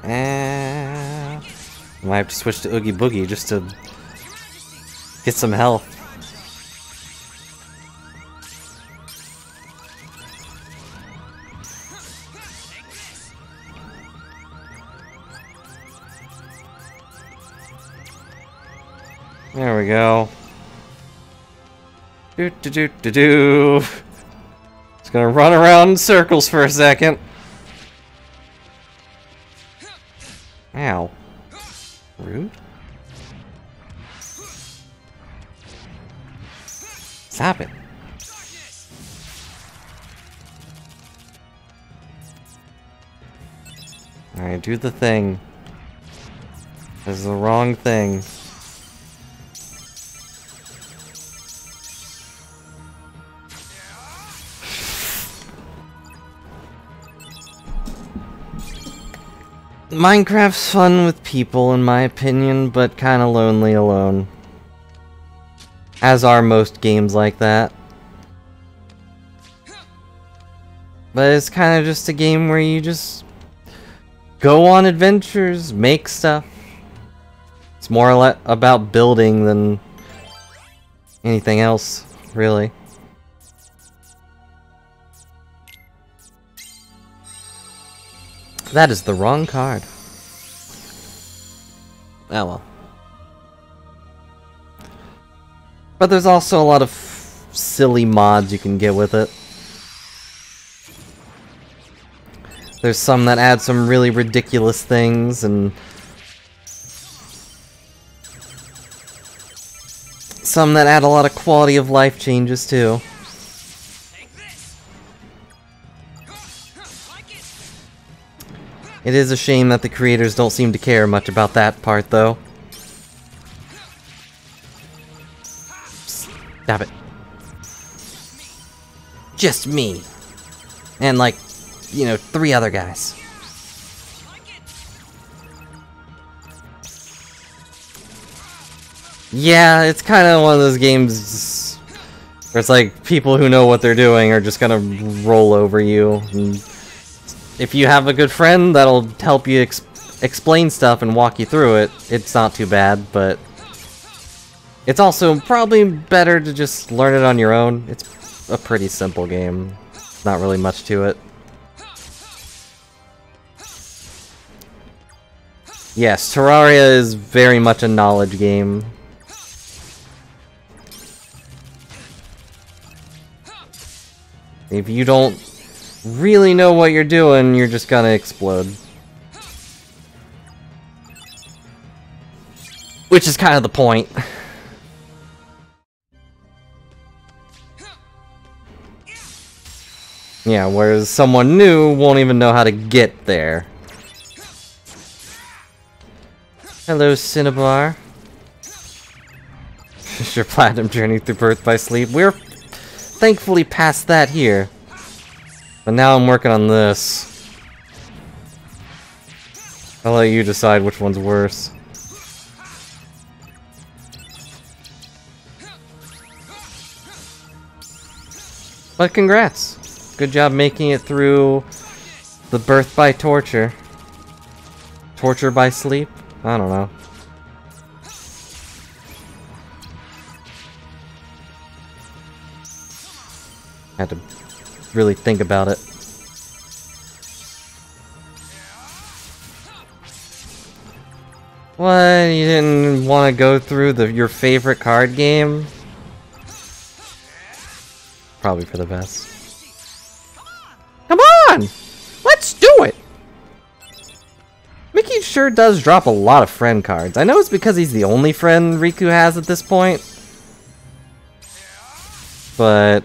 I might have to switch to Oogie Boogie just to get some health. There we go. Do do do do do. Just gonna run around in circles for a second. Ow. Rude. Stop it. Alright, do the thing. This is the wrong thing. Minecraft's fun with people, in my opinion, but kinda lonely alone. As are most games like that. But it's kinda just a game where you just go on adventures, make stuff. It's more about building than anything else, really. That is the wrong card. Oh well. But there's also a lot of silly mods you can get with it. There's some that add some really ridiculous things, and some that add a lot of quality of life changes too. It is a shame that the creators don't seem to care much about that part, though. Stop it. Just me. And, like, you know, 3 other guys. Yeah, it's kind of one of those games where it's like people who know what they're doing are just gonna roll over you. And if you have a good friend that'll help you explain stuff and walk you through it, it's not too bad, but it's also probably better to just learn it on your own. It's a pretty simple game. Not really much to it. Yes, Terraria is very much a knowledge game. If you don't really know what you're doing, you're just gonna explode. Which is kind of the point. Yeah, whereas someone new won't even know how to get there. Hello, Cinnabar. Your platinum journey through birth by sleep. We're thankfully past that here. But now I'm working on this. I'll let you decide which one's worse. But congrats! Good job making it through the birth by torture. Torture by sleep? I don't know. Had to really think about it. What? You didn't want to go through your favorite card game? Probably for the best. Come on! Let's do it! Mickey sure does drop a lot of friend cards. I know it's because he's the only friend Riku has at this point. But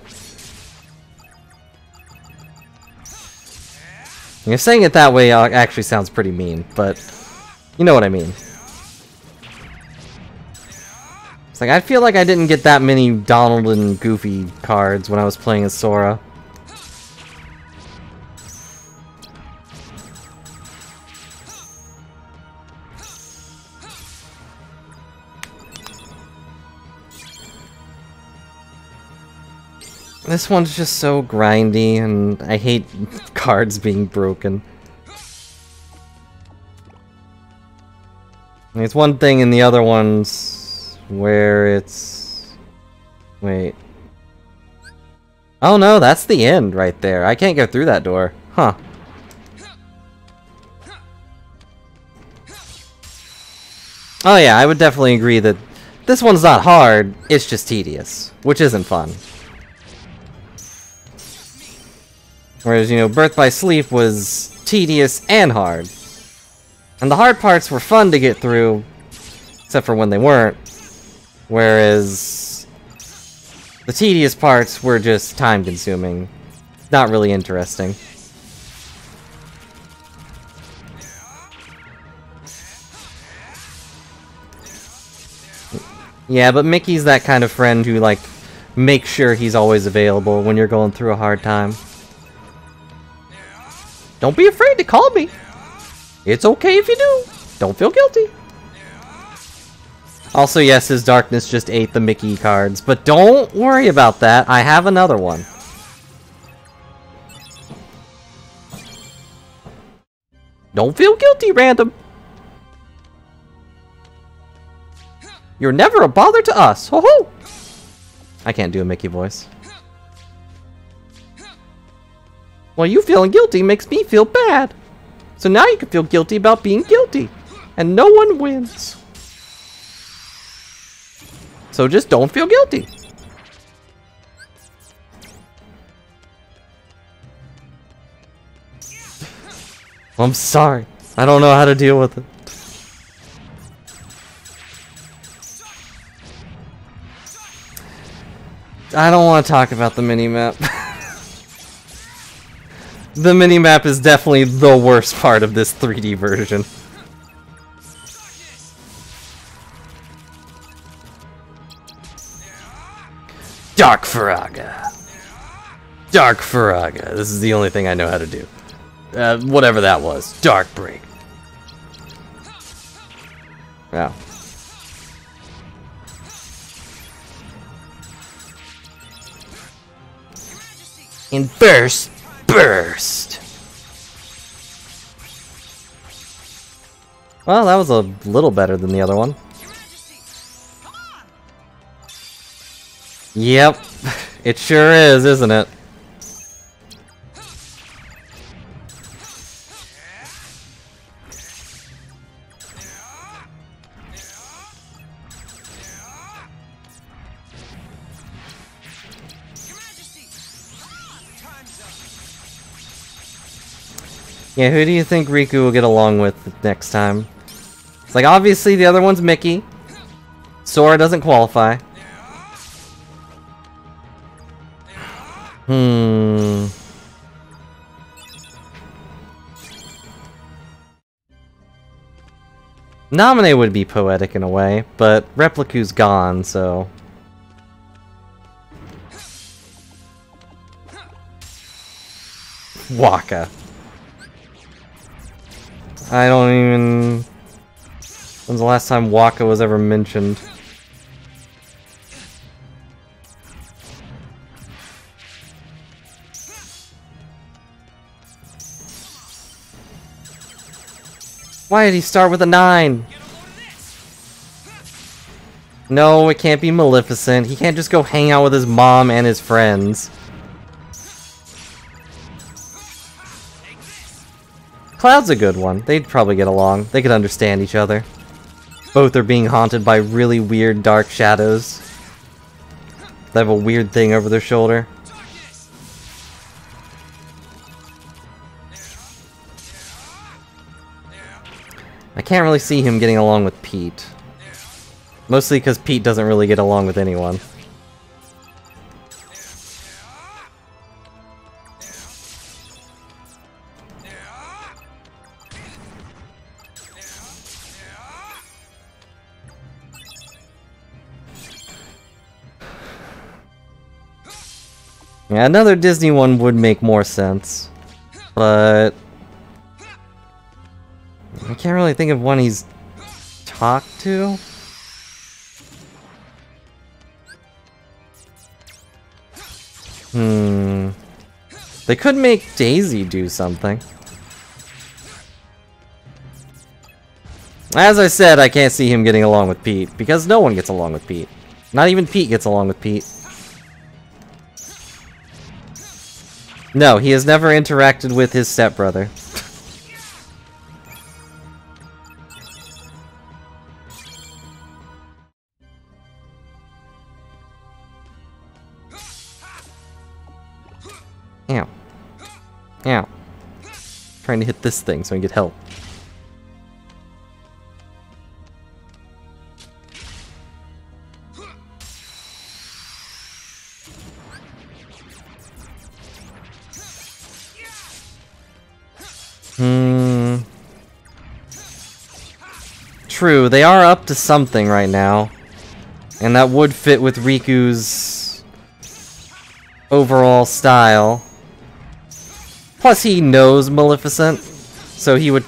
you know, saying it that way actually sounds pretty mean, but you know what I mean. It's like, I feel like I didn't get that many Donald and Goofy cards when I was playing as Sora. This one's just so grindy, and I hate cards being broken. There's one thing in the other ones where it's... Wait. Oh no, that's the end right there. I can't go through that door. Huh. Oh yeah, I would definitely agree that This one's not hard, it's just tedious, which isn't fun. Whereas, you know, Birth by Sleep was tedious and hard. And the hard parts were fun to get through, except for when they weren't. Whereas the tedious parts were just time-consuming. Not really interesting. Yeah, but Mickey's that kind of friend who, like, makes sure he's always available when you're going through a hard time. Don't be afraid to call me. It's okay if you do. Don't feel guilty. Also, yes, his darkness just ate the Mickey cards, but don't worry about that. I have another one. Don't feel guilty, Random. You're never a bother to us. Ho ho! I can't do a Mickey voice. Well, you feeling guilty makes me feel bad. So now you can feel guilty about being guilty. And no one wins. So just don't feel guilty. I'm sorry. I don't know how to deal with it. I don't want to talk about the mini-map. The mini-map is definitely the worst part of this 3D version. Dark Faraga. Dark Faraga. This is the only thing I know how to do. Whatever that was. Dark Break. Wow. In burst. Burst! Well, that was a little better than the other one. Yep, it sure is, isn't it? Yeah, who do you think Riku will get along with next time? It's like, obviously the other one's Mickey. Sora doesn't qualify. Naminé would be poetic in a way, but Replicu's gone, so... Waka. I don't even... When's the last time Waka was ever mentioned? Why did he start with a 9? No, it can't be Maleficent. He can't just go hang out with his mom and his friends. Cloud's a good one. They'd probably get along. They could understand each other. Both are being haunted by really weird dark shadows. They have a weird thing over their shoulder. I can't really see him getting along with Pete. Mostly because Pete doesn't really get along with anyone. Yeah, another Disney one would make more sense, but I can't really think of one he's talked to. They could make Daisy do something. As I said, I can't see him getting along with Pete, because no one gets along with Pete. Not even Pete gets along with Pete. No, he has never interacted with his stepbrother. trying to hit this thing so I can get help. True, they are up to something right now. And that would fit with Riku's overall style. Plus he knows Maleficent, so he would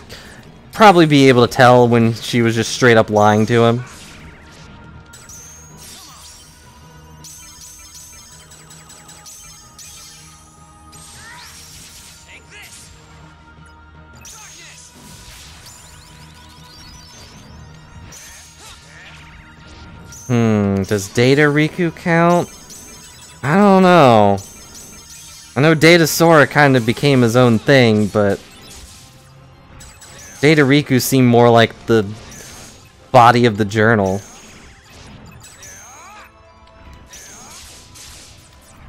probably be able to tell when she was just straight up lying to him. Does Data Riku count? I don't know. I know Data Sora kind of became his own thing, but Data Riku seemed more like the body of the journal.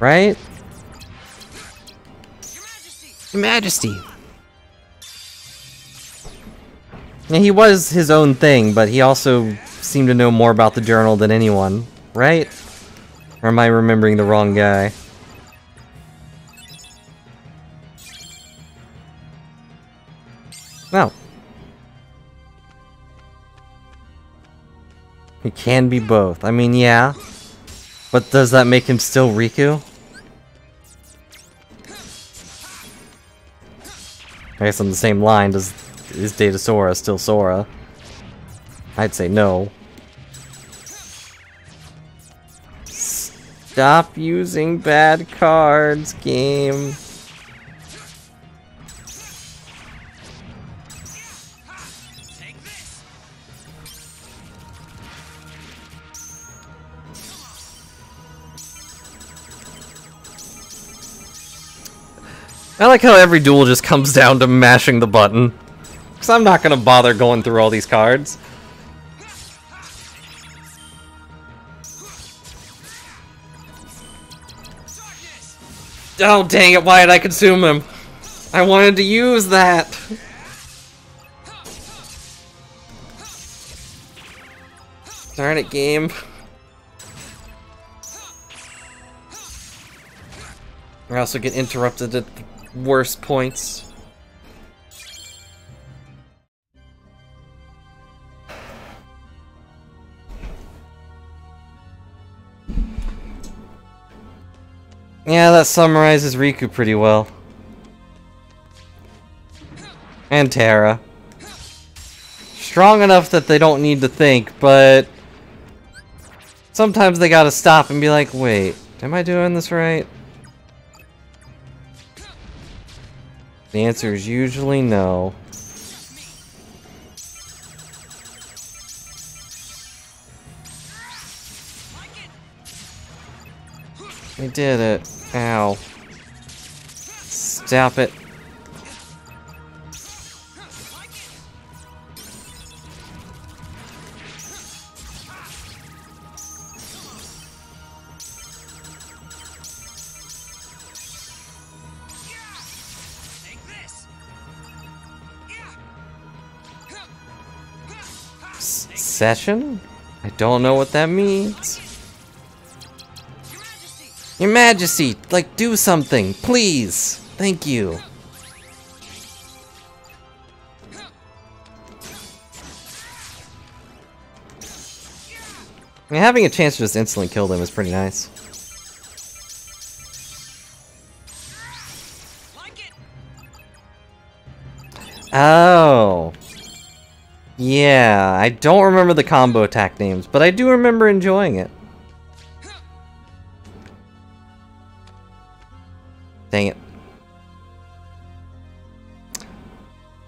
Right? Your Majesty! Yeah, he was his own thing, but he also seemed to know more about the journal than anyone, right? Or am I remembering the wrong guy? No. He can be both. I mean, yeah. But does that make him still Riku? I guess on the same line, is Data Sora still Sora? I'd say no. Stop using bad cards, game. I like how every duel just comes down to mashing the button. Because I'm not going to bother going through all these cards. Oh, dang it, why did I consume him? I wanted to use that! Darn it, game. I also get interrupted at the worst points. Yeah, that summarizes Riku pretty well. And Terra. Strong enough that they don't need to think, but sometimes they gotta stop and be like, wait, am I doing this right? The answer is usually no. I did it. Ow. Stop it. Session? I don't know what that means. Your Majesty, like, do something, please. Thank you. I mean, having a chance to just instantly kill them is pretty nice. Oh. Yeah, I don't remember the combo attack names, but I do remember enjoying it. Dang it.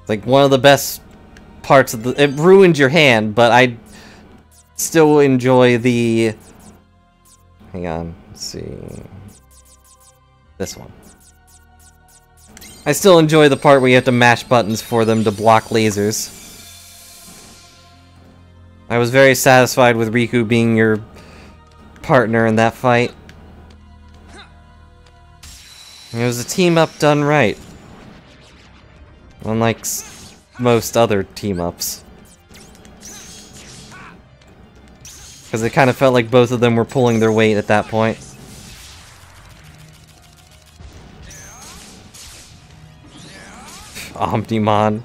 Like, one of the best parts of the... It ruined your hand, but I still enjoy the... Hang on, let's see... This one. I still enjoy the part where you have to mash buttons for them to block lasers. I was very satisfied with Riku being your partner in that fight. It was a team up done right. Unlike most other team-ups. Because it kind of felt like both of them were pulling their weight at that point. Omnimon.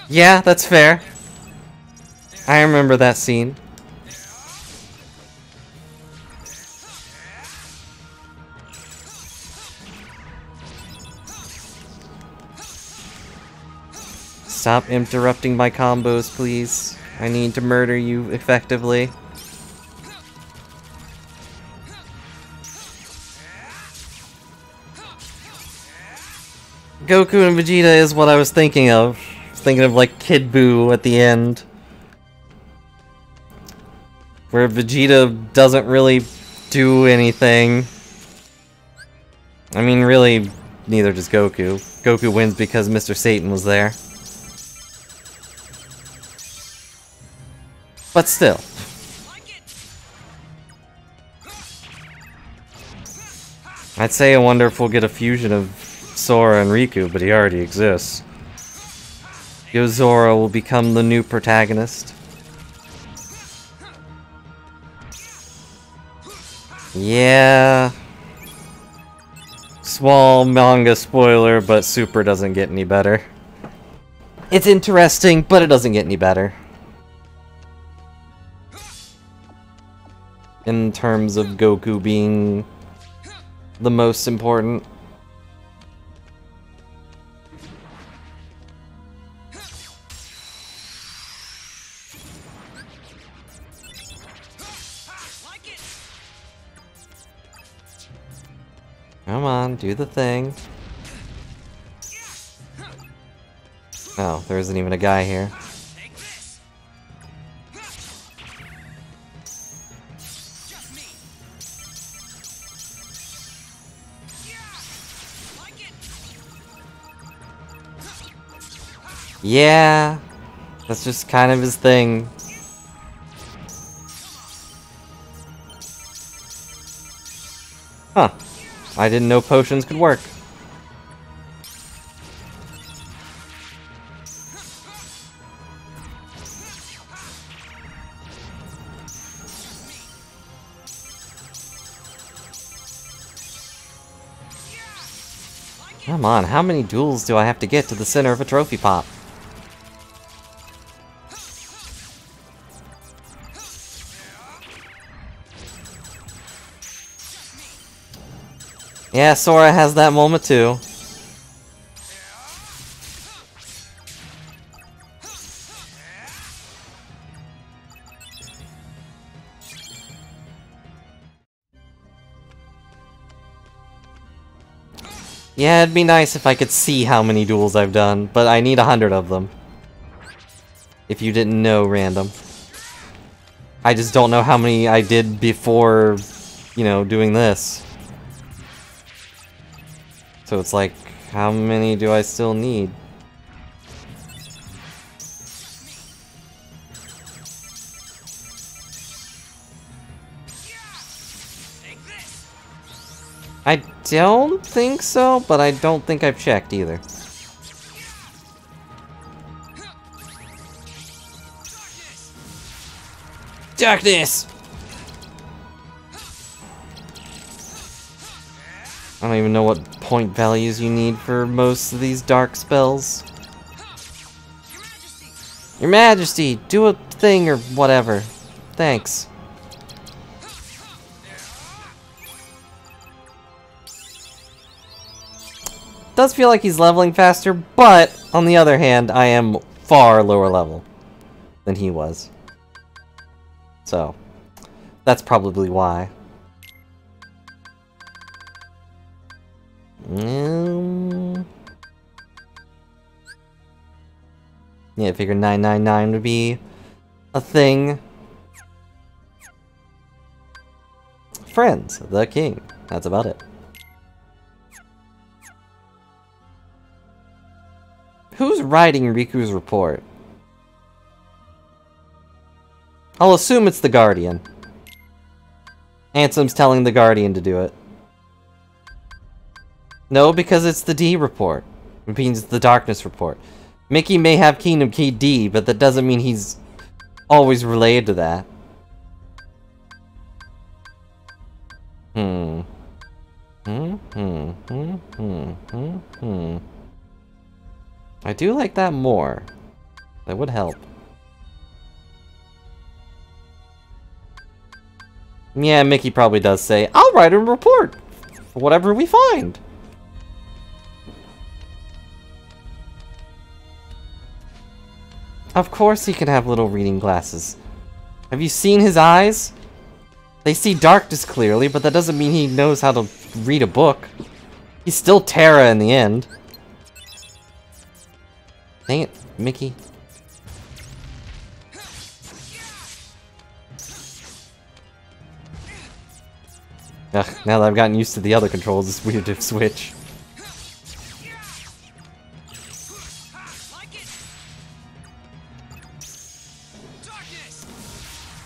Yeah, that's fair. I remember that scene. Stop interrupting my combos, please. I need to murder you effectively. Goku and Vegeta is what I was thinking of. I was thinking of like Kid Buu at the end. Where Vegeta doesn't really do anything. I mean, really, neither does Goku. Goku wins because Mr. Satan was there. But still. I'd say I wonder if we'll get a fusion of Sora and Riku, but he already exists. Yozora will become the new protagonist. Yeah. Small manga spoiler, but Super doesn't get any better. It's interesting, but it doesn't get any better. In terms of Goku being the most important. Come on, do the thing. Oh, there isn't even a guy here. Yeah, that's just kind of his thing. Huh. I didn't know potions could work. Come on, how many duels do I have to get to the center of a trophy pop? Yeah, Sora has that moment too. Yeah, it'd be nice if I could see how many duels I've done, but I need 100 of them. If you didn't know, random. I just don't know how many I did before, you know, doing this. So it's like, how many do I still need? I don't think so, but I don't think I've checked either. Darkness! I don't even know what point values you need for most of these dark spells. Your Majesty, do a thing or whatever. Thanks. Does feel like he's leveling faster, but on the other hand, I am far lower level than he was. So, that's probably why. Yeah, I figured 999 would be a thing. Friends, the king. That's about it. Who's writing Riku's report? I'll assume it's the Guardian. Ansem's telling the Guardian to do it. No, because it's the D report. It means the Darkness report. Mickey may have Kingdom Key D, but that doesn't mean he's always related to that. I do like that more. That would help. Yeah, Mickey probably does say, I'll write a report for whatever we find. Of course he can have little reading glasses. Have you seen his eyes? They see darkness clearly, but that doesn't mean he knows how to read a book. He's still Terra in the end. Dang it, Mickey. Ugh, now that I've gotten used to the other controls, it's weird to switch.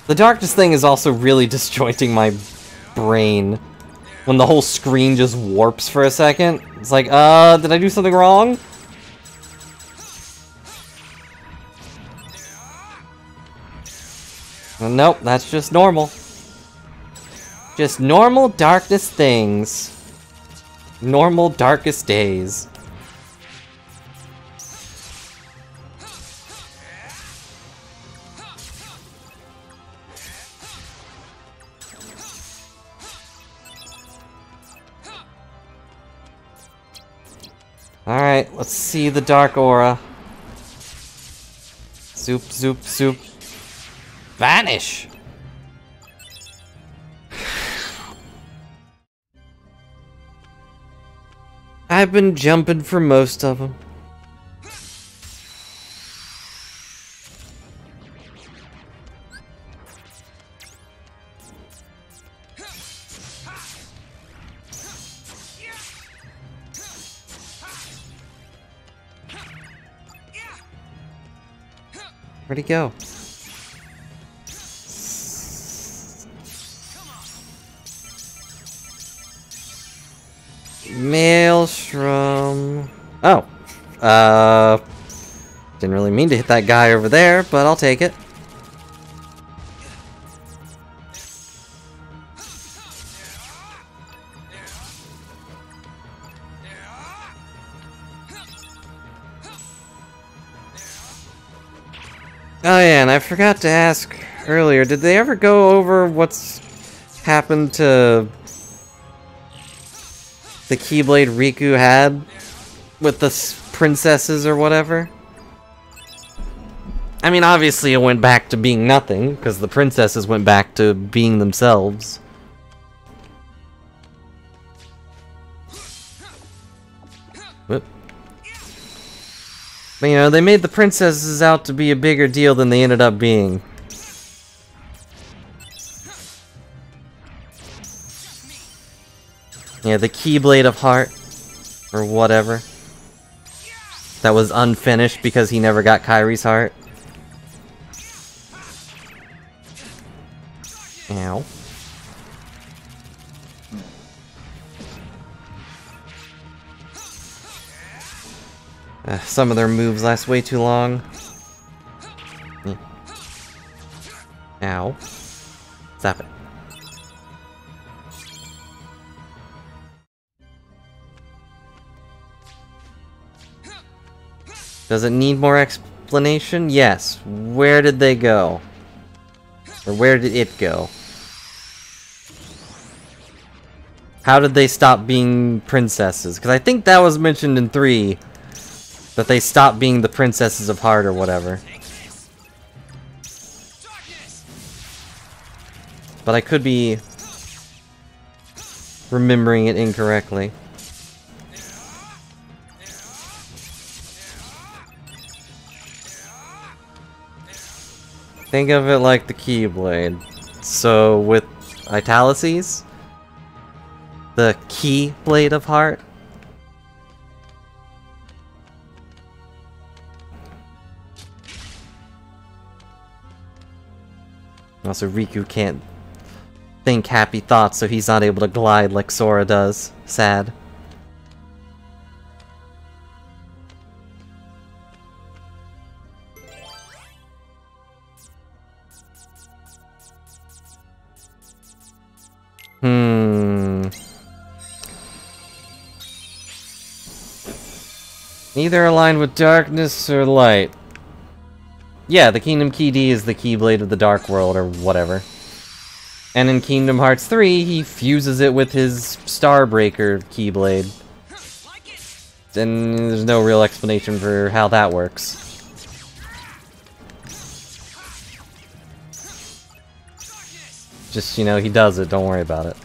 The darkness thing is also really disjointing my brain. When the whole screen just warps for a second. It's like, did I do something wrong? Nope, that's just normal. Just normal darkness things. Normal darkest days. Alright, let's see the dark aura. Zoop, zoop, zoop. Vanish! I've been jumping for most of them. Where'd he go? Maelstrom. Oh. Didn't really mean to hit that guy over there, but I'll take it. Oh yeah, and I forgot to ask earlier, did they ever go over what's happened to the Keyblade Riku had with the princesses or whatever? I mean, obviously it went back to being nothing, because the princesses went back to being themselves. Whoop. But, you know, they made the princesses out to be a bigger deal than they ended up being. Yeah, the Keyblade of Heart, or whatever. That was unfinished because he never got Kairi's heart. Ow. Some of their moves last way too long. Ow. Stop it. Does it need more explanation? Yes. Where did they go? Or where did it go? How did they stop being princesses? Because I think that was mentioned in 3. That they stopped being the princesses of heart or whatever. But I could be remembering it incorrectly. Think of it like the Keyblade. So with italices, the Keyblade of Heart. Also, Riku can't think happy thoughts, so he's not able to glide like Sora does. Sad. Either aligned with darkness or light. Yeah, the Kingdom Key D is the Keyblade of the Dark World, or whatever. And in Kingdom Hearts 3, he fuses it with his Starbreaker Keyblade. And there's no real explanation for how that works. Just, you know, he does it, don't worry about it.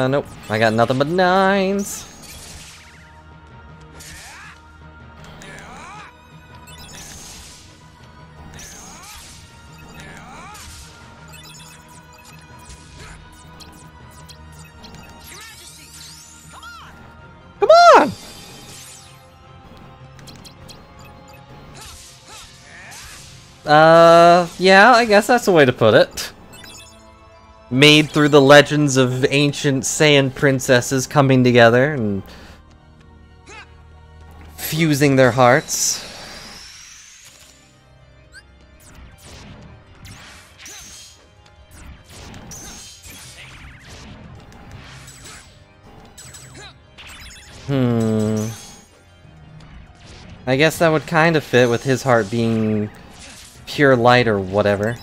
Nope. I got nothing but 9s. Come on! Yeah, I guess that's the way to put it. Made through the legends of ancient sand princesses coming together and fusing their hearts. I guess that would kind of fit with his heart being pure light or whatever.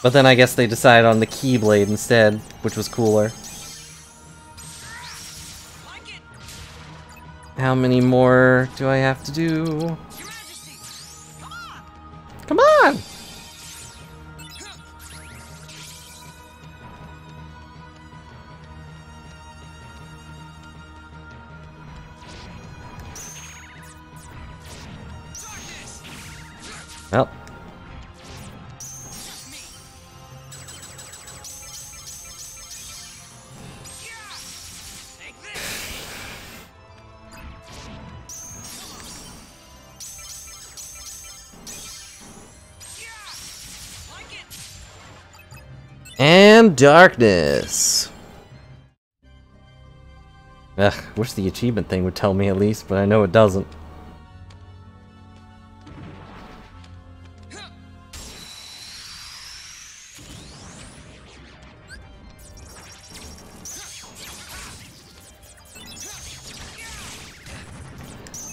But then I guess they decided on the Keyblade instead, which was cooler. How many more do I have to do? Come on! Well. And darkness. Ugh, wish the achievement thing would tell me at least, but I know it doesn't.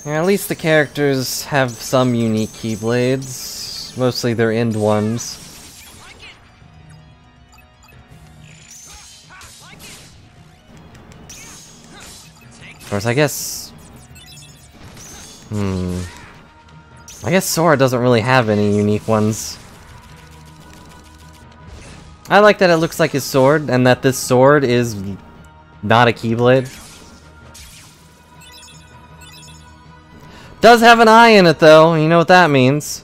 Yeah, at least the characters have some unique Keyblades. Mostly they're end ones. Of course, I guess... I guess Sora doesn't really have any unique ones. I like that it looks like his sword, and that this sword is not a Keyblade. Does have an eye in it, though. You know what that means.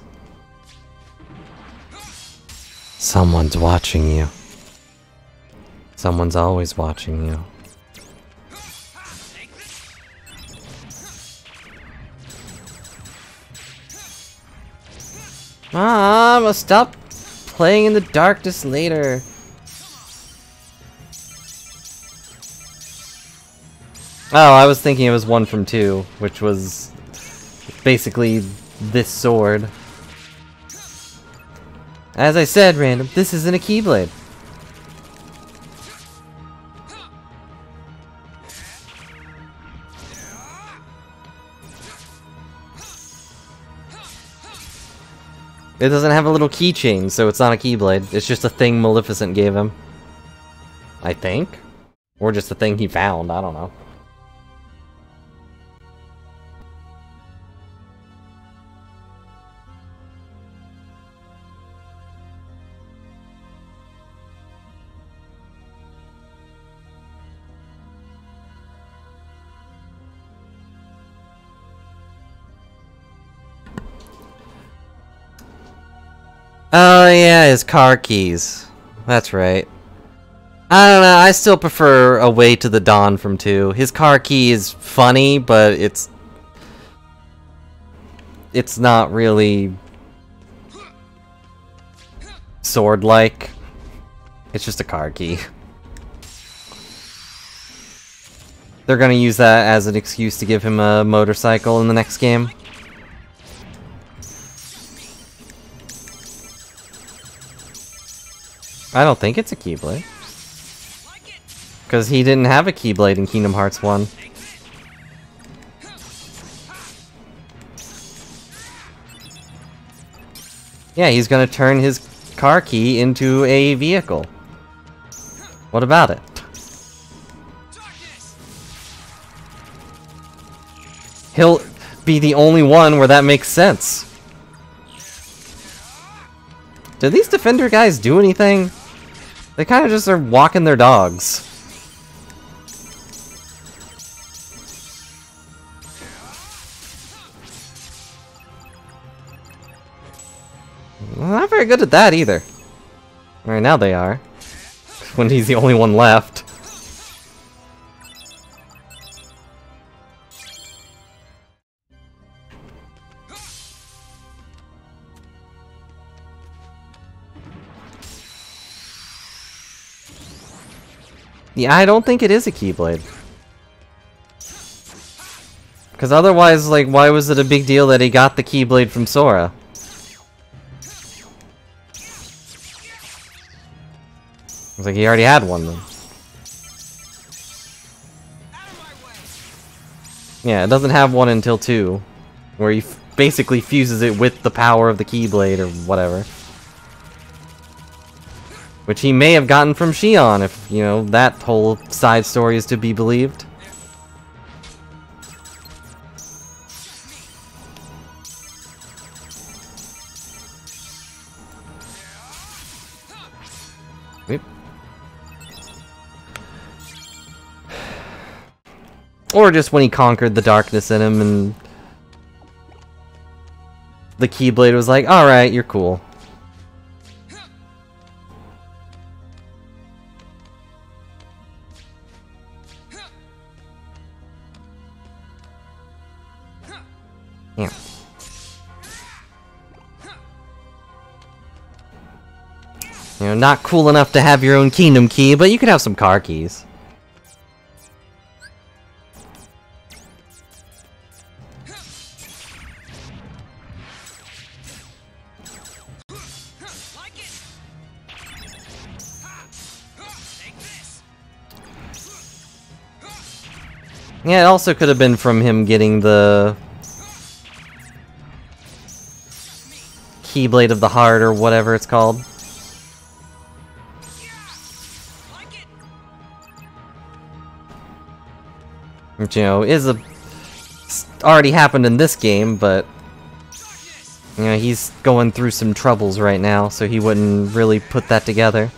Someone's watching you. Someone's always watching you. I must stop playing in the darkness later. Oh, I was thinking it was 1 from 2, which was basically this sword. As I said, Random, this isn't a Keyblade. It doesn't have a little keychain, so it's not a Keyblade. It's just a thing Maleficent gave him. I think? Or just a thing he found, I don't know. Oh yeah, his car keys. That's right. I don't know, I still prefer A Way to the Dawn from 2. His car key is funny, but it's not really sword-like. It's just a car key. they're gonna use that as an excuse to give him a motorcycle in the next game. I don't think it's a Keyblade. Because he didn't have a Keyblade in Kingdom Hearts 1. Yeah, he's gonna turn his car key into a vehicle. What about it? He'll be the only one where that makes sense. Do these Defender guys do anything? They kind of just are walking their dogs. Well, not very good at that either. Right now they are. When he's the only one left. Yeah, I don't think it is a Keyblade. Because otherwise, like, why was it a big deal that he got the Keyblade from Sora? It's like he already had one then. Yeah, it doesn't have one until 2, where he basically fuses it with the power of the Keyblade or whatever. Which he may have gotten from Xion, if, you know, that whole side story is to be believed. Oop. Or just when he conquered the darkness in him and the Keyblade was like, alright, you're cool. Yeah. You know, not cool enough to have your own kingdom key, but you can have some car keys. Yeah, it also could have been from him getting the Keyblade of the Heart or whatever it's called. Which, you know, is already happened in this game, but you know, he's going through some troubles right now, so he wouldn't really put that together.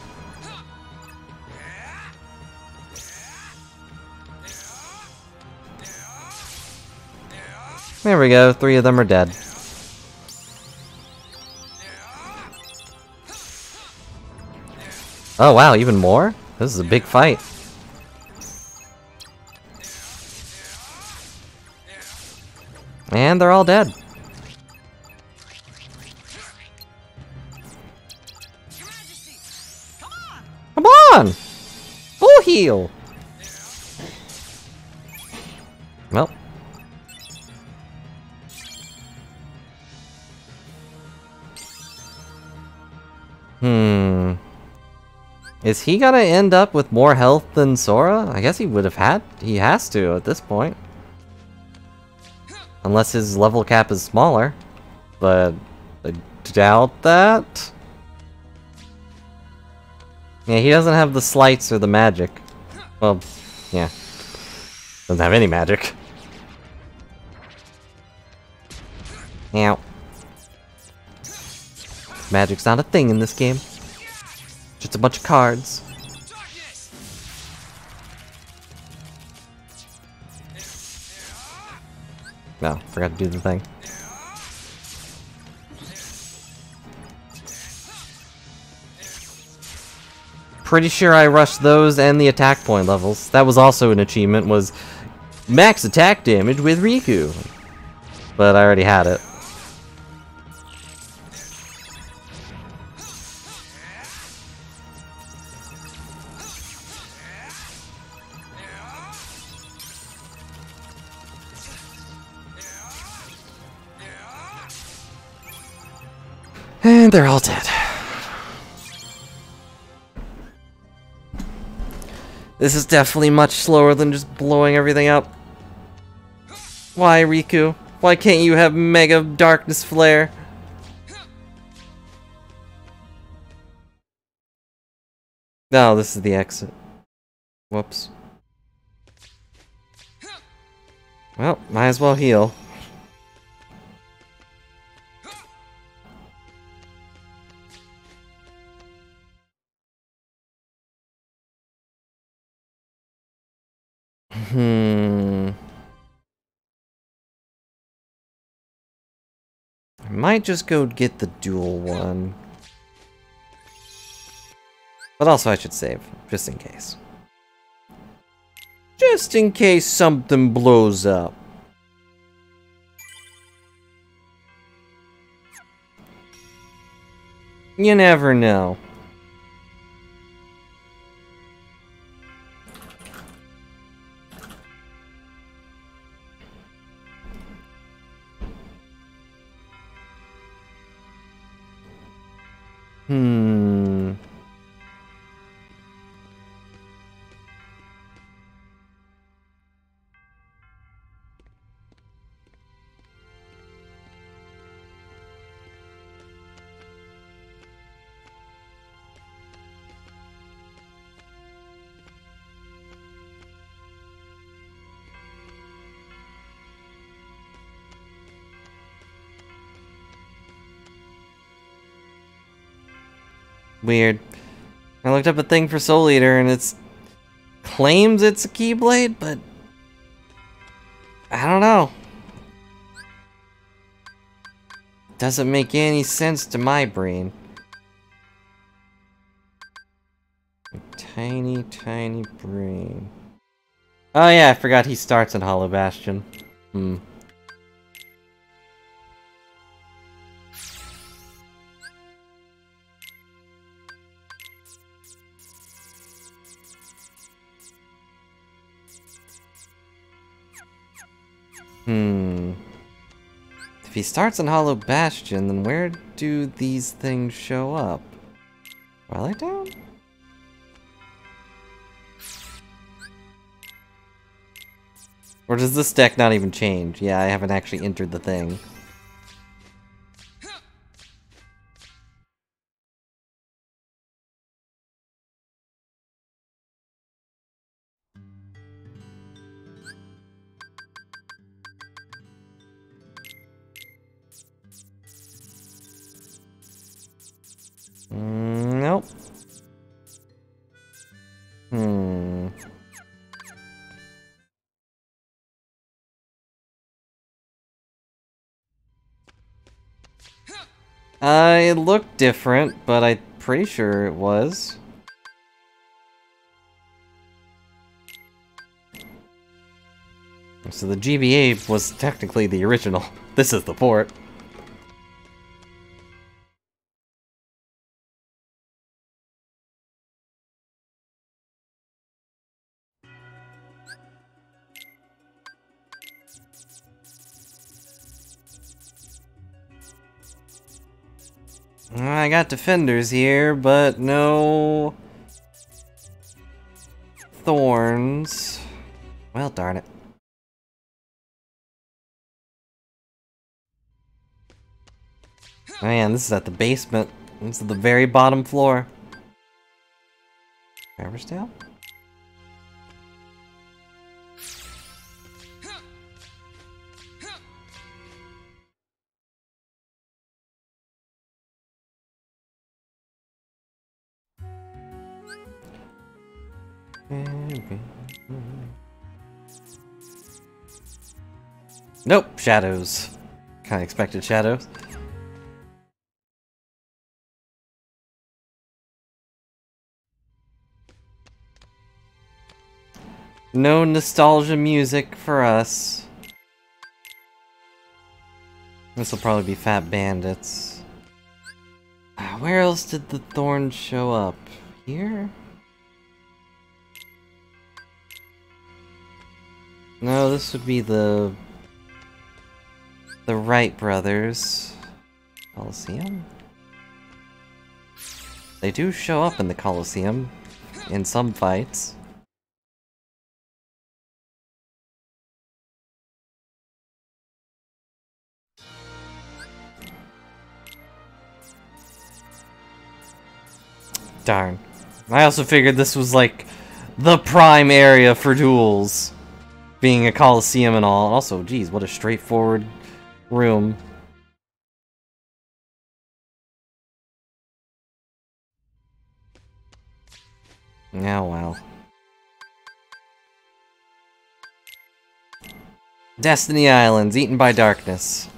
There we go, 3 of them are dead. Oh wow, even more? This is a big fight. And they're all dead. Come on! Full heal! Well. Is he gonna end up with more health than Sora? I guess he would have had. He has to at this point. Unless his level cap is smaller. But I doubt that. Yeah, he doesn't have the slights or the magic. Well, yeah. Doesn't have any magic. Ow. Magic's not a thing in this game. Just a bunch of cards. No, forgot to do the thing. Pretty sure I rushed those and the attack point levels. That was also an achievement, was max attack damage with Riku. But I already had it. And they're all dead. This is definitely much slower than just blowing everything up. Why, Riku? Why can't you have Mega Darkness Flare? No, this is the exit. Whoops. Well, might as well heal. I might just go get the dual one. But also I should save, just in case. Just in case something blows up. You never know. Weird. I looked up a thing for Soul Eater and it's claims it's a Keyblade, but I don't know. Doesn't make any sense to my brain. Tiny, tiny brain. Oh yeah, I forgot he starts in Hollow Bastion. If he starts in Hollow Bastion, then where do these things show up? Twilight Town? Or does this deck not even change? Yeah, I haven't actually entered the thing. Nope. It looked different, but I'm pretty sure it was. So the GBA was technically the original. This is the port. I got defenders here, but no thorns. Well, darn it. Man, this is at the basement. This is the very bottom floor. Traverse Tail? Nope, shadows. Kinda expected shadows. No nostalgia music for us. This will probably be Fat Bandits. Where else did the thorns show up? Here? No, this would be the Wright brothers. Coliseum? They do show up in the Colosseum in some fights. Darn. I also figured this was like the prime area for duels, being a Colosseum and all. Also, geez, what a straightforward room. Oh well. Destiny Islands, eaten by darkness.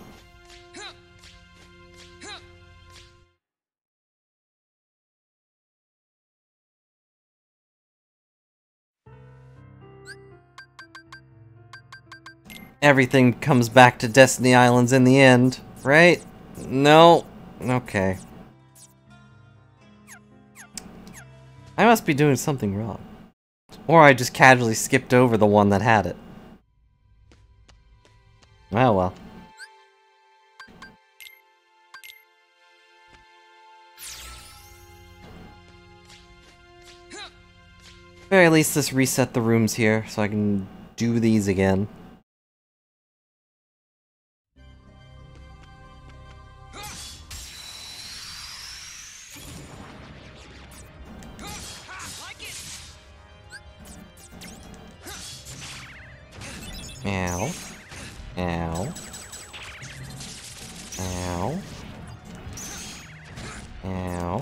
Everything comes back to Destiny Islands in the end, right? No? Okay. I must be doing something wrong. Or I just casually skipped over the one that had it. Oh well. At very least this reset the rooms here, so I can do these again. Ow. Ow. Ow. Ow.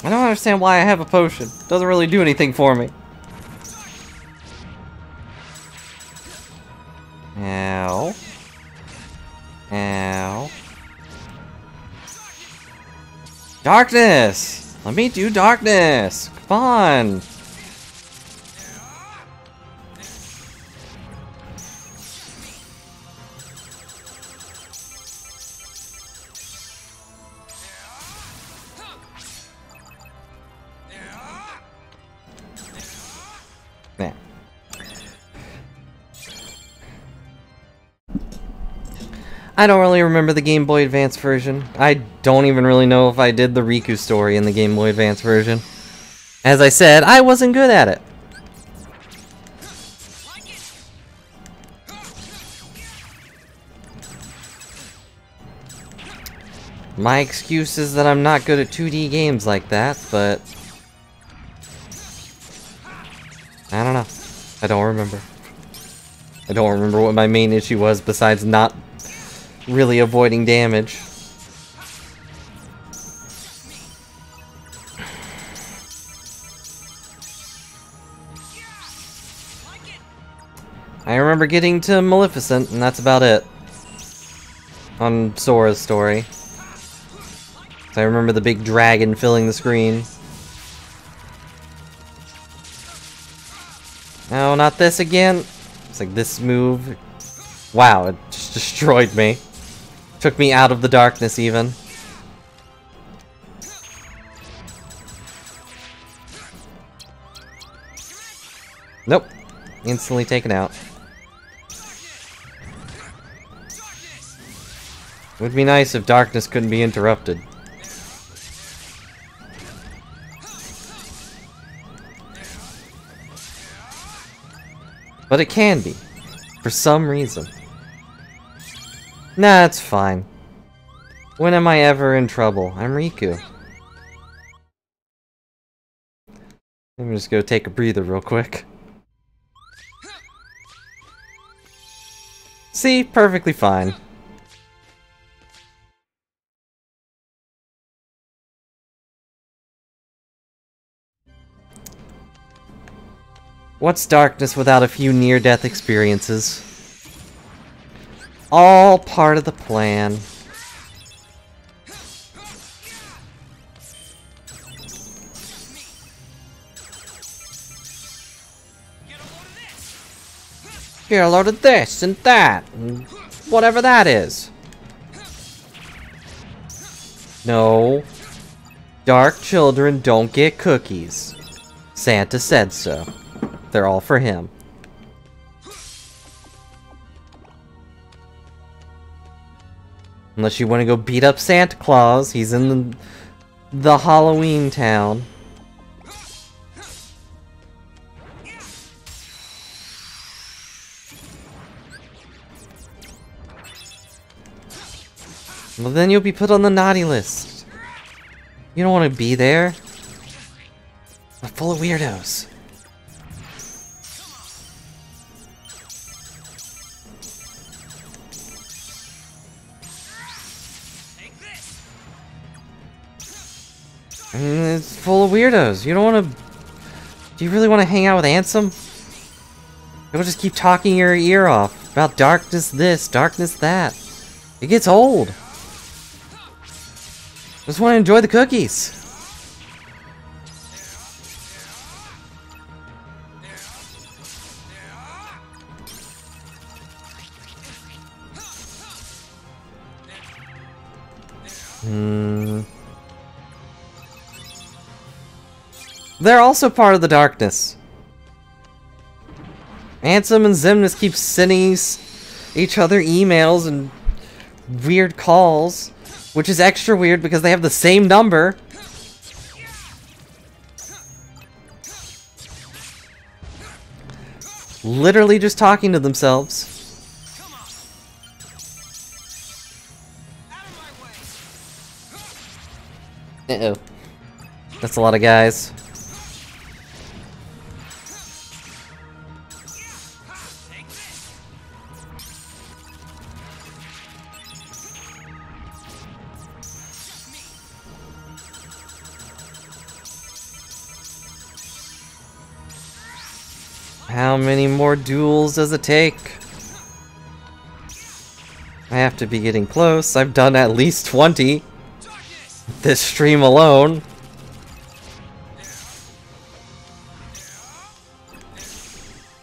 I don't understand why I have a potion. Doesn't really do anything for me. Ow. Ow. Darkness! Let me do darkness! Come on! There. I don't really remember the Game Boy Advance version. I don't even really know if I did the Riku story in the Game Boy Advance version. As I said, I wasn't good at it. My excuse is that I'm not good at 2D games like that, but I don't know. I don't remember. I don't remember what my main issue was besides not really avoiding damage. I remember getting to Maleficent, and that's about it. On Sora's story. So I remember the big dragon filling the screen. No, not this again. It's like this move. Wow, it just destroyed me. Took me out of the darkness even. Nope. Instantly taken out. Would be nice if darkness couldn't be interrupted. But it can be. For some reason. Nah, it's fine. When am I ever in trouble? I'm Riku. Let me just go take a breather real quick. See? Perfectly fine. What's darkness without a few near-death experiences? All part of the plan. Get a load of this and that, and whatever that is. No. Dark children don't get cookies. Santa said so. They're all for him. Unless you want to go beat up Santa Claus, he's in the Halloween town. Well, then you'll be put on the naughty list. You don't want to be there. It's full of weirdos. It's full of weirdos. You don't want to... Do you really want to hang out with Ansem? You'll just keep talking your ear off about darkness this, darkness that. It gets old. Just want to enjoy the cookies. They're also part of the darkness. Ansem and Xemnas keep sending each other emails and weird calls, which is extra weird because they have the same number. Literally just talking to themselves. Uh-oh. That's a lot of guys. How many more duels does it take? I have to be getting close. I've done at least 20 this stream alone.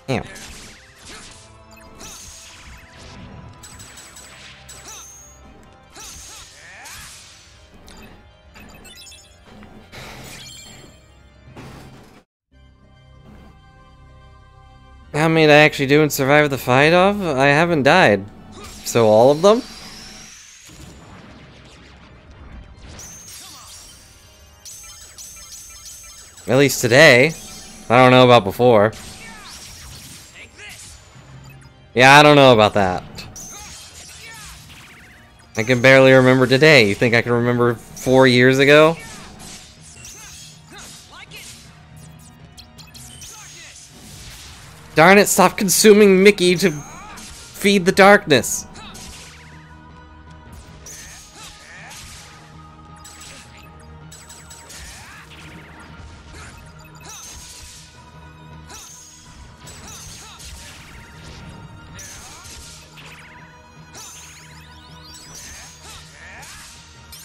Damn. How many did I actually do and survive the fight of? I haven't died. So all of them? At least today. I don't know about before. Yeah, I don't know about that. I can barely remember today. You think I can remember 4 years ago? Darn it, stop consuming Mickey to feed the darkness.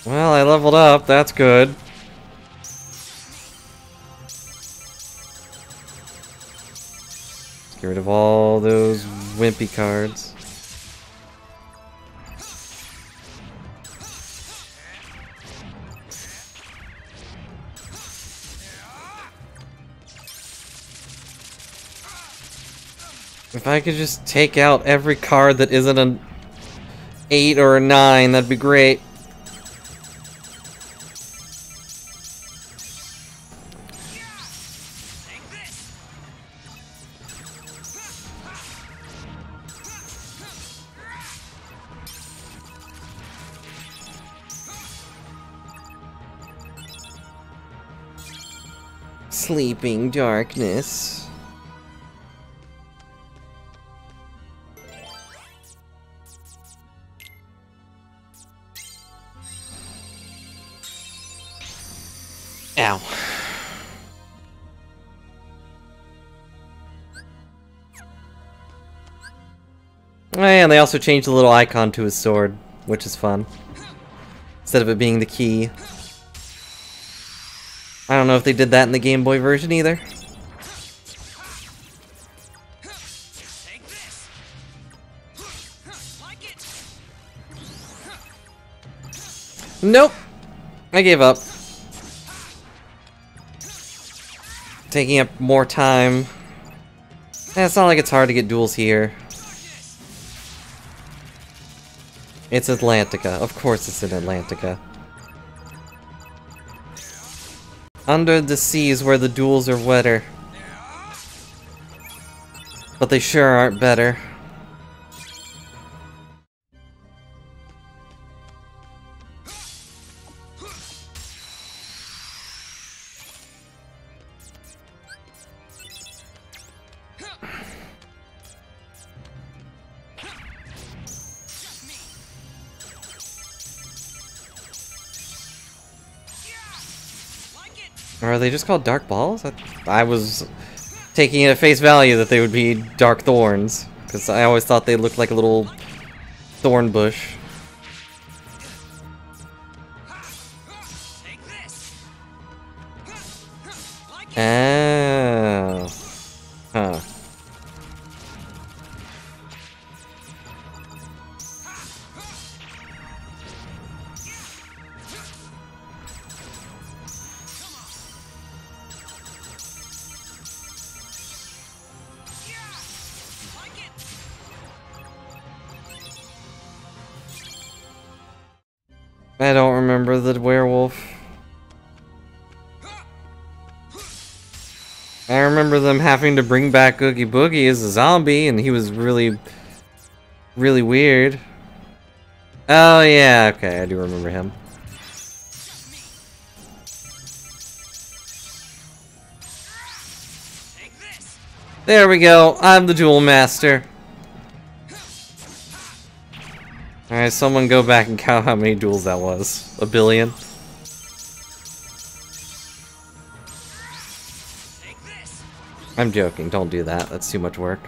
Well, I leveled up, that's good. Get rid of all those wimpy cards. If I could just take out every card that isn't an 8 or a 9, that'd be great. Sleeping darkness. Ow. And they also changed the little icon to his sword, which is fun. Instead of it being the key. I don't know if they did that in the Game Boy version either. Nope. I gave up. taking up more time. It's not like it's hard to get duels here. It's Atlantica. Of course it's in Atlantica. Under the seas where the duels are wetter. But they sure aren't better. Or are they just called Dark Balls? I was taking it at face value that they would be Dark Thorns, because I always thought they looked like a little thorn bush. Oh. Huh. I don't remember the werewolf. I remember them having to bring back Oogie Boogie as a zombie, and he was really weird. Oh yeah, okay, I do remember him. There we go, I'm the Duel Master. Alright, someone go back and count how many duels that was. 1 billion? I'm joking, don't do that. That's too much work.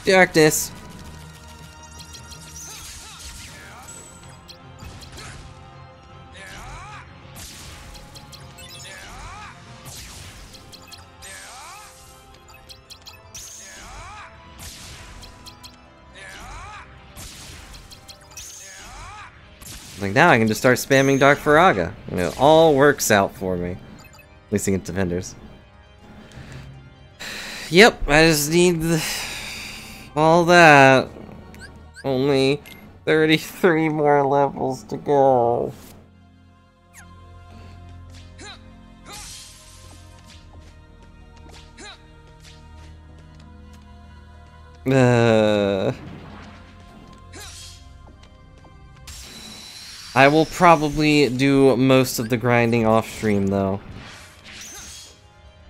Darkness! Like, now I can just start spamming Dark Faraga. And it all works out for me. At least against defenders. Yep, I just need all that. Only 33 more levels to go. I will probably do most of the grinding off stream though.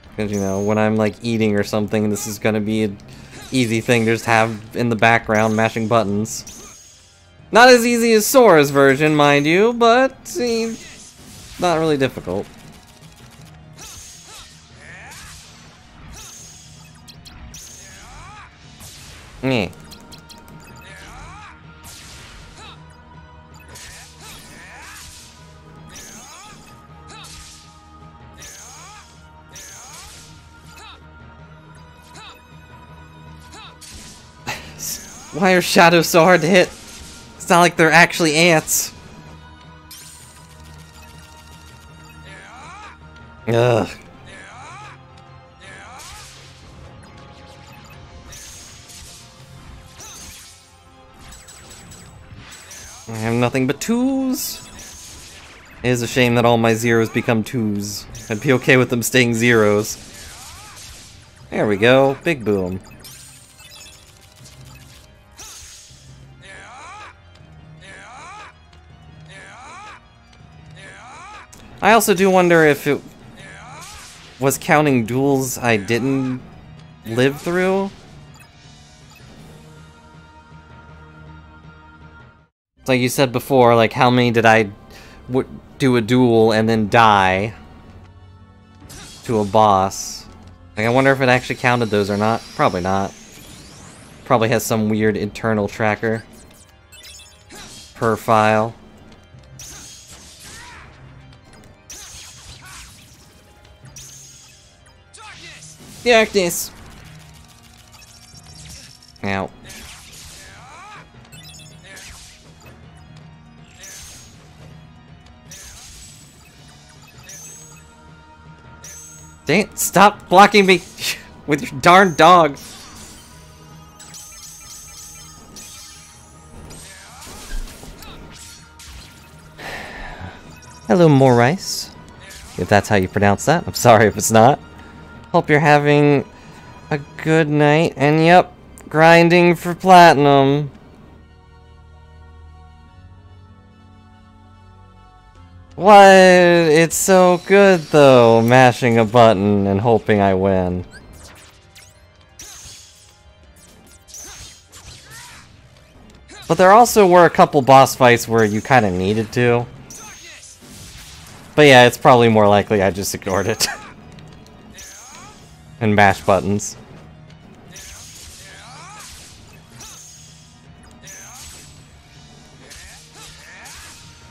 Because, you know, when I'm like eating or something, this is gonna be an easy thing to just have in the background mashing buttons. Not as easy as Sora's version, mind you, but not really difficult. Meh. Why are shadows so hard to hit? It's not like they're actually ants. Ugh. I have nothing but twos. It is a shame that all my zeros become twos. I'd be okay with them staying zeros. There we go. Big boom. I also do wonder if it was counting duels I didn't live through. Like you said before, like how many did I do a duel and then die to a boss? Like I wonder if it actually counted those or not. Probably not. Probably has some weird internal tracker per file. Darkness! Ow. Dang it, stop blocking me with your darn dog. Hello, Morice. If that's how you pronounce that. I'm sorry if it's not. Hope you're having a good night. And yep, grinding for platinum. What? It's so good though, mashing a button and hoping I win. But there also were a couple boss fights where you kind of needed to. But yeah, it's probably more likely I just ignored it. And mashed buttons.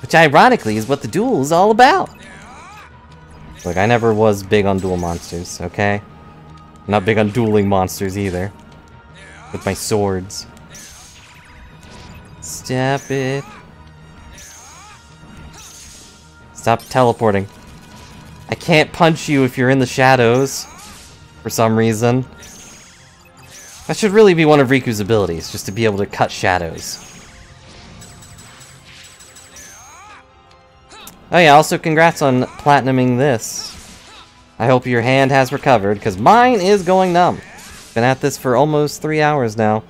Which ironically is what the duel is all about. Look, I never was big on duel monsters, okay? I'm not big on dueling monsters either. With my swords. Stop it. Stop teleporting. I can't punch you if you're in the shadows. For some reason. That should really be one of Riku's abilities, just to be able to cut shadows. Oh yeah, also congrats on platinuming this. I hope your hand has recovered, because mine is going numb. Been at this for almost 3 hours now.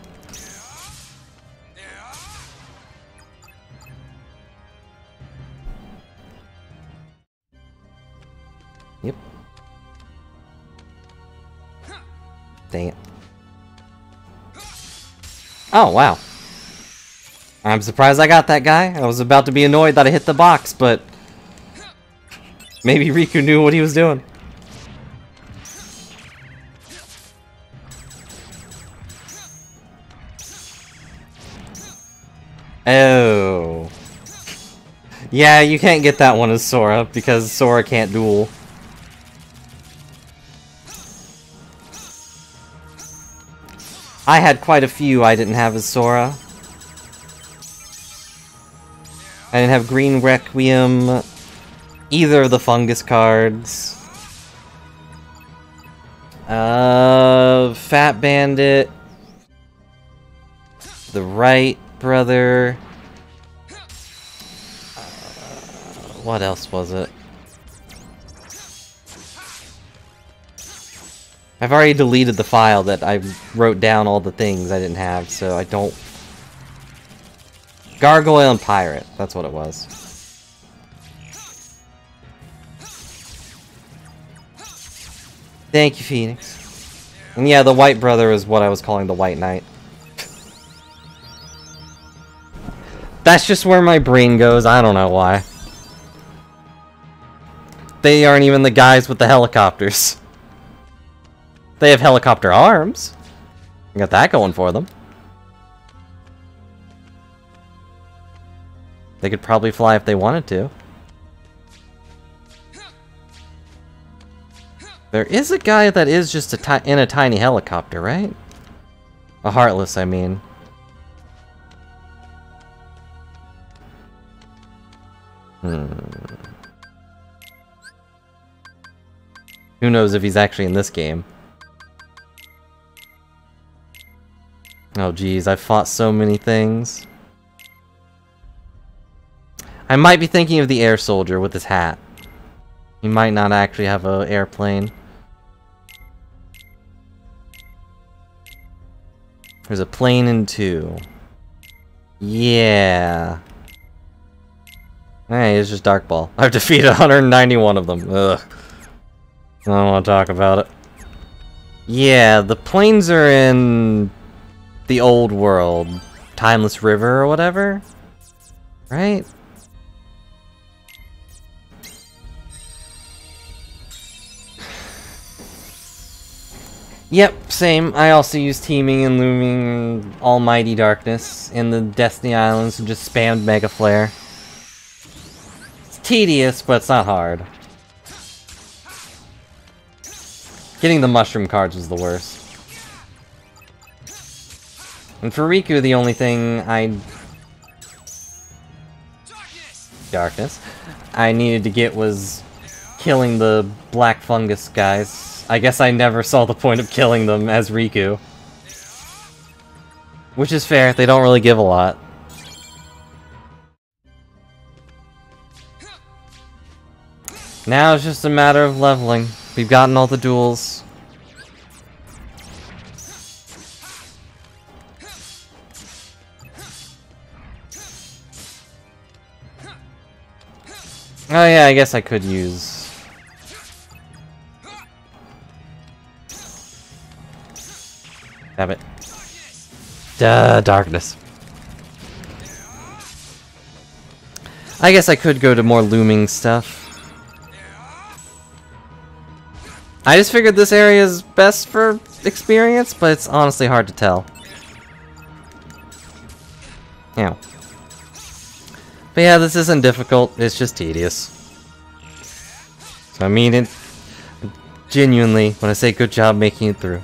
Yep. Dang it. Oh, wow. I'm surprised I got that guy. I was about to be annoyed that I hit the box, but maybe Riku knew what he was doing. Oh. Yeah, you can't get that one as Sora, because Sora can't duel. I had quite a few I didn't have as Sora. I didn't have Green Requiem, either of the fungus cards. Fat Bandit. The Right Brother. What else was it? I've already deleted the file that I wrote down all the things I didn't have, so I don't... Gargoyle and Pirate, that's what it was. Thank you, Phoenix. And yeah, the White Brother is what I was calling the White Knight. That's just where my brain goes, I don't know why. They aren't even the guys with the helicopters. They have helicopter arms. Got that going for them. They could probably fly if they wanted to. There is a guy that is just in a tiny helicopter, right? A Heartless, I mean. Who knows if he's actually in this game. Oh geez, I've fought so many things. I might be thinking of the air soldier with his hat. He might not actually have an airplane. There's a plane in 2. Yeah. Hey, it's just Dark Ball. I've defeated 191 of them. Ugh. I don't want to talk about it. Yeah, the planes are in the old world. Timeless River or whatever? Right? Yep, same. I also use Teaming and Looming Almighty Darkness in the Destiny Islands and just spammed Mega Flare. It's tedious, but it's not hard. Getting the mushroom cards was the worst. And for Riku, the only thing Darkness. I needed to get was killing the black fungus guys. I guess I never saw the point of killing them as Riku. Which is fair, they don't really give a lot. Now it's just a matter of leveling. We've gotten all the duels. Oh yeah, I guess I could use... Damn it. Duh, darkness. I guess I could go to more looming stuff. I just figured this area is best for experience, but it's honestly hard to tell. Yeah. But yeah, this isn't difficult, it's just tedious. So I mean it genuinely when I say good job making it through.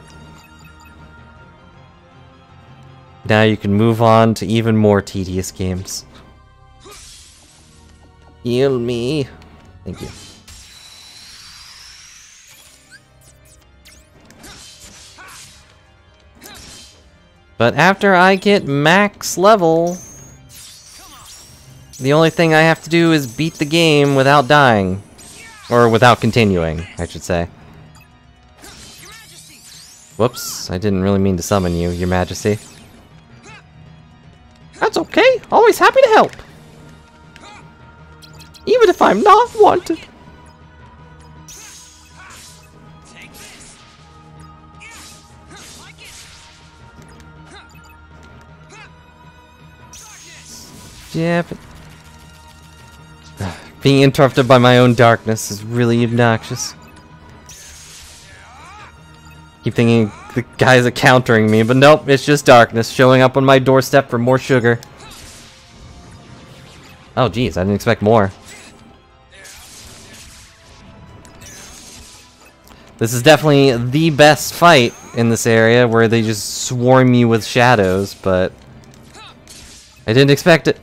Now you can move on to even more tedious games. Heal me. Thank you. But after I get max level, the only thing I have to do is beat the game without dying. Or without continuing, I should say. Whoops, I didn't really mean to summon you, Your Majesty. That's okay, always happy to help. Even if I'm not wanted. Yeah, but... being interrupted by my own darkness is really obnoxious. Keep thinking the guys are countering me, but nope, it's just darkness showing up on my doorstep for more sugar. Oh geez, I didn't expect more. This is definitely the best fight in this area, where they just swarm you with shadows, but... I didn't expect it.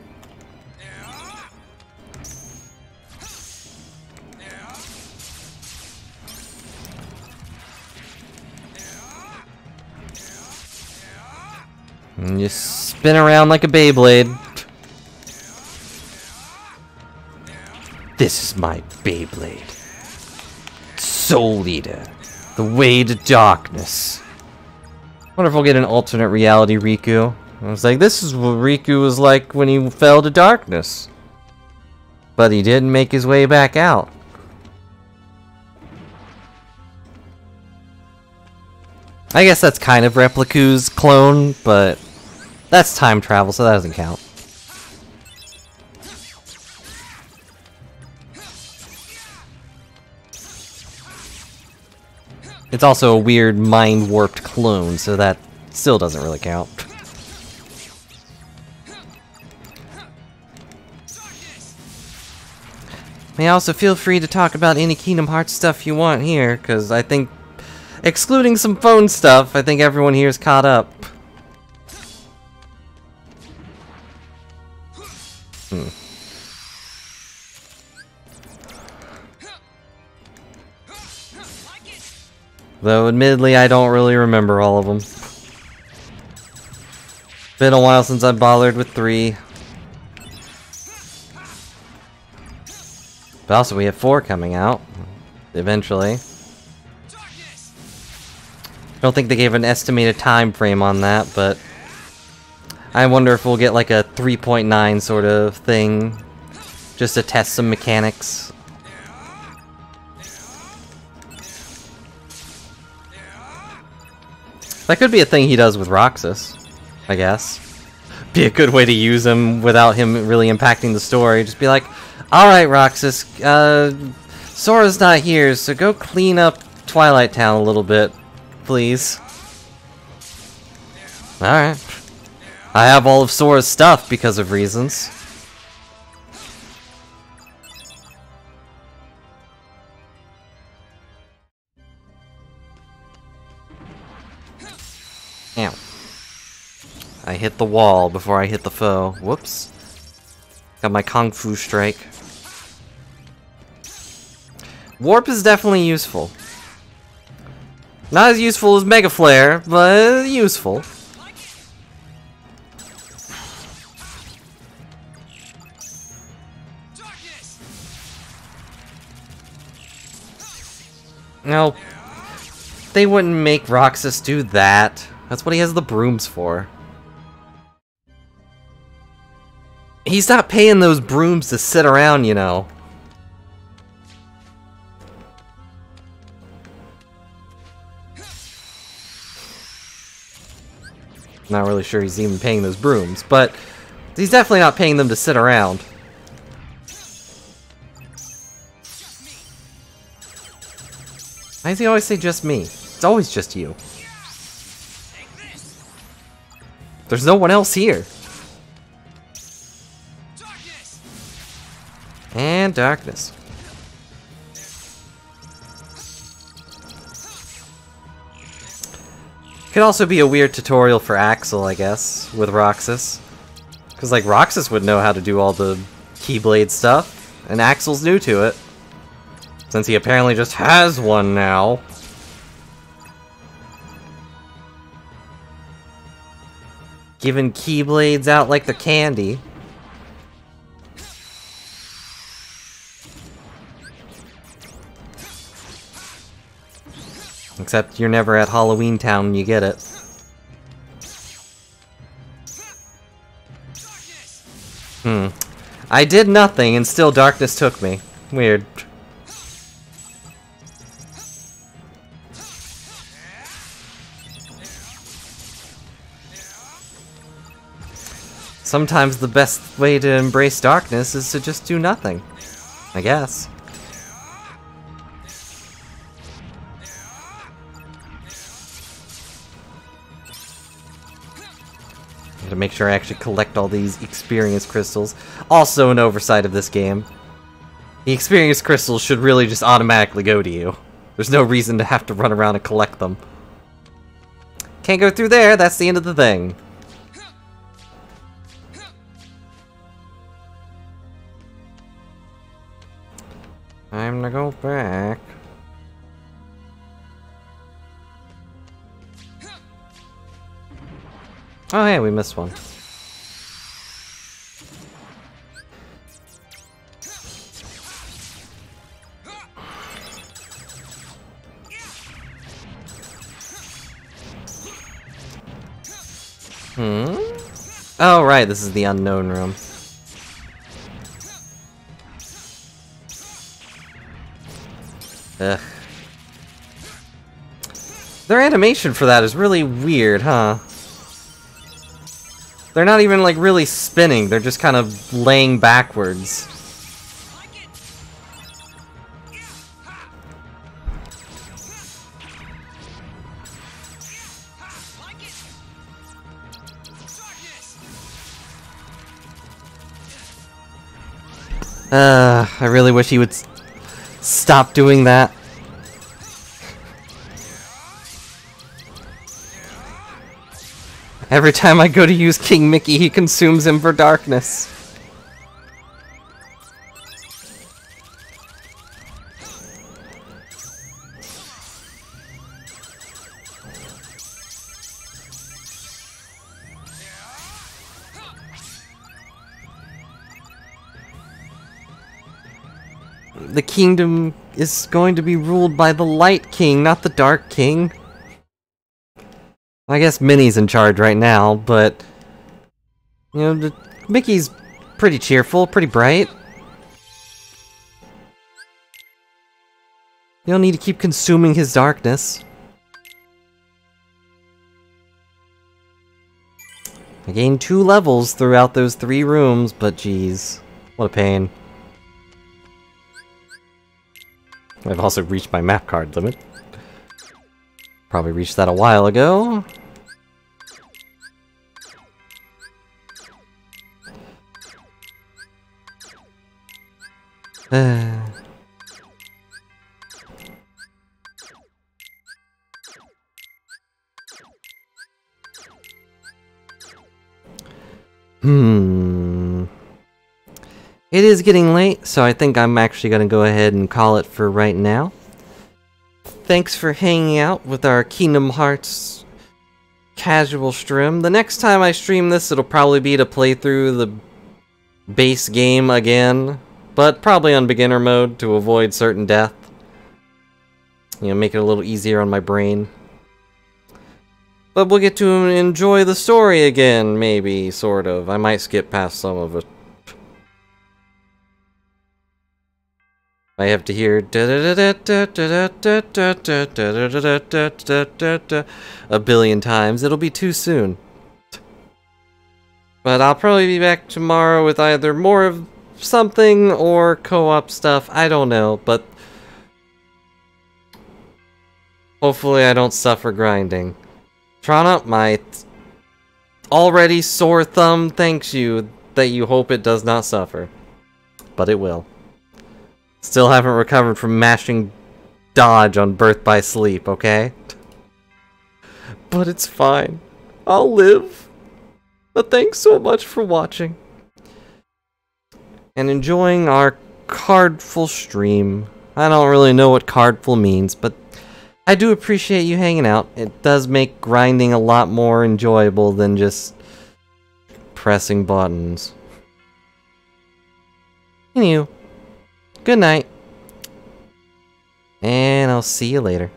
And you spin around like a Beyblade. This is my Beyblade. Soul Eater. The way to darkness. Wonder if we'll get an alternate reality Riku. I was like, this is what Riku was like when he fell to darkness. But he didn't make his way back out. I guess that's kind of Replicu's clone, but that's time travel, so that doesn't count. It's also a weird mind-warped clone, so that still doesn't really count. May also feel free to talk about any Kingdom Hearts stuff you want here, because I think, excluding some phone stuff, I think everyone here is caught up. Though, admittedly, I don't really remember all of them. Been a while since I bothered with 3. But also, we have 4 coming out. Eventually. I don't think they gave an estimated time frame on that, but... I wonder if we'll get like a 3.9 sort of thing. Just to test some mechanics. That could be a thing he does with Roxas, I guess. Be a good way to use him without him really impacting the story. Just be like, alright Roxas, Sora's not here, so go clean up Twilight Town a little bit, please. Alright. I have all of Sora's stuff because of reasons. Ow. I hit the wall before I hit the foe. Whoops. Got my Kung Fu strike. Warp is definitely useful. Not as useful as Mega Flare, but useful. No, they wouldn't make Roxas do that. That's what he has the brooms for. He's not paying those brooms to sit around, you know. Not really sure he's even paying those brooms, but he's definitely not paying them to sit around. Why does he always say just me? It's always just you. There's no one else here. And darkness. Could also be a weird tutorial for Axel, I guess, with Roxas. Because, like, Roxas would know how to do all the Keyblade stuff, and Axel's new to it. Since he apparently just has one now. Giving Keyblades out like the candy. Except you're never at Halloween Town when you get it. I did nothing and still darkness took me. Weird. Sometimes the best way to embrace darkness is to just do nothing. I guess. To make sure I actually collect all these experience crystals. Also an oversight of this game. The experience crystals should really just automatically go to you. There's no reason to have to run around and collect them. Can't go through there, that's the end of the thing. Time to go back. Oh hey, we missed one. Oh right, this is the unknown room. Ugh. Their animation for that is really weird, huh? They're not even, like, really spinning, they're just kind of laying backwards. I really wish he would stop doing that. Every time I go to use King Mickey, he consumes him for darkness. The kingdom is going to be ruled by the Light King, not the Dark King. I guess Minnie's in charge right now, but you know, Mickey's pretty cheerful, pretty bright. You don't need to keep consuming his darkness. I gained 2 levels throughout those 3 rooms, but geez, what a pain. I've also reached my map card limit. Probably reached that a while ago. It is getting late, so I think I'm actually going to go ahead and call it for right now. Thanks for hanging out with our Kingdom Hearts casual stream. The next time I stream this, it'll probably be to play through the base game again, but probably on beginner mode to avoid certain death. You know, make it a little easier on my brain. But we'll get to enjoy the story again, maybe, sort of. I might skip past some of it. I have to hear a billion times. It'll be too soon. But I'll probably be back tomorrow with either more of something or co-op stuff. I don't know, but hopefully I don't suffer grinding. Trana, my already sore thumb thanks you that you hope it does not suffer. But it will. Still haven't recovered from mashing dodge on Birth by Sleep, okay? But it's fine. I'll live. But thanks so much for watching. And enjoying our cardful stream. I don't really know what cardful means, but I do appreciate you hanging out. It does make grinding a lot more enjoyable than just pressing buttons. Anywho. Good night. And I'll see you later.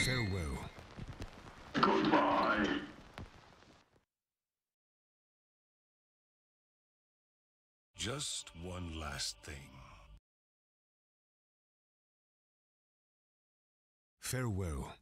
Farewell. Goodbye. Just one last thing. Farewell.